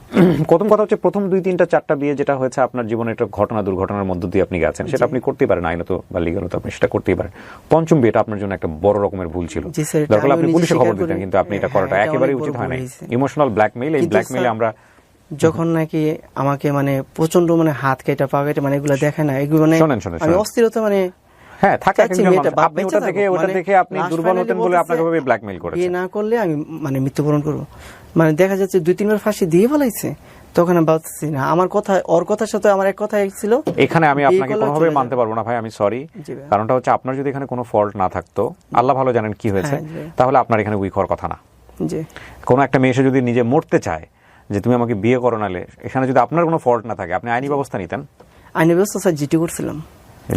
প্রথম কথা হচ্ছে প্রথম 2, 3টা 4টা বিয়ে যেটা হয়েছে আপনার জীবনে, একটা ঘটনা, দুর্ঘটনার মধ্য দিয়ে আপনি গেছেন, সেটা আপনি করতেই পারেন, আইনত বা লিগালত আপনি সেটা করতেই পারেন। পঞ্চম বিয়েটা আপনার জন্য একটা বড় রকমের ভুল ছিল, দরকার আপনি পুলিশে খবর দিতেন, কিন্তু আপনি এটা করাটা একেবারেই উচিত হয় না। ইমোশনাল ব্ল্যাকমেইল, এই ব্ল্যাকমেইলে আমরা যখন নাকি আমাকে মানে প্রচন্ড মানে হাত কেটে পা কেটে মানে এগুলো দেখে না, এগুলো মানে আমি অস্থিরতা মানে হ্যাঁ থাকে, আপনি ওটা দেখে আপনি দুর্বল হতেন বলে আপনাকে ভাবে ব্ল্যাকমেইল করেছে। বিয়ে না করলে আমি মানে মৃত্যুবরণ করব, মানে দেখা যাচ্ছে 2-3 বার ফাঁসি দিয়ে ফেলাইছে। তখন আমি ভাবছি না, আমার কথা ওর কথার সাথে আমার এক কথাই ছিল। এখানে আমি আপনাকে কোনোভাবে মানতে পারবো না ভাই, আমি সরি। কারণটা হচ্ছে আপনার যদি এখানে কোনো ফল্ট না থাকতো, আল্লাহ ভালো জানেন কি হয়েছে, তাহলে আপনার এখানে উইক হওয়ার কথা না। কোনো একটা মেয়ে এসে যদি নিজে মরতে চায় যে তুমি আমাকে বিয়ে করো, নালে এখানে যদি আপনার কোনো ফল্ট না থাকে, আপনি আইনি ব্যবস্থা নিতেন। আইনি ব্যবস্থা স্যার জিডি করছিলাম।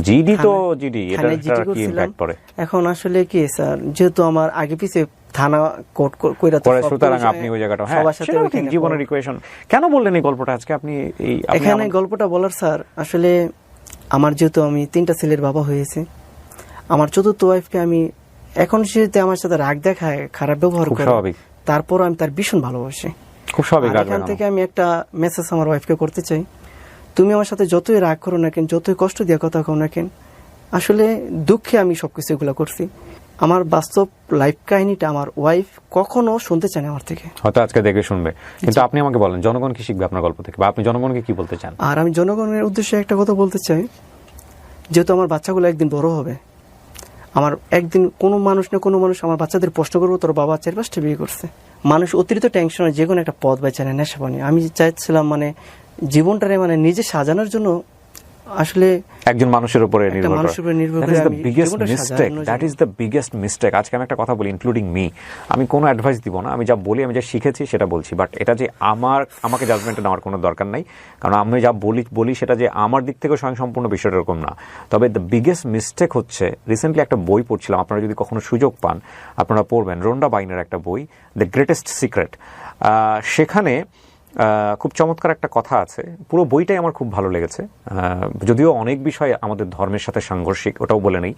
জিডি তো জিডি, এটা কি ইমপ্যাক্ট পড়ে? এখন আসলে কি স্যার, যেহেতু আমার আগে পিছে থানা কোর্ট কইরা তো সুতরাং আপনি ওই জায়গাটা হ্যাঁ সেটা ঠিক জীবনের ইকুয়েশন। কেন বললেন এই গল্পটা আজকে আপনি? এই এখানে গল্পটা বলার স্যার, আসলে আমার যেহেতু আমি 3টা ছেলের বাবা হয়েছে, আমার চতুর্থ ওয়াইফকে আমি এখন সেতে আমার সাথে রাগ দেখায়, খারাপ ব্যবহার করে, তারপর আমি তার ভীষণ ভালোবাসি, খুব স্বাভাবিক। এখান থেকে আমি একটা মেসেজ আমার ওয়াইফকে করতে চাই, তুমি আমার সাথে যতই রাগ করো না কেন, যতই কষ্ট দিয়ে কথা কও না কেন, আসলে দুঃখে আমি সবকিছু এগুলো করছি। আমার বাস্তব লাইফ কাহিনীটা আমার ওয়াইফ কখনো শুনতে চায় না আমার থেকে, হয়তো আজকে দেখে শুনবে, কিন্তু আপনি আমাকে বলেন জনগণ কি শিখবে আপনার গল্প থেকে, বা আপনি জনগণকে কি বলতে চান? আর আমি জনগণের উদ্দেশ্যে একটা কথা বলতে চাই, যেহেতু আমার বাচ্চাগুলো একদিন বড় হবে, আমার একদিন কোনো মানুষ না কোনো মানুষ আমার বাচ্চাদের প্রশ্ন করবো তোর বাবা 4-5টা বিয়ে করছে। মানুষ অতিরিক্ত টেনশনে যে কোনো একটা পথ বেছে নেয়, নেশা পানি। আমি চাইছিলাম মানে জীবনটারে মানে নিজে সাজানোর জন্য আসলে একজন মানুষের উপরে একটা নির্ভর মানুষের উপরে নির্ভর দ্যাট করে ইজ দ্য আমি বিগেস্ট জীবনটা মিস্টেক, সাজানো দ্যাট যাবে। Is the biggest mistake. আজকে আমি একটা কথা বলি, ইনক্লুডিং মি, আমি কোনো অ্যাডভাইস দিব না, আমি যা বলি, আমি যা শিখেছি সেটা বলছি, বাট এটা যে আমাকে জাজমেন্টে নেওয়ার কোনো দরকার নাই, কারণ আমি যা বলি সেটা যে আমার দিক থেকে স্বয়ংসম্পূর্ণ বিষয়টা এরকম না। তবে দ্য বিগেস্ট মিস্টেক হচ্ছে, রিসেন্টলি একটা বই পড়ছিলাম, আপনারা যদি কখনো সুযোগ পান আপনারা পড়বেন, রোন্ডা বাইনের একটা বই, দ্য গ্রেটেস্ট সিক্রেট। সেখানে খুব চমৎকার একটা কথা আছে, পুরো বইটাই আমার খুব ভালো লেগেছে, যদিও অনেক বিষয় আমাদের ধর্মের সাথে সাংঘর্ষিক, ওটাও বলে নেই।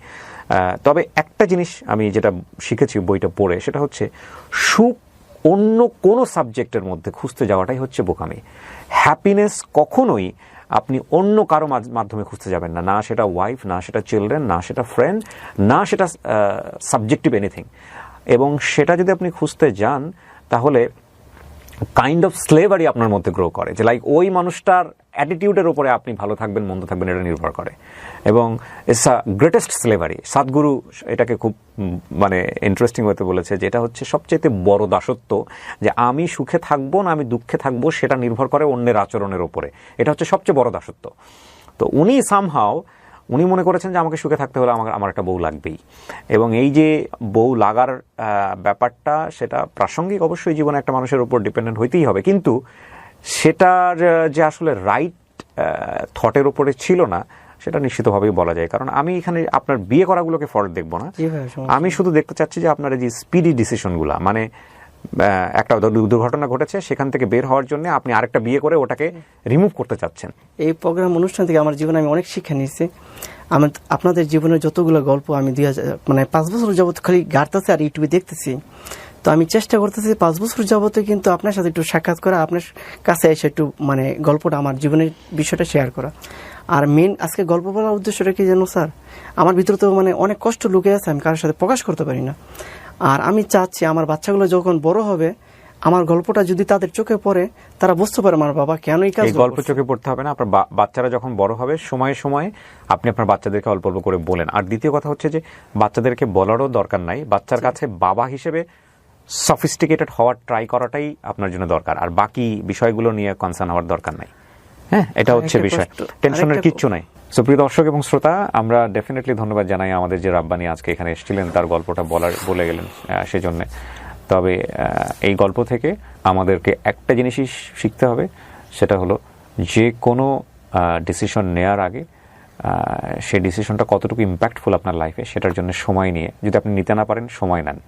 তবে একটা জিনিস আমি যেটা শিখেছি বইটা পড়ে, সেটা হচ্ছে সুখ অন্য কোনো সাবজেক্টের মধ্যে খুঁজতে যাওয়াটাই হচ্ছে বোকামি। হ্যাপিনেস কখনোই আপনি অন্য কারো মাধ্যমে খুঁজতে যাবেন না, না সেটা ওয়াইফ, না সেটা চিলড্রেন, না সেটা ফ্রেন্ড, না সেটা সাবজেক্টিভ এনিথিং। এবং সেটা যদি আপনি খুঁজতে যান তাহলে কাইন্ড অফ স্লেভারি আপনার মধ্যে গ্রো করে, যে লাইক ওই মানুষটার অ্যাটিটিউডের উপরে আপনি ভালো থাকবেন মন্দ থাকবেন এটা নির্ভর করে, এবং ইটস আ গ্রেটেস্ট স্লেভারি। সাদগুরু এটাকে খুব মানে ইন্টারেস্টিং হতে বলেছে, যে এটা হচ্ছে সবচেয়ে বড় দাসত্ব, যে আমি সুখে থাকবো না আমি দুঃখে থাকবো সেটা নির্ভর করে অন্যের আচরণের উপরে, এটা হচ্ছে সবচেয়ে বড় দাসত্ব। তো উনি মনে করেছেন যে আমাকে সুখে থাকতে হলে আমার একটা বউ লাগবেই, এবং এই যে বউ লাগার ব্যাপারটা সেটা প্রাসঙ্গিক, অবশ্যই জীবনে একটা মানুষের উপর ডিপেন্ডেন্ট হইতেই হবে, কিন্তু সেটার যে আসলে রাইট থটের উপরে ছিল না সেটা নিশ্চিতভাবেই বলা যায়। কারণ আমি এখানে আপনার বিয়ে করাগুলোকে ফল্ট দেখবো না, আমি শুধু দেখতে চাচ্ছি যে আপনার যে স্পিডি ডিসিশনগুলা, মানে একটা দুর্ঘটনা ঘটেছে সেখান থেকে বের হওয়ার জন্য আপনি আরেকটা বিয়ে করে ওটাকে রিমুভ করতে চাচ্ছেন। এই প্রোগ্রাম অনুষ্ঠান থেকে আমার জীবনে আমি অনেক শিক্ষা নিয়েছি। আপনাদের জীবনের যতগুলো গল্প আমি 5 বছর যাবত খালি গাড়তেছি আর ইউটিউবে দেখতেছি, তো আমি চেষ্টা করতেছি 5 বছর যাবতে কিন্তু আপনার সাথে একটু সাক্ষাৎ করা, আপনার কাছে এসে একটু গল্পটা, আমার জীবনের বিষয়টা শেয়ার করা। আর মেন আজকে গল্প বলার উদ্দেশ্যটা কি জানো স্যার, আমার ভিতরে তো অনেক কষ্ট লুকে আছে, আমি কারোর সাথে প্রকাশ করতে পারি না। আর আমি চাচ্ছি আমার বাচ্চাগুলো যখন বড় হবে, আমার গল্পটা যদি তাদের চোখে পড়ে, তারা বুঝতে পারে আমার বাবা কেন এই কাজ। এই গল্প চোখে পড়তে হবে না, আপনার বাচ্চারা যখন বড় হবে সময়ে সময়ে আপনি আপনার বাচ্চাদেরকে অল্প অল্প করে বলেন। আর দ্বিতীয় কথা হচ্ছে যে বাচ্চাদেরকে বলারও দরকার নাই, বাচ্চার কাছে বাবা হিসেবে সফিস্টিকেটেড হওয়ার ট্রাই করাটাই আপনার জন্য দরকার, আর বাকি বিষয়গুলো নিয়ে কনসার্ন হওয়ার দরকার নাই। হ্যাঁ, এটা হচ্ছে বিষয়, টেনশনের কিচ্ছু নাই। সো প্রিয় দর্শক এবং শ্রোতা, আমরা ডেফিনেটলি ধন্যবাদ জানাই আমাদের যে রাব্বানি আজকে এখানে এসেছিলেন, তার গল্পটা বলে গেলেন সেজন্য। তবে এই গল্প থেকে আমাদেরকে একটা জিনিসই শিখতে হবে, সেটা হলো যে কোনো ডিসিশন নেওয়ার আগে সেই ডিসিশনটা কতটুকু ইম্প্যাক্টফুল আপনার লাইফে, সেটার জন্য সময় নিয়ে, যদি আপনি নিতে না পারেন সময় নেন।